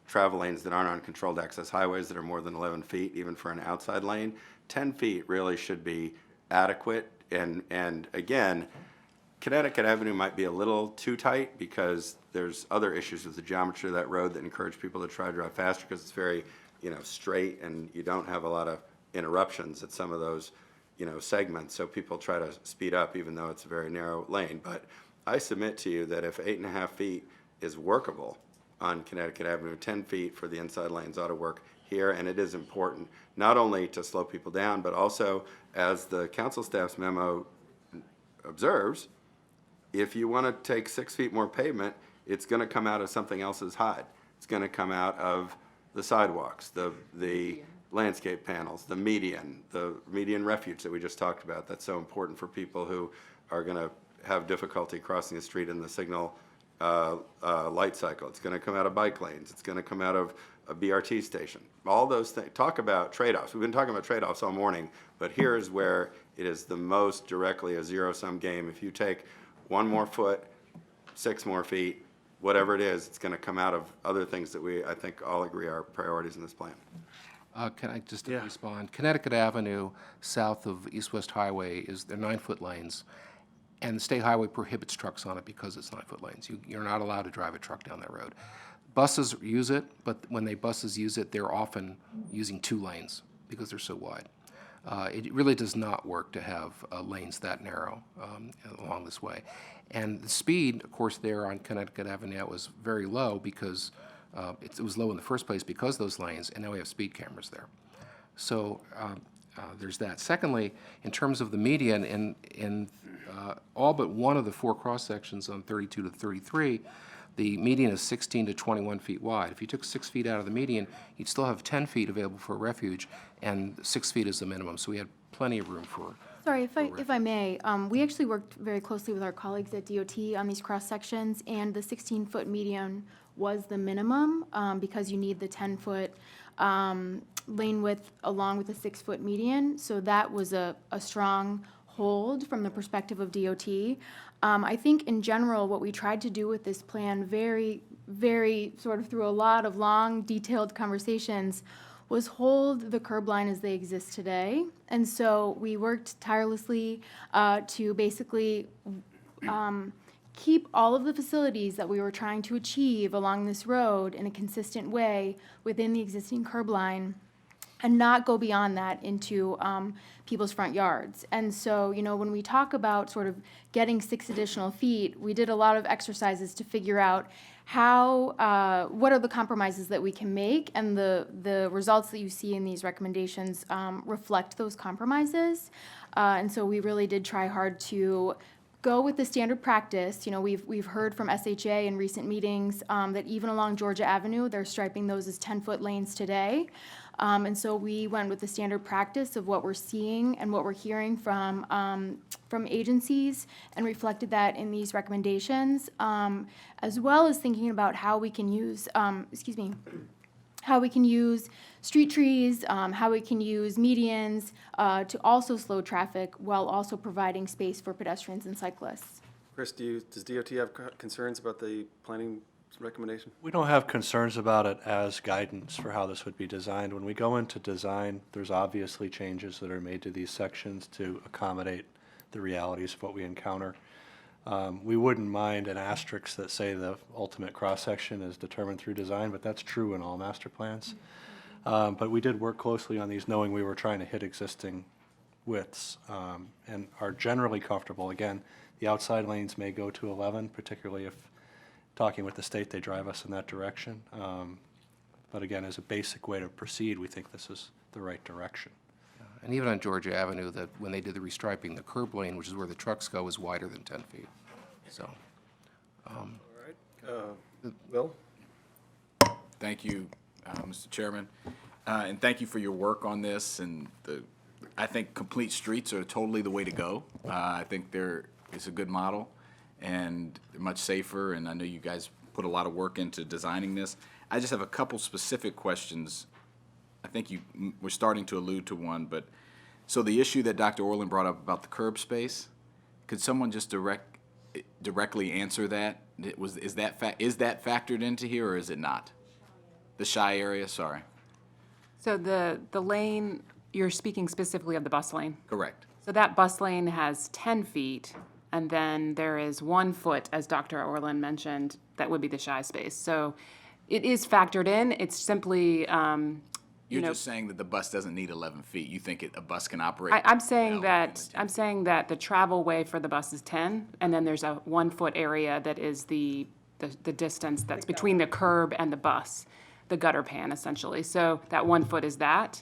travel lanes that aren't on controlled access highways that are more than 11 feet, even for an outside lane. 10 feet really should be adequate. And again, Connecticut Avenue might be a little too tight because there's other issues with the geometry of that road that encourage people to try to drive faster because it's very, straight, and you don't have a lot of interruptions at some of those, segments. So people try to speed up even though it's a very narrow lane. But I submit to you that if 8.5 feet is workable on Connecticut Avenue, 10 feet for the inside lanes ought to work here. And it is important not only to slow people down, but also, as the council staff's memo observes, if you want to take 6 feet more pavement, it's going to come out of something else's hide. It's going to come out of the sidewalks, the landscape panels, the median refuge that we just talked about. That's so important for people who are going to have difficulty crossing the street in the signal light cycle. It's going to come out of bike lanes. It's going to come out of a BRT station. All those things. Talk about trade-offs. We've been talking about trade-offs all morning, but here is where it is the most directly a zero-sum game. If you take 1 more foot, 6 more feet, whatever it is, it's going to come out of other things that I think, all agree are priorities in this plan. Can I just respond? Connecticut Avenue, south of East-West Highway, they're 9-foot lanes, and the state highway prohibits trucks on it because it's 9-foot lanes. You're not allowed to drive a truck down that road. Buses use it, but when buses use it, they're often using 2 lanes because they're so wide. It really does not work to have lanes that narrow along this way. And the speed, of course, there on Connecticut Avenue was very low because it was low in the first place because of those lanes, and now we have speed cameras there. So there's that. Secondly, in terms of the median, in all but one of the 4 cross-sections on 32 to 33, the median is 16 to 21 feet wide. If you took 6 feet out of the median, you'd still have 10 feet available for refuge, and 6 feet is the minimum. So we had plenty of room for. Sorry, if I may, we actually worked very closely with our colleagues at DOT on these cross-sections, and the 16-foot median was the minimum because you need the 10-foot lane width along with the 6-foot median. So that was a strong hold from the perspective of DOT. I think in general, what we tried to do with this plan very, very sort of through a lot of long, detailed conversations was hold the curb line as they exist today. And so we worked tirelessly to basically keep all of the facilities that we were trying to achieve along this road in a consistent way within the existing curb line and not go beyond that into people's front yards. And so, you know, when we talk about sort of getting 6 additional feet, we did a lot of exercises to figure out how, what are the compromises that we can make, and the results that you see in these recommendations reflect those compromises. And so we really did try hard to go with the standard practice. You know, we've heard from SHA in recent meetings that even along Georgia Avenue, they're striping those as 10-foot lanes today. And so we went with the standard practice of what we're seeing and what we're hearing from agencies and reflected that in these recommendations, as well as thinking about how we can use, how we can use street trees, how we can use medians to also slow traffic while also providing space for pedestrians and cyclists. Chris, does DOT have concerns about the planning recommendation? We don't have concerns about it as guidance for how this would be designed. When we go into design, there's obviously changes that are made to these sections to accommodate the realities of what we encounter. We wouldn't mind an asterisk that say the ultimate cross-section is determined through design, but that's true in all master plans. But we did work closely on these knowing we were trying to hit existing widths and are generally comfortable. Again, the outside lanes may go to 11, particularly if talking with the state, they drive us in that direction. But again, as a basic way to proceed, we think this is the right direction. And even on Georgia Avenue, that when they did the restriping, the curb lane, which is where the trucks go, is wider than 10 feet. So. All right. Will? Thank you, Mr. Chairman. And thank you for your work on this. And I think complete streets are totally the way to go. I think it's a good model and they're much safer. And I know you guys put a lot of work into designing this. I just have a couple specific questions. I think you were starting to allude to one, but so the issue that Dr. Orland brought up about the curb space, could someone just directly answer that? Is that factored into here or is it not? The shy area, sorry. So the lane, you're speaking specifically of the bus lane? Correct. So that bus lane has 10 feet, and then there is 1 foot, as Dr. Orland mentioned, that would be the shy space. So it is factored in. It's simply, You're just saying that the bus doesn't need 11 feet. You think a bus can operate? I'm saying well that within the 10. the travel way for the bus is 10, and then there's a 1 foot area that is the distance that's between the curb and the bus, the gutter pan essentially. So that 1 foot is that.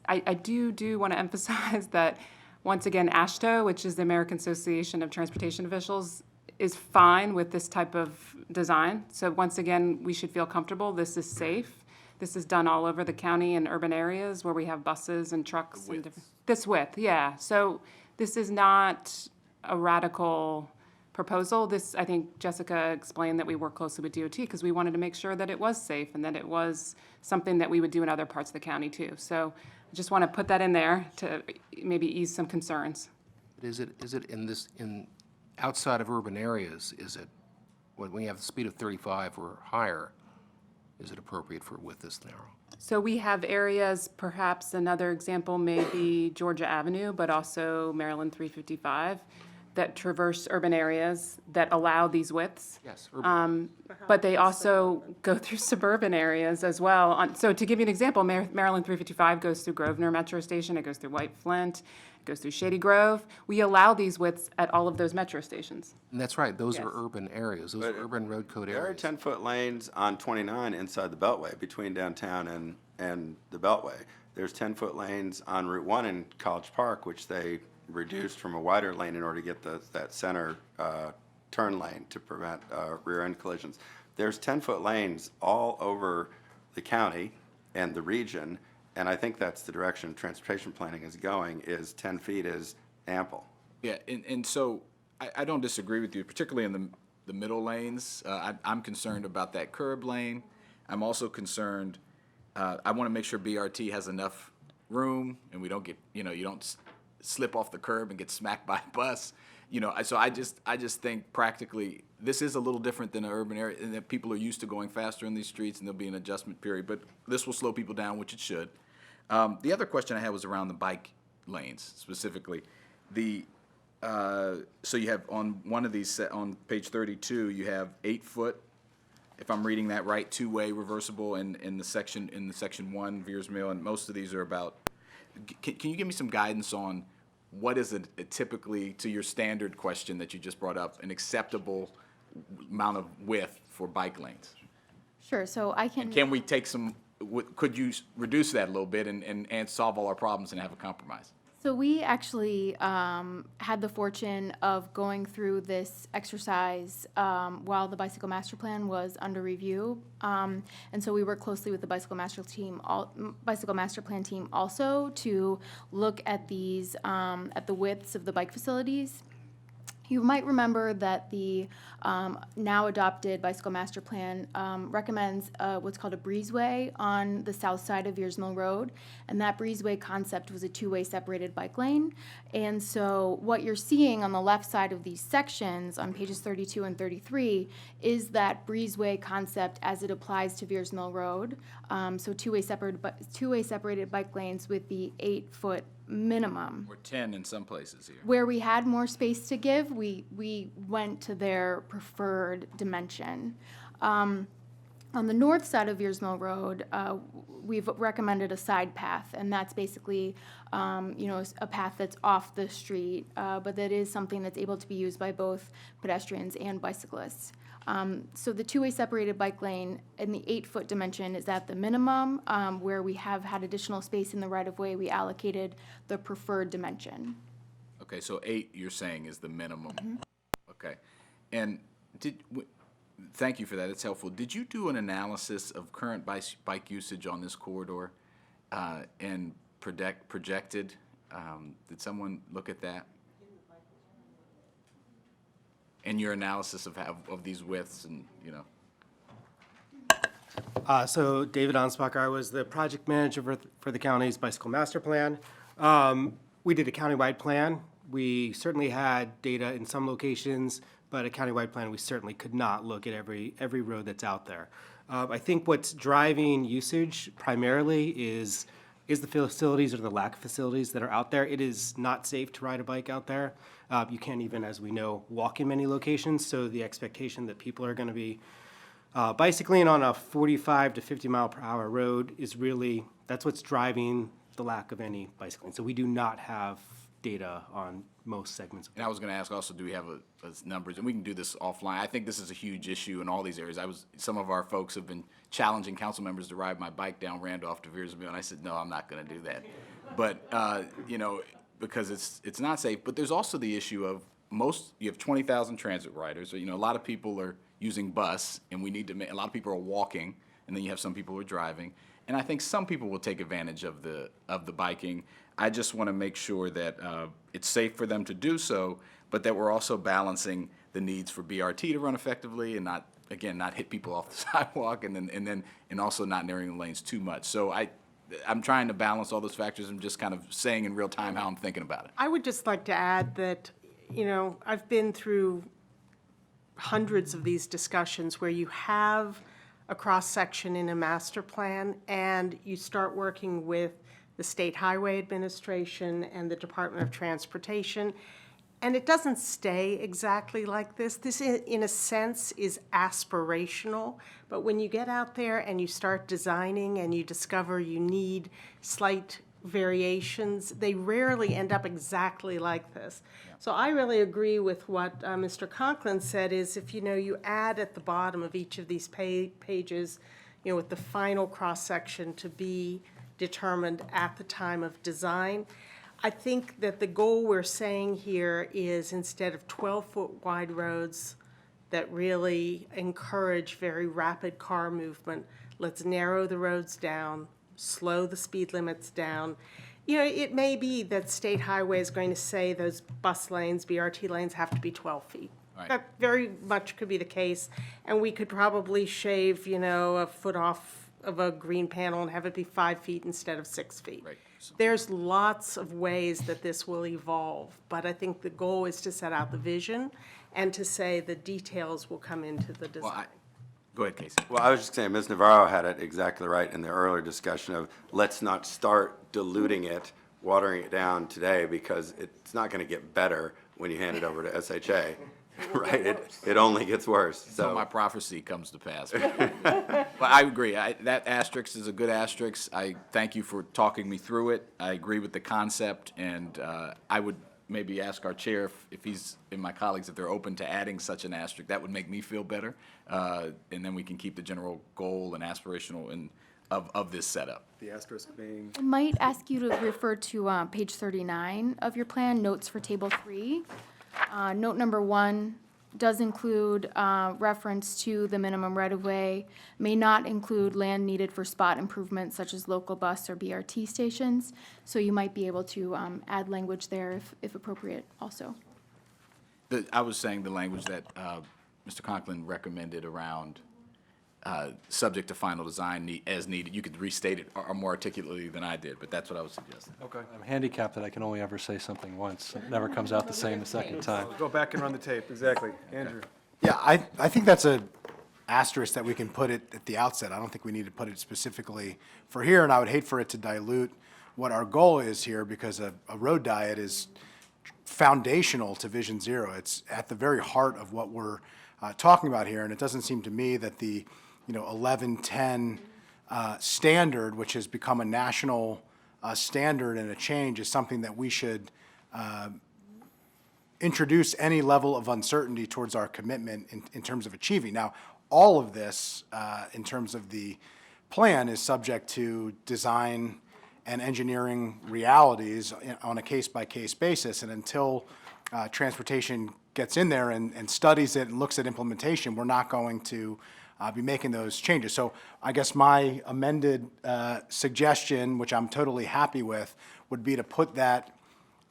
I do want to emphasize that once again, AASHTO, which is the American Association of Transportation Officials, is fine with this type of design. So once again, we should feel comfortable. This is safe. This is done all over the county and urban areas where we have buses and trucks. And this width, yeah. So this is not a radical proposal. This, I think Jessica explained that we work closely with DOT because we wanted to make sure that it was safe and that it was something that we would do in other parts of the county too. So I just want to put that in there to maybe ease some concerns. Is it in outside of urban areas, is it, when we have the speed of 35 or higher, is it appropriate for a width this narrow? So we have areas, perhaps another example may be Georgia Avenue, but also Maryland 355. that traverse urban areas that allow these widths. Yes, But they also go through suburban areas as well. So to give you an example, Maryland 355 goes through Grosvenor Metro Station, it goes through White Flint, it goes through Shady Grove. We allow these widths at all of those metro stations. and that's right, those are Yes. urban areas, those are urban road code There are areas. 10-foot lanes on 29 inside the Beltway, between downtown and the Beltway. There's 10-foot lanes on Route 1 in College Park, which they reduced from a wider lane in order to get that center turn lane to prevent rear-end collisions. There's 10-foot lanes all over the county and the region, and I think that's the direction transportation planning is going, is 10 feet is ample. Yeah, and so I don't disagree with you, particularly in the middle lanes. I'm concerned about that curb lane. I'm also concerned, I want to make sure BRT has enough room and we don't get, you don't slip off the curb and get smacked by a bus. So I just think practically, this is a little different than an urban area, and that people are used to going faster in these streets, and there'll be an adjustment period, but this will slow people down, which it should. The other question I had was around the bike lanes, specifically. So you have on one of these, on page 32, you have 8 foot, if I'm reading that right, two-way reversible in the section 1, Veers Mill, and most of these are about, can you give me some guidance on what is a typically, to your standard question that you just brought up, an acceptable amount of width for bike lanes? Sure, so I can. Can we take some, could you reduce that a little bit and solve all our problems and have a compromise? So we actually had the fortune of going through this exercise while the Bicycle Master Plan was under review. And so we worked closely with the Bicycle Master Plan team also to look at these, at the widths of the bike facilities. You might remember that the now adopted Bicycle Master Plan recommends what's called a breezeway on the south side of Veers Mill Road, and that breezeway concept was a two-way separated bike lane. And so what you're seeing on the left side of these sections on pages 32 and 33 is that breezeway concept as it applies to Veers Mill Road. So two-way separated bike lanes with the 8-foot minimum. Or 10 in some places here. Where we had more space to give, we went to their preferred dimension. On the north side of Veers Mill Road, we've recommended a side path, and that's basically, a path that's off the street, but that is something that's able to be used by both pedestrians and bicyclists. So the two-way separated bike lane in the 8-foot dimension is at the minimum. Where we have had additional space in the right-of-way, we allocated the preferred dimension. Okay, so 8, you're saying, is the minimum. Mm-hmm. Okay. And thank you for that, it's helpful. Did you do an analysis of current bike usage on this corridor and projected? Did someone look at that? And your analysis of these widths and, So David Ansbacher, I was the project manager for the county's bicycle master plan. We did a countywide plan. We certainly had data in some locations, but a countywide plan, we certainly could not look at every road that's out there. I think what's driving usage primarily is the facilities or the lack of facilities that are out there. It is not safe to ride a bike out there. You can't even, as we know, walk in many locations, so the expectation that people are going to be bicycling on a 45 to 50 mile per hour road is really, that's what's driving the lack of any bicycling. So we do not have data on most segments. and I was going to ask also, do we have numbers? And we can do this offline. I think this is a huge issue in all these areas. Some of our folks have been challenging council members to ride my bike down Randolph to Veers Mill, and I said, no, I'm not going to do that. But, because it's not safe. But there's also the issue of you have 20,000 transit riders. So, a lot of people are using bus, and a lot of people are walking, and then you have some people who are driving. And I think some people will take advantage of the biking. I just want to make sure that it's safe for them to do so, but that we're also balancing the needs for BRT to run effectively and not hit people off the sidewalk, and also not narrowing the lanes too much. So I'm trying to balance all those factors and just kind of saying in real time how I'm thinking about it. I would just like to add that, I've been through hundreds of these discussions where you have a cross-section in a master plan and you start working with the State Highway Administration and the Department of Transportation, And it doesn't stay exactly like this. This, in a sense, is aspirational. But when you get out there and you start designing and you discover you need slight variations, they rarely end up exactly like this. So I really agree with what Mr. Conklin said, is if, you add at the bottom of each of these pages, with the final cross-section to be determined at the time of design. I think that the goal we're saying here is, instead of 12-foot wide roads that really encourage very rapid car movement, let's narrow the roads down, slow the speed limits down. It may be that State Highway is going to say those bus lanes, BRT lanes, have to be 12 feet. Right. That very much could be the case, and we could probably shave, a foot off of a green panel and have it be 5 feet instead of 6 feet. Right. There's lots of ways that this will evolve, but I think the goal is to set out the vision and to say the details will come into the design. Go ahead, Casey. Well, I was just saying, Ms. Navarro had it exactly right in the earlier discussion of, let's not start diluting it, watering it down today, because it's not going to get better when you hand it over to SHA, right? It only gets worse, So my so. prophecy comes to pass. But I agree. That asterisk is a good asterisk. I thank you for talking me through it. I agree with the concept, and I would maybe ask our chair if he's, and my colleagues, if they're open to adding such an asterisk. That would make me feel better, and then we can keep the general goal and aspirational of this setup. The asterisk being, I might ask you to refer to page 39 of your plan, notes for table 3. Note number 1 does include reference to the minimum right-of-way, may not include land needed for spot improvements such as local bus or BRT stations. So you might be able to add language there if appropriate also. I was saying the language that Mr. Conklin recommended around subject to final design as needed. You could restate it more articulately than I did, but that's what I was suggesting. okay. I'm handicapped that I can only ever say something once. It never comes out the same the second time. Go back and run the tape, exactly. Andrew? Yeah, I think that's a asterisk that we can put it at the outset. I don't think we need to put it specifically for here, and I would hate for it to dilute what our goal is here, because a road diet is foundational to Vision Zero. It's at the very heart of what we're talking about here, and it doesn't seem to me that the 1110 standard, which has become a national standard and a change, is something that we should introduce any level of uncertainty towards our commitment in terms of achieving. Now, all of this, in terms of the plan, is subject to design and engineering realities on a case-by-case basis, and until transportation gets in there and studies it and looks at implementation, we're not going to be making those changes. So I guess my amended suggestion, which I'm totally happy with, would be to put that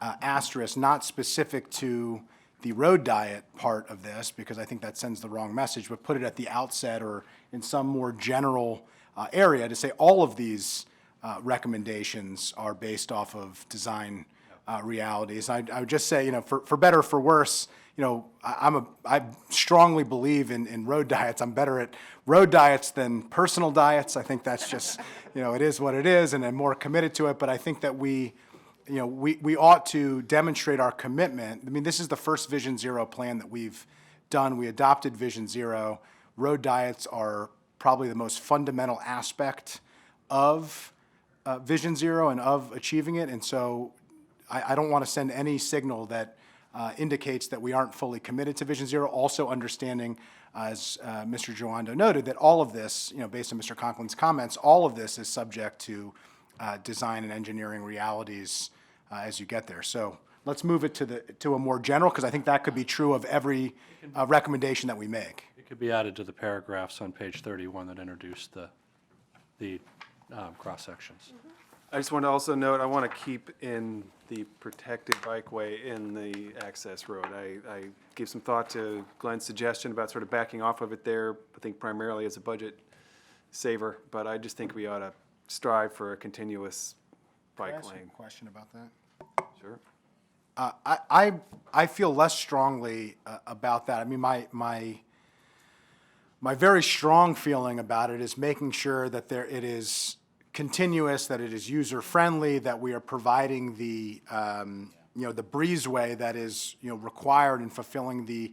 asterisk, not specific to the road diet part of this, because I think that sends the wrong message, but put it at the outset or in some more general area to say all of these recommendations are based off of design realities. I would just say, for better or for worse, I strongly believe in road diets. I'm better at road diets than personal diets. I think that's just, it is what it is, and I'm more committed to it. But I think that we ought to demonstrate our commitment. I mean, this is the first Vision Zero plan that we've done. We adopted Vision Zero. Road diets are probably the most fundamental aspect of Vision Zero and of achieving it. And so I don't want to send any signal that indicates that we aren't fully committed to Vision Zero. Also understanding, as Mr. Joando noted, that all of this, based on Mr. Conklin's comments, all of this is subject to design and engineering realities as you get there. So let's move it to a more general, because I think that could be true of every recommendation that we make. It could be added to the paragraphs on page 31 that introduce the cross-sections. I just want to also note, I want to keep in the protected bikeway in the access road. I gave some thought to Glenn's suggestion about sort of backing off of it there, I think primarily as a budget saver, but I just think we ought to strive for a continuous bike Can I ask you lane. a question about that? Sure. I feel less strongly about that. I mean, my very strong feeling about it is making sure that it is continuous, that it is user-friendly, that we are providing the the breezeway that is, required in fulfilling the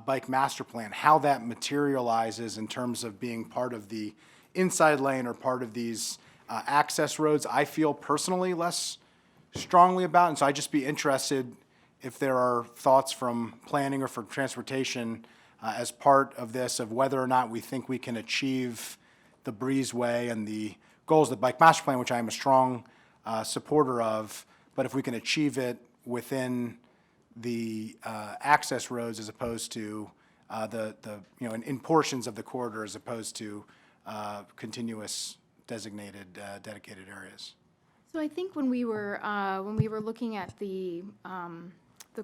bike master plan, how that materializes in terms of being part of the inside lane or part of these access roads, I feel personally less strongly about. And so I'd just be interested if there are thoughts from planning or from transportation as part of this, of whether or not we think we can achieve the breezeway and the goals of the bike master plan, which I am a strong supporter of, but if we can achieve it within the access roads as opposed to in portions of the corridor as opposed to continuous designated, dedicated areas. So I think when we were looking at the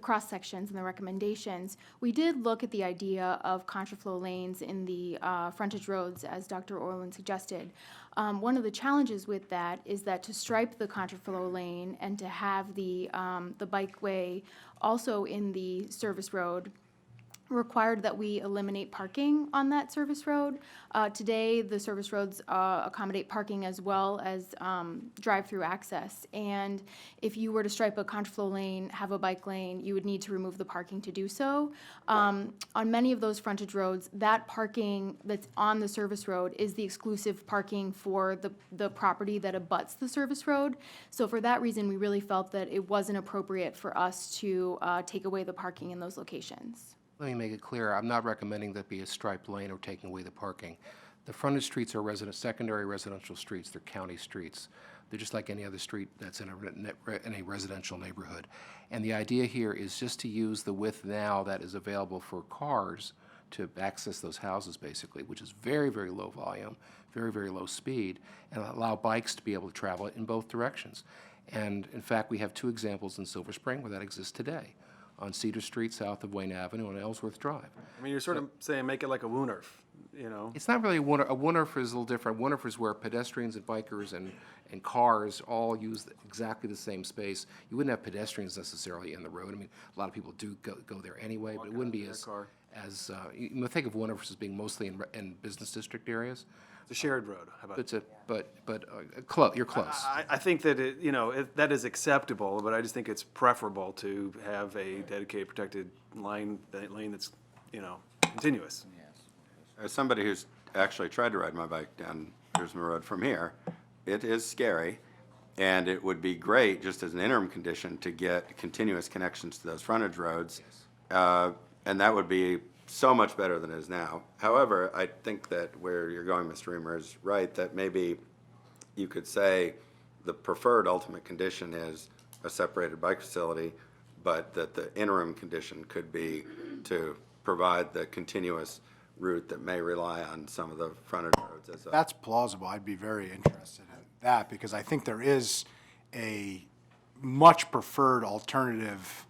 cross sections and the recommendations, we did look at the idea of contraflow lanes in the frontage roads, as Dr. Orland suggested. One of the challenges with that is that to stripe the contraflow lane and to have the bikeway also in the service road required that we eliminate parking on that service road. Today, the service roads accommodate parking as well as drive-through access. And if you were to stripe a contraflow lane, have a bike lane, you would need to remove the parking to do so. On many of those frontage roads, that parking that's on the service road is the exclusive parking for the property that abuts the service road. So for that reason, we really felt that it wasn't appropriate for us to take away the parking in those locations. Let me make it clear, I'm not recommending that be a striped lane or taking away the parking. The frontage streets are secondary residential streets, they're county streets. They're just like any other street that's in a residential neighborhood. And the idea here is just to use the width now that is available for cars to access those houses, basically, which is very, very low volume, very, very low speed, and allow bikes to be able to travel in both directions. And in fact, we have 2 examples in Silver Spring where that exists today, on Cedar Street south of Wayne Avenue and Ellsworth Drive. I mean, you're sort of saying make it like a Woonerf, It's not really a Woonerf is a little different. Woonerf is where pedestrians and bikers and cars all use exactly the same space. You wouldn't have pedestrians necessarily in the road. I mean, a lot of people do go there anyway, but it wouldn't be you think of Woonerf as being mostly in business district areas. It's a shared road. How about You're close. I think that that is acceptable, but I just think it's preferable to have a dedicated protected lane that's continuous. As somebody who's actually tried to ride my bike down Wiersma Road from here, it is scary, and it would be great, just as an interim condition, to get continuous connections to those frontage roads, and that would be so much better than it is now. However, I think that where you're going, Mr. Reamer, is right, that maybe you could say the preferred ultimate condition is a separated bike facility, but that the interim condition could be to provide the continuous route that may rely on some of the frontage roads. That's plausible. I'd be very interested in that because I think there is a much preferred alternative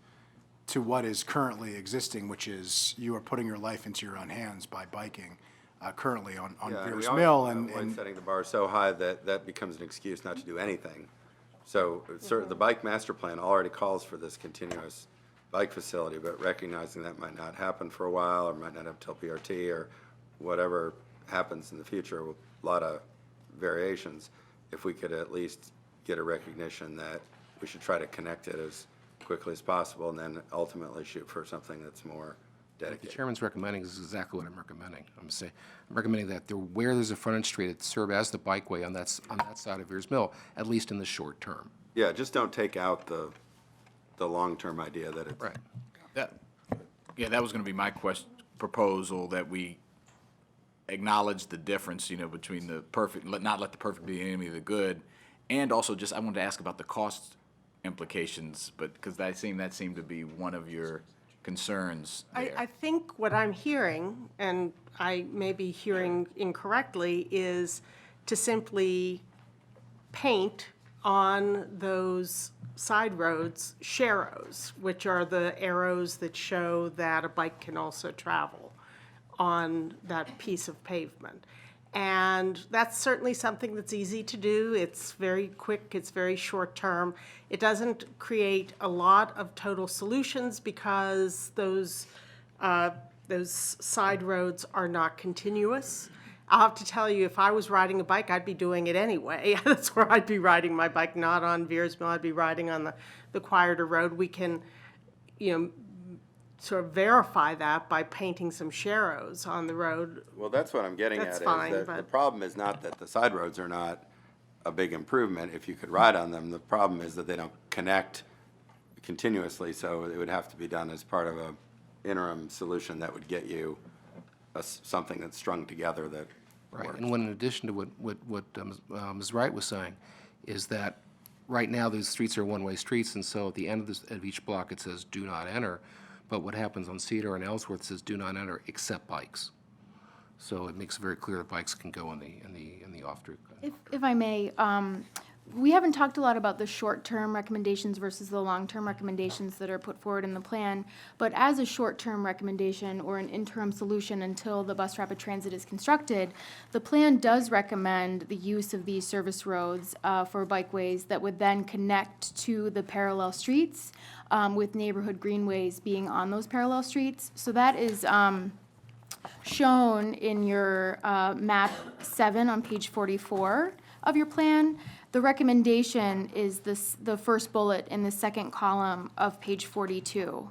to what is currently existing, which is you are putting your life into your own hands by biking currently on Veers Mill. And setting the bar so high that becomes an excuse not to do anything. So the bike master plan already calls for this continuous bike facility, but recognizing that might not happen for a while or might not have till PRT or whatever happens in the future, a lot of variations, if we could at least get a recognition that we should try to connect it as quickly as possible and then ultimately shoot for something that's more The dedicated. chairman's recommending is exactly what I'm recommending. I'm recommending that where there's a frontage street, it serve as the bikeway on that side of Veers Mill, at least in the short term. Yeah, just don't take out the long-term idea that it's. Right. That was gonna be my proposal, that we acknowledge the difference, between the perfect, not let the perfect be the enemy of the good, and also I wanted to ask about the cost implications, but, because that seemed to be one of your concerns there. I think what I'm hearing, and I may be hearing incorrectly, is to simply paint on those side roads sharrows, which are the arrows that show that a bike can also travel on that piece of pavement. And that's certainly something that's easy to do. It's very quick, it's very short term. It doesn't create a lot of total solutions because those side roads are not continuous. I'll have to tell you, if I was riding a bike, I'd be doing it anyway. That's where I'd be riding my bike, not on Veers Mill. I'd be riding on the quieter road. We can, sort of verify that by painting some sharrows on the road. Well, that's what I'm getting at, That's is fine, that the but- problem is not that the side roads are not a big improvement if you could ride on them. The problem is that they don't connect continuously, so it would have to be done as part of a interim solution that would get you something that's strung together that Right, works. and when in addition to what Ms. Wright was saying, is that right now these streets are one-way streets, and so at the end of each block, it says, "Do not enter." But what happens on Cedar and Ellsworth says, "Do not enter except bikes." So it makes it very clear that bikes can go in the off-route. If I may, we haven't talked a lot about the short-term recommendations versus the long-term recommendations that are put forward in the plan. But as a short-term recommendation or an interim solution until the bus rapid transit is constructed, the plan does recommend the use of these service roads for bikeways that would then connect to the parallel streets, with neighborhood greenways being on those parallel streets. So that is shown in your map 7 on page 44 of your plan. The recommendation is the first bullet in the second column of page 42.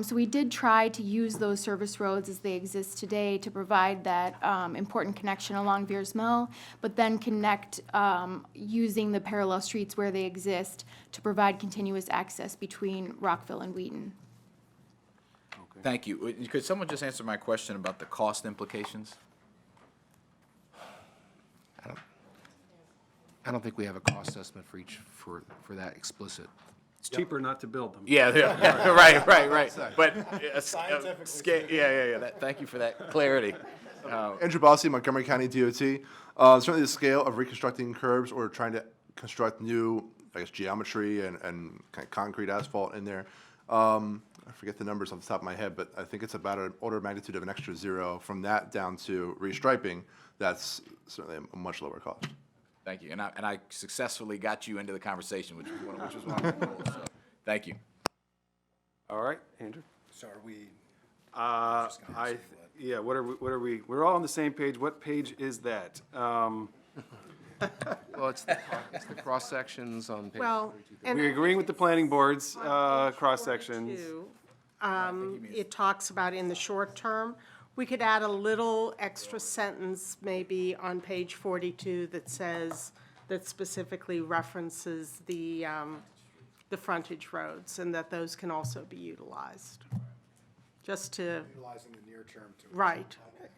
So we did try to use those service roads as they exist today to provide that important connection along Veers Mill, but then connect using the parallel streets where they exist to provide continuous access between Rockville and Wheaton. Thank you. Could someone just answer my question about the cost implications? I don't think we have a cost estimate for that explicit. It's cheaper not to build them. Yeah, right. But, thank you for that clarity. Andrew Bossi, Montgomery County DOT. Certainly the scale of reconstructing curbs or trying to construct new, I guess, geometry and kind of concrete asphalt in there. I forget the numbers off the top of my head, but I think it's about an order of magnitude of an extra zero. From that down to restriping, that's certainly a much lower cost. Thank you. And I successfully got you into the conversation, which was one of my goals. So, thank you. All right, Andrew? So are we? Yeah, what are we, we're all on the same page. What page is that? Well, it's the cross-sections on page Well, 32. and We're agreeing with the planning board's cross-sections. It talks about in the short term. We could add a little extra sentence maybe on page 42 that says, that specifically references the frontage roads and that those can also be utilized. Just to, Utilizing the near term to. right,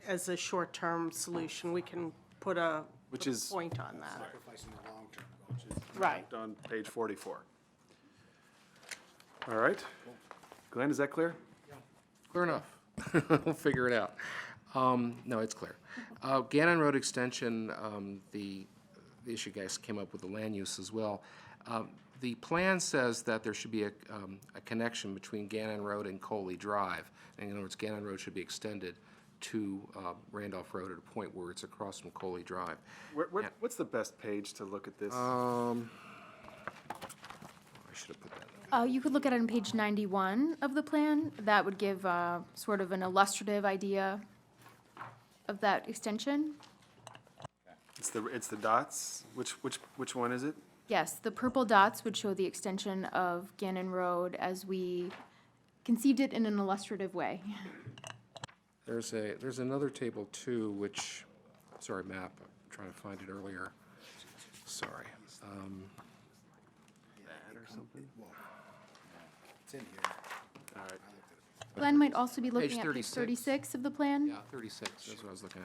as a short-term solution, we can put a Which put a is- point on that. Sacrificing the long term, which is. Right. On page 44. All right. Glenn, is that clear? Clear enough. We'll figure it out. No, it's clear. Gannon Road Extension, the issue guys came up with the land use as well. The plan says that there should be a connection between Gannon Road and Coley Drive. In other words, Gannon Road should be extended to Randolph Road at a point where it's across from Coley Drive. What's the best page to look at this? I should have put that in. You could look at it on page 91 of the plan. That would give sort of an illustrative idea of that extension. It's the dots? Which one is it? Yes, the purple dots would show the extension of Gannon Road as we conceived it in an illustrative way. There's another table too, which, sorry, map, I'm trying to find it earlier. Sorry. It's in here. All right. Glenn might also be looking Page at page 36. 36 of the plan. Yeah, 36, that's what I was looking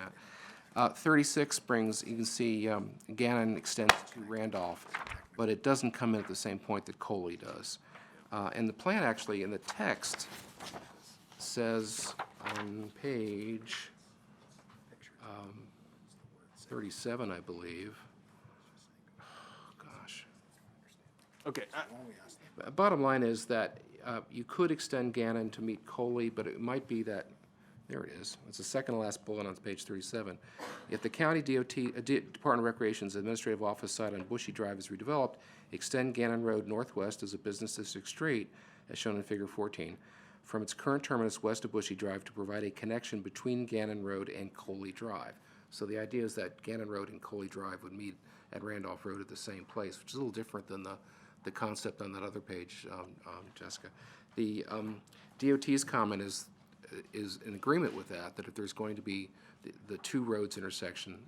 at. 36 brings, you can see Gannon extends to Randolph, but it doesn't come in at the same point that Coley does. And the plan actually, in the text, says on page 37, I believe. Gosh. Okay, Bottom line is that you could extend Gannon to meet Coley, but it might be that, there it is, it's the second to last bullet on page 37. If the county Department of Recreation's administrative office site on Bushy Drive is redeveloped, extend Gannon Road northwest as a business district street, as shown in figure 14, from its current terminus west of Bushy Drive to provide a connection between Gannon Road and Coley Drive. So the idea is that Gannon Road and Coley Drive would meet at Randolph Road at the same place, which is a little different than the concept on that other page, Jessica. The DOT's comment is in agreement with that if there's going to be the two roads intersecting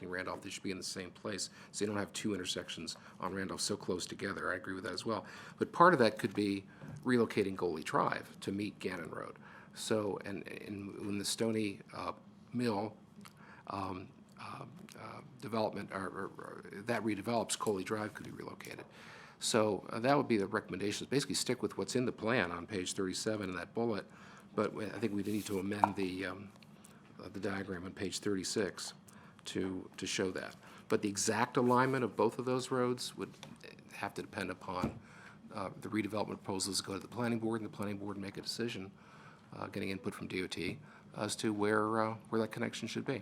Randolph, they should be in the same place, so you don't have two intersections on Randolph so close together. I agree with that as well. But part of that could be relocating Goley Drive to meet Gannon Road. So, and when the Stony Mill development, or that redevelops, Coley Drive could be relocated. So that would be the recommendation, basically stick with what's in the plan on page 37 in that bullet, but I think we need to amend the diagram on page 36 to show that. But the exact alignment of both of those roads would have to depend upon the redevelopment proposals go to the planning board, and the planning board make a decision, getting input from DOT, as to where that connection should be.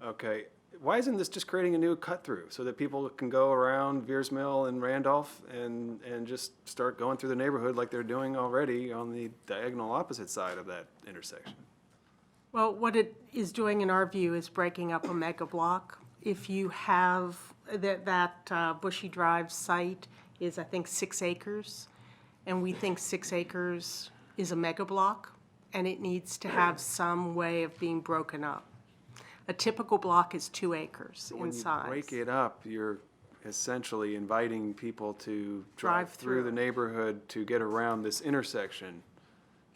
Okay, why isn't this just creating a new cut-through so that people can go around Veers Mill and Randolph and just start going through the neighborhood like they're doing already on the diagonal opposite side of that intersection? Well, what it is doing, in our view, is breaking up a mega block. If you have that Bushy Drive site is, I think, 6 acres, and we think 6 acres is a mega block, and it needs to have some way of being broken up. A typical block is 2 acres in size. When you break it up, you're essentially inviting people to drive through the neighborhood to get around this intersection.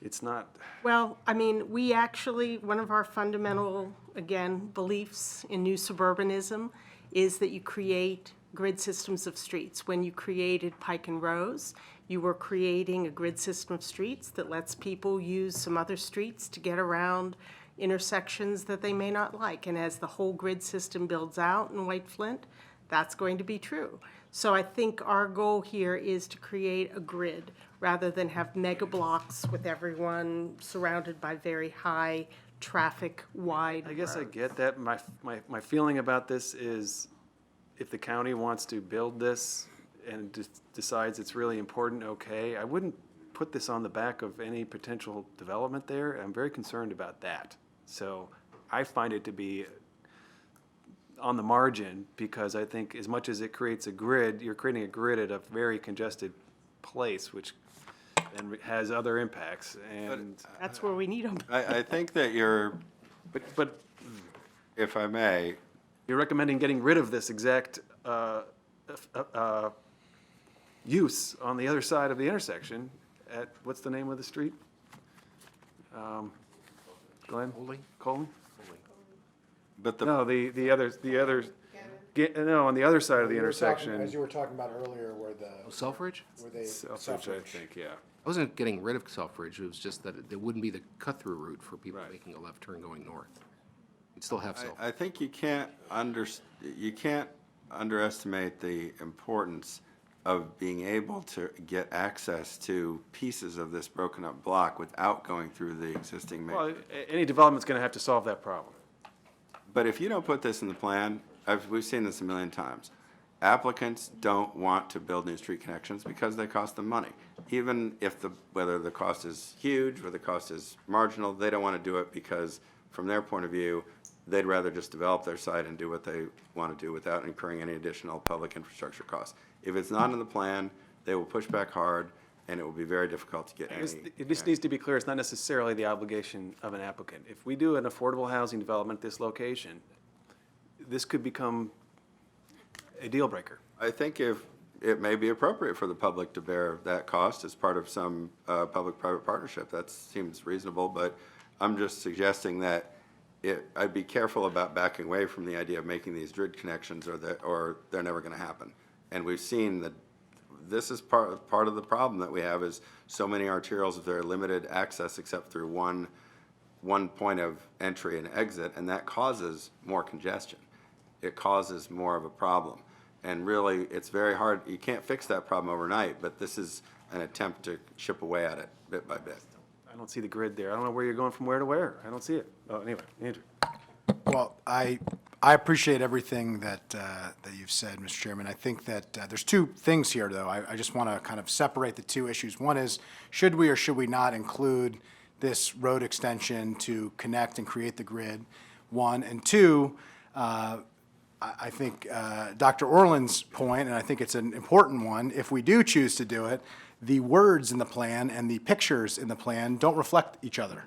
It's not. Well, I mean, we actually, one of our fundamental, again, beliefs in new suburbanism is that you create grid systems of streets. When you created Pike and Rose, you were creating a grid system of streets that lets people use some other streets to get around intersections that they may not like. And as the whole grid system builds out in White Flint, that's going to be true. So I think our goal here is to create a grid rather than have mega blocks with everyone surrounded by very high traffic wide I guess I roads. get that. My feeling about this is if the county wants to build this and decides it's really important, okay. I wouldn't put this on the back of any potential development there. I'm very concerned about that. So I find it to be on the margin because I think as much as it creates a grid, you're creating a grid at a very congested place, which then has other impacts. And That's where we need them. I think that you're, but if I may, you're recommending getting rid of this exact use on the other side of the intersection at, what's the name of the street? Glenn? Colton? but the. No, the other, no, on the other side of the intersection. As you were talking about earlier, where Selfridge? Selfridge, I think, yeah. I wasn't getting rid of Selfridge, it was just that there wouldn't be the cut-through route for people making a left turn going north. You'd still have Selfridge. I think you can't underestimate the importance of being able to get access to pieces of this broken up block without going through the existing main. Well, any development's gonna have to solve that problem. But if you don't put this in the plan, we've seen this a million times. Applicants don't want to build new street connections because they cost them money. Even if whether the cost is huge or the cost is marginal, they don't want to do it because from their point of view, they'd rather just develop their site and do what they want to do without incurring any additional public infrastructure costs. If it's not in the plan, they will push back hard and it will be very difficult to get any. It just needs to be clear, it's not necessarily the obligation of an applicant. If we do an affordable housing development at this location, this could become a deal breaker. I think if it may be appropriate for the public to bear that cost as part of some public-private partnership, that seems reasonable, but I'm just suggesting that I'd be careful about backing away from the idea of making these grid connections or they're never gonna happen. And we've seen that this is part of the problem that we have is so many arterials with very limited access except through one point of entry and exit, and that causes more congestion. It causes more of a problem. And really, it's very hard, you can't fix that problem overnight, but this is an attempt to chip away at it bit by bit. I don't see the grid there. I don't know where you're going from where to where. I don't see it. Oh, anyway, Andrew. Well, I appreciate everything that you've said, Mr. Chairman. I think that there's two things here, though. I just want to kind of separate the two issues. One is, should we or should we not include this road extension to connect and create the grid? One. And two, I think Dr. Orland's point, and I think it's an important one, if we do choose to do it, the words in the plan and the pictures in the plan don't reflect each other.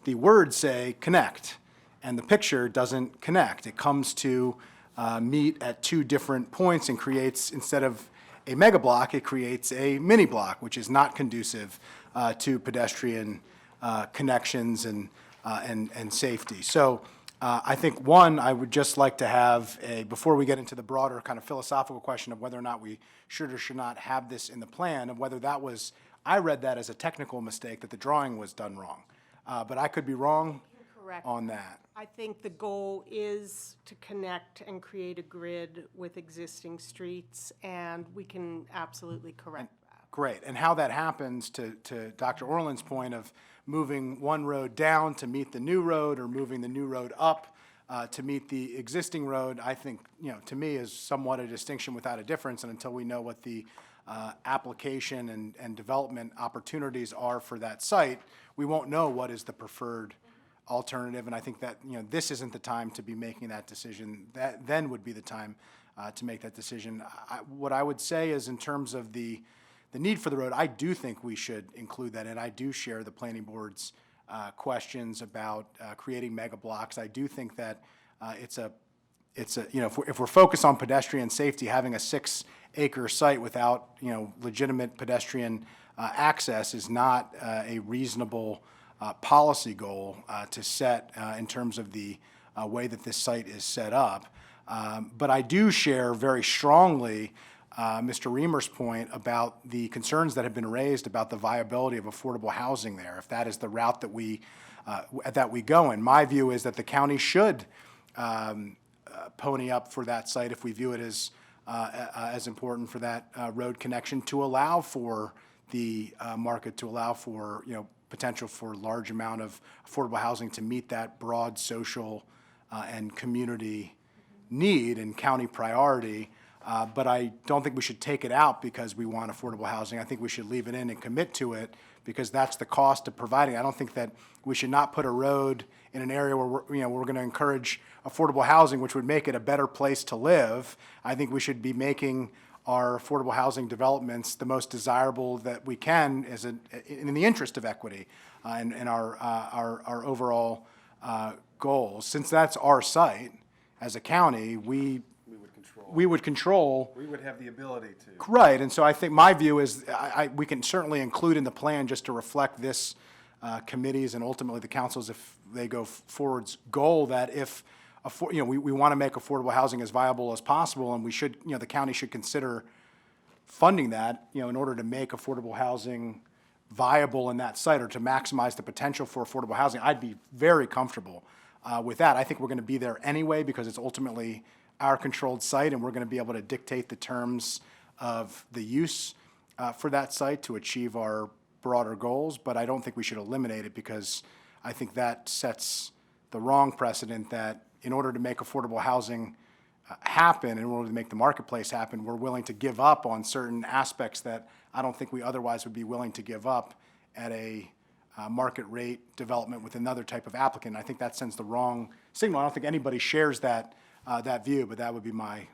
The words say connect, and the picture doesn't connect. It comes to meet at two different points and creates, instead of a mega block, it creates a mini block, which is not conducive to pedestrian connections and safety. So I think, one, I would just like to have before we get into the broader kind of philosophical question of whether or not we should or should not have this in the plan, and whether that was, I read that as a technical mistake, that the drawing was done wrong. But I could be wrong Correct. on that. I think the goal is to connect and create a grid with existing streets, and we can absolutely correct that. Great. And how that happens, to Dr. Orland's point of moving one road down to meet the new road, or moving the new road up to meet the existing road, I think, to me, is somewhat a distinction without a difference. And until we know what the application and development opportunities are for that site, we won't know what is the preferred alternative. And I think that, this isn't the time to be making that decision. That then would be the time to make that decision. What I would say is, in terms of the need for the road, I do think we should include that, and I do share the planning board's questions about creating mega blocks. I do think that it's a if we're focused on pedestrian safety, having a 6-acre site without legitimate pedestrian access is not a reasonable policy goal to set in terms of the way that this site is set up. But I do share very strongly Mr. Reamer's point about the concerns that have been raised about the viability of affordable housing there, if that is the route that we go in. My view is that the county should pony up for that site if we view it as important for that road connection, to allow for the market, to allow for potential for a large amount of affordable housing to meet that broad social and community need and county priority. But I don't think we should take it out because we want affordable housing. I think we should leave it in and commit to it, because that's the cost of providing. I don't think that we should not put a road in an area where we're going to encourage affordable housing, which would make it a better place to live. I think we should be making our affordable housing developments the most desirable that we can, in the interest of equity and our overall goals. Since that's our site as a county, we would control. We would have the ability to. Right, and so I think my view is we can certainly include in the plan, just to reflect this committee's and ultimately the council's, if they go forward's goal, that if we want to make affordable housing as viable as possible, and we should, the county should consider funding that, in order to make affordable housing viable in that site, or to maximize the potential for affordable housing. I'd be very comfortable with that. I think we're going to be there anyway, because it's ultimately our controlled site, and we're going to be able to dictate the terms of the use for that site to achieve our broader goals. But I don't think we should eliminate it, because I think that sets the wrong precedent, that in order to make affordable housing happen, in order to make the marketplace happen, we're willing to give up on certain aspects that I don't think we otherwise would be willing to give up at a market rate development with another type of applicant. I think that sends the wrong signal. I don't think anybody shares that view, but that would be my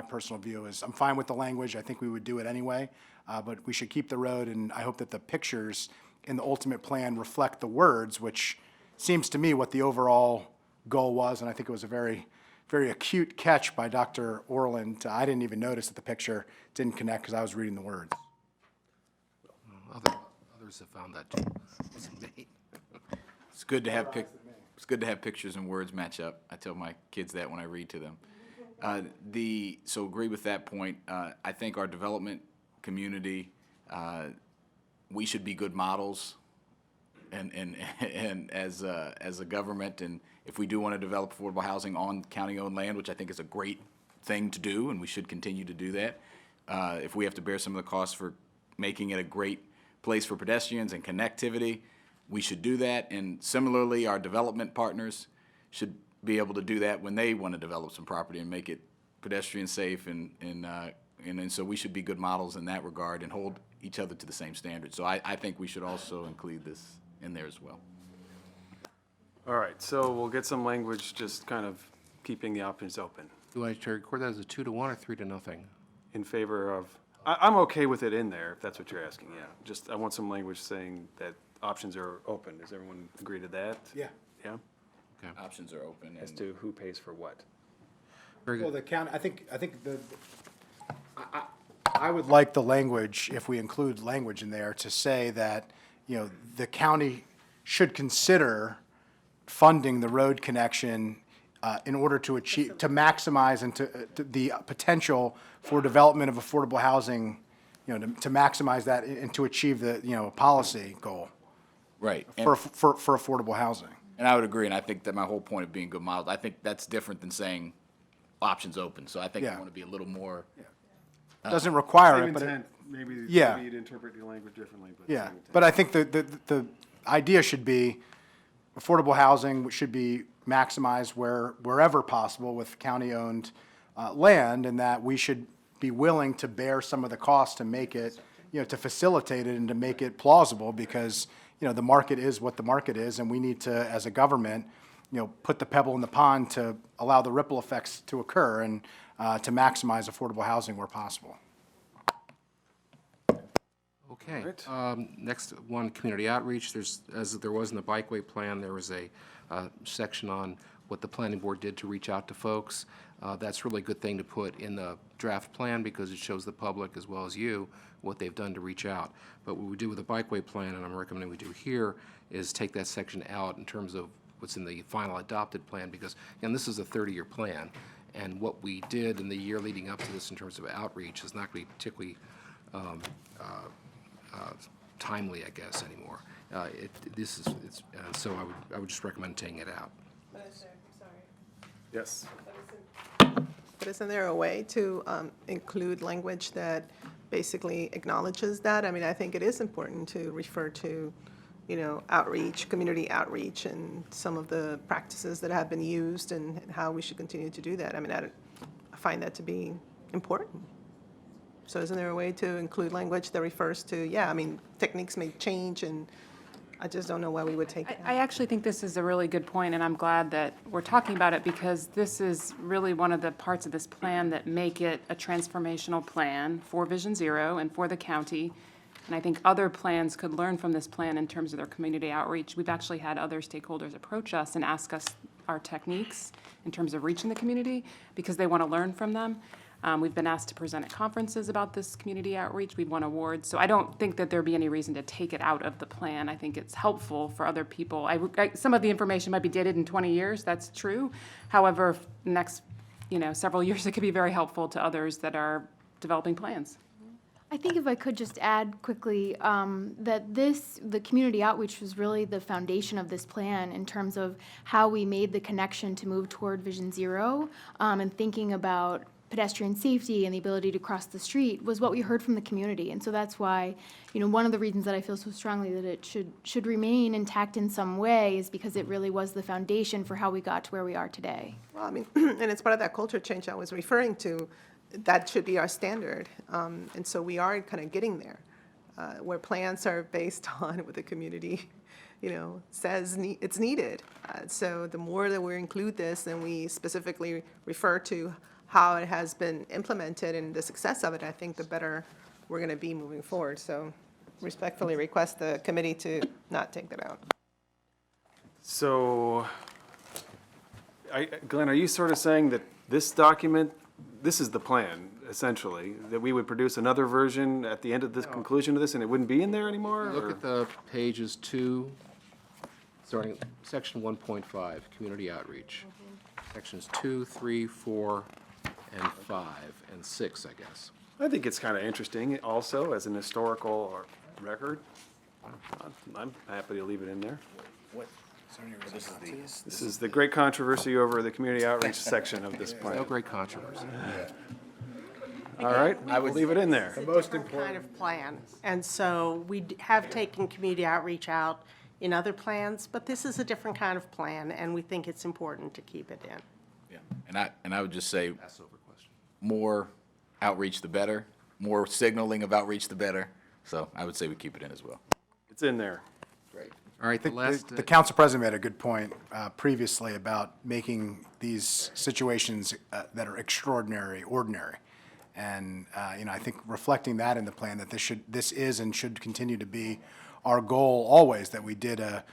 personal view. Is I'm fine with the language. I think we would do it anyway, but we should keep the road, and I hope that the pictures in the ultimate plan reflect the words, which seems to me what the overall goal was, and I think it was a very, very acute catch by Dr. Orland. I didn't even notice that the picture didn't connect because I was reading the words. Others have found that too. It wasn't me. It's good to have it's good to have pictures and words match up. I tell my kids that when I read to them. So agree with that point. I think our development community, we should be good models, and as a government, and if we do want to develop affordable housing on county-owned land, which I think is a great thing to do, and we should continue to do that. If we have to bear some of the costs for making it a great place for pedestrians and connectivity, we should do that. And similarly, our development partners should be able to do that when they want to develop some property and make it pedestrian safe, and so we should be good models in that regard and hold each other to the same standard. So I think we should also include this in there as well. All right, so we'll get some language just kind of keeping the options open. Do I to record that as a 2-1 or 3-0? In favor of, I'm okay with it in there, if that's what you're asking, yeah. Just, I want some language saying that options are open. Does everyone agree to that? Yeah. Yeah? Options are open. As to who pays for what? Very Well, good. the county, I would like the language, if we include language in there, to say that, you know, the county should consider funding the road connection in order to achieve, to maximize and to the potential for development of affordable housing, you know, to maximize that and to achieve the, you know, policy goal Right. for affordable housing. And I would agree, and I think that my whole point of being good models, I think that's different than saying options open. So I think I Yeah. want to be a little more, Doesn't require it, but maybe Yeah. you'd interpret your language differently, but. yeah. But I think the idea should be affordable housing should be maximized wherever possible with county-owned land, and that we should be willing to bear some of the costs to make it, you know, to facilitate it and to make it plausible, because, you know, the market is what the market is, and we need to, as a government, you know, put the pebble in the pond to allow the ripple effects to occur and to maximize affordable housing where possible. Okay. Next one, community outreach. There's, as there was in the bikeway plan, there was a section on what the planning board did to reach out to folks. That's really a good thing to put in the draft plan because it shows the public as well as you what they've done to reach out. But what we do with the bikeway plan, and I'm recommending we do here, is take that section out in terms of what's in the final adopted plan, because, again, this is a 30-year plan, and what we did in the year leading up to this in terms of outreach is not going to be particularly timely, I guess, anymore. So I would just recommend taking it out. Yes. But isn't there a way to include language that basically acknowledges that? I mean, I think it is important to refer to, you know, outreach, community outreach, and some of the practices that have been used and how we should continue to do that. I mean, I find that to be important. So isn't there a way to include language that refers to, yeah, I mean, techniques may change, and I just don't know why we would take it out. I actually think this is a really good point, and I'm glad that we're talking about it because this is really one of the parts of this plan that make it a transformational plan for Vision Zero and for the county. And I think other plans could learn from this plan in terms of their community outreach. We've actually had other stakeholders approach us and ask us our techniques in terms of reaching the community because they want to learn from them. We've been asked to present at conferences about this community outreach. We've won awards. So I don't think that there'd be any reason to take it out of the plan. I think it's helpful for other people. Some of the information might be dated in 20 years. That's true. However, next, several years, it could be very helpful to others that are developing plans. I think if I could just add quickly, that the community outreach was really the foundation of this plan in terms of how we made the connection to move toward Vision Zero, and thinking about pedestrian safety and the ability to cross the street was what we heard from the community. And so that's why, one of the reasons that I feel so strongly that it should remain intact in some way is because it really was the foundation for how we got to where we are today. Well, I mean, and it's part of that culture change I was referring to. That should be our standard. And so we are kind of getting there, where plans are based on what the community, says it's needed. So the more that we include this and we specifically refer to how it has been implemented and the success of it, I think the better we're going to be moving forward. So respectfully request the committee to not take that out. So, Glenn, are you sort of saying that this document, this is the plan, essentially, that we would produce another version at the end of this conclusion of this, and it wouldn't be in there anymore? Look or- at the pages 2, starting at section 1.5, community outreach. Sections 2, 3, 4, and 5, and 6, I guess. I think it's kind of interesting also as an historical record. I'm happy to leave it in there. This is the great controversy over the community outreach section of this No plan. great controversy. All right, I will leave it in there. Different kind of plan. And so we have taken community outreach out in other plans, but this is a different kind of plan, and we think it's important to keep it in. Yeah, and I would just say, more outreach the better, more signaling of outreach the better. So I would say we keep it in as well. It's in there. Great. All right, the last, The council president made a good point previously about making these situations that are extraordinary, ordinary. And, I think reflecting that in the plan, that this is and should continue to be our goal always, that we did a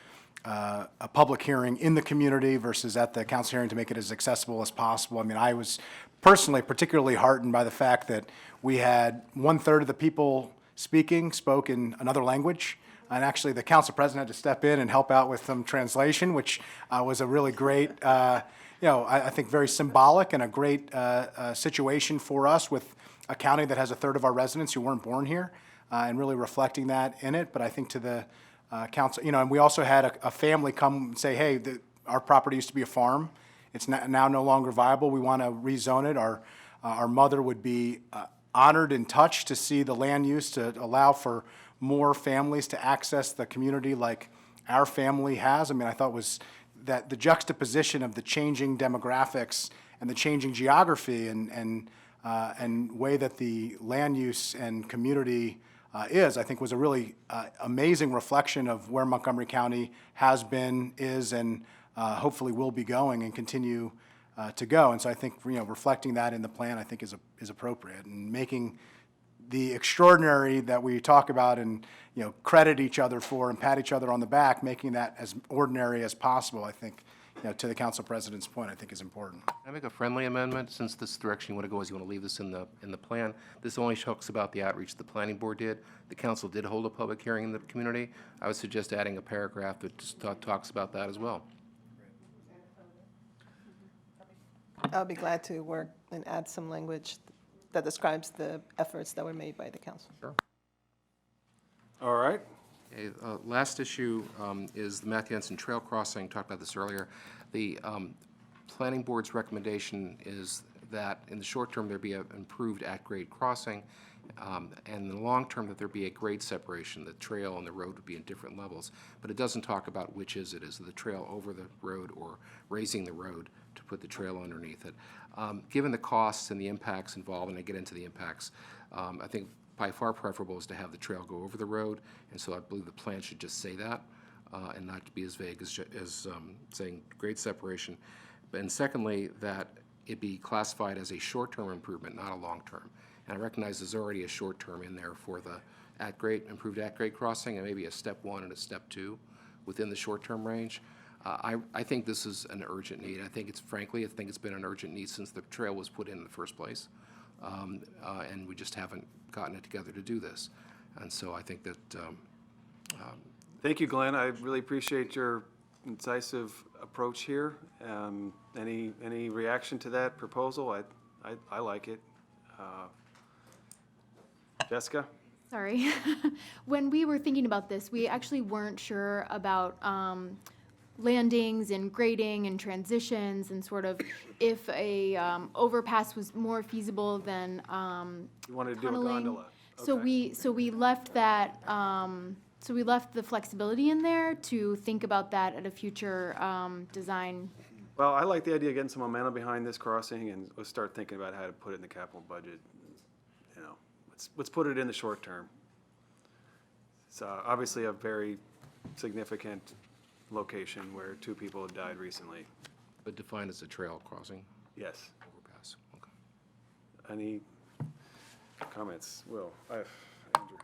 public hearing in the community versus at the council hearing to make it as accessible as possible. I mean, I was personally particularly heartened by the fact that we had 1/3 of the people speaking spoke in another language. And actually, the council president had to step in and help out with some translation, which was a really great, I think very symbolic and a great situation for us with a county that has 1/3 of our residents who weren't born here, and really reflecting that in it. But I think to the council, and we also had a family come and say, hey, our property used to be a farm. It's now no longer viable. We want to rezone it. Our mother would be honored and touched to see the land use to allow for more families to access the community like our family has. I mean, I thought was that the juxtaposition of the changing demographics and the changing geography and way that the land use and community is, I think was a really amazing reflection of where Montgomery County has been, is, and hopefully will be going and continue to go. And so I think, reflecting that in the plan, I think is appropriate, and making the extraordinary that we talk about and, credit each other for and pat each other on the back, making that as ordinary as possible, I think, to the council president's point, I think is important. Can I make a friendly amendment, since this direction you want to go is you want to leave this in the plan? This only talks about the outreach the planning board did. The council did hold a public hearing in the community. I would suggest adding a paragraph that just talks about that as well. I'll be glad to work and add some language that describes the efforts that were made by the council. Sure. All right. Okay, last issue is the Matthew Henson Trail Crossing. Talked about this earlier. The planning board's recommendation is that in the short term there be an improved at-grade crossing, and in the long term that there be a grade separation. The trail and the road would be in different levels, but it doesn't talk about which is it. Is it the trail over the road or raising the road to put the trail underneath it? Given the costs and the impacts involved, and I get into the impacts, I think by far preferable is to have the trail go over the road, and so I believe the plan should just say that, and not be as vague as saying grade separation. And secondly, that it be classified as a short-term improvement, not a long-term. And I recognize there's already a short-term in there for the improved at-grade crossing, and maybe a step 1 and a step 2 within the short-term range. I think this is an urgent need. I think it's been an urgent need since the trail was put in the first place. And we just haven't gotten it together to do this. And so I think that... Thank you, Glenn. I really appreciate your incisive approach here. Any reaction to that proposal? I like it. Jessica? Sorry. When we were thinking about this, we actually weren't sure about landings and grading and transitions, and sort of if a overpass was more feasible than You wanted to do a tunneling. gondola? So we left that, so we left the flexibility in there to think about that at a future design. Well, I like the idea of getting some momentum behind this crossing, and let's start thinking about how to put it in the capital budget. Let's put it in the short term. It's obviously a very significant location where 2 people have died recently. But defined as a trail crossing, Yes. overpass. Okay. Any comments? Will? Andrew?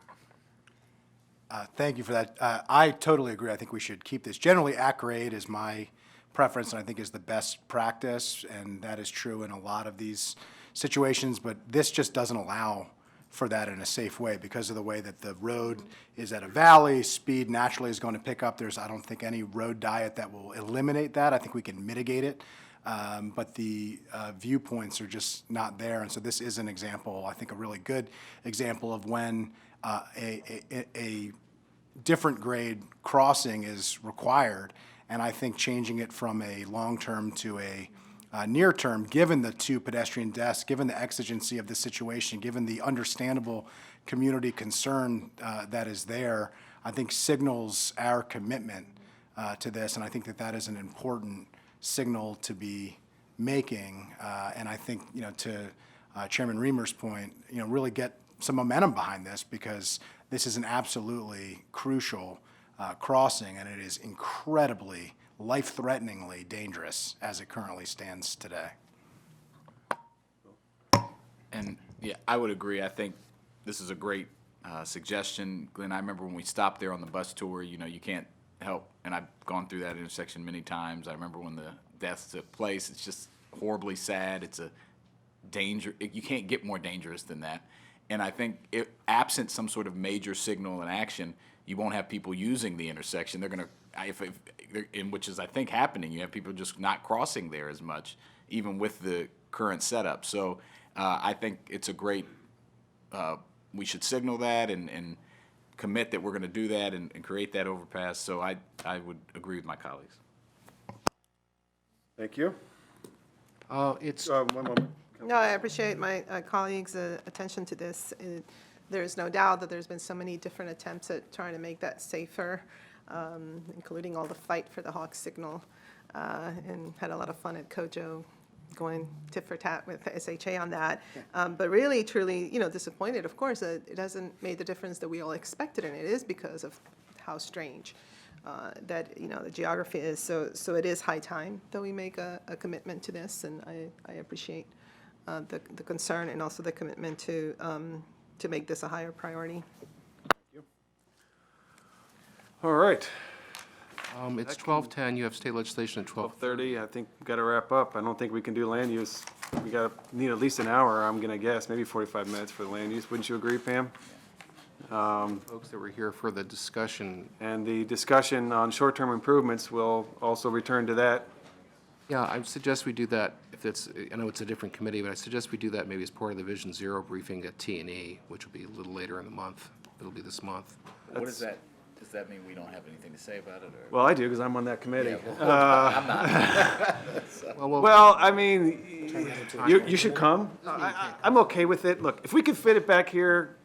Thank you for that. I totally agree. I think we should keep this. Generally, at-grade is my preference, and I think is the best practice, and that is true in a lot of these situations, but this just doesn't allow for that in a safe way because of the way that the road is at a valley. Speed naturally is going to pick up. I don't think, any road diet that will eliminate that. I think we can mitigate it, but the viewpoints are just not there. And so this is an example, I think a really good example of when a different grade crossing is required. And I think changing it from a long-term to a near term, given the 2 pedestrian deaths, given the exigency of the situation, given the understandable community concern that is there, I think signals our commitment to this, and I think that is an important signal to be making. And I think, to Chairman Reamer's point, really get some momentum behind this, because this is an absolutely crucial crossing, and it is incredibly, life-threateningly dangerous as it currently stands today. And, yeah, I would agree. I think this is a great suggestion. Glenn, I remember when we stopped there on the bus tour, you know, you can't help, and I've gone through that intersection many times. I remember when the deaths took place. It's just horribly sad. It's a danger. You can't get more dangerous than that. And I think absent some sort of major signal and action, you won't have people using the intersection. They're going to, which is, I think, happening. You have people just not crossing there as much, even with the current setup. So I think it's a great, we should signal that and commit that we're going to do that and create that overpass. So I would agree with my colleagues. Thank you. It's, One moment. No, I appreciate my colleagues' attention to this. There's no doubt that there's been so many different attempts at trying to make that safer, including all the fight for the Hawk signal, and had a lot of fun at Kojo going tit for tat with SHA on that. But really, truly, disappointed, of course, that it hasn't made the difference that we all expected, and it is because of how strange that, the geography is. So it is high time that we make a commitment to this, and I appreciate the concern and also the commitment to make this a higher priority. All right, it's 12:10, you have state legislation at 12:30. 12:30, I think we've got to wrap up. I don't think we can do land use. We need at least an hour, I'm going to guess, maybe 45 minutes for the land use. Wouldn't you agree, Pam? Folks that were here for the discussion. And the discussion on short-term improvements, will also return to that. Yeah, I suggest we do that, if it's, I know it's a different committee, but I suggest we do that maybe as part of the Vision Zero briefing at T&E, which will be a little later in the month. It'll be this month. What is that? Does that mean we don't have anything to say about it? Or? Well, I do, because I'm on that committee. I'm not. Well, I mean, you should come. I'm okay with it. Look, if we could fit it back here,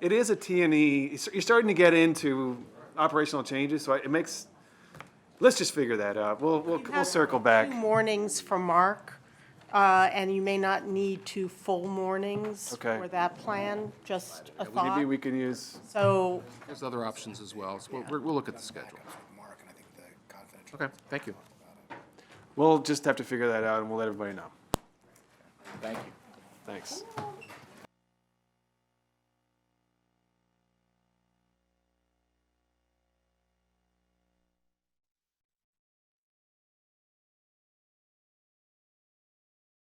it is a T&E. You're starting to get into operational changes, so it makes, let's just figure that out. We'll circle back. 2 mornings for Mark, and you may not need 2 full mornings Okay. for that plan, just a thought. Maybe we can use, So, There's other options as well, so we'll look at the schedule. Mark, and I think the confidential. Okay, thank you. we'll just have to figure that out, and we'll let everybody know. Thank you. Thanks.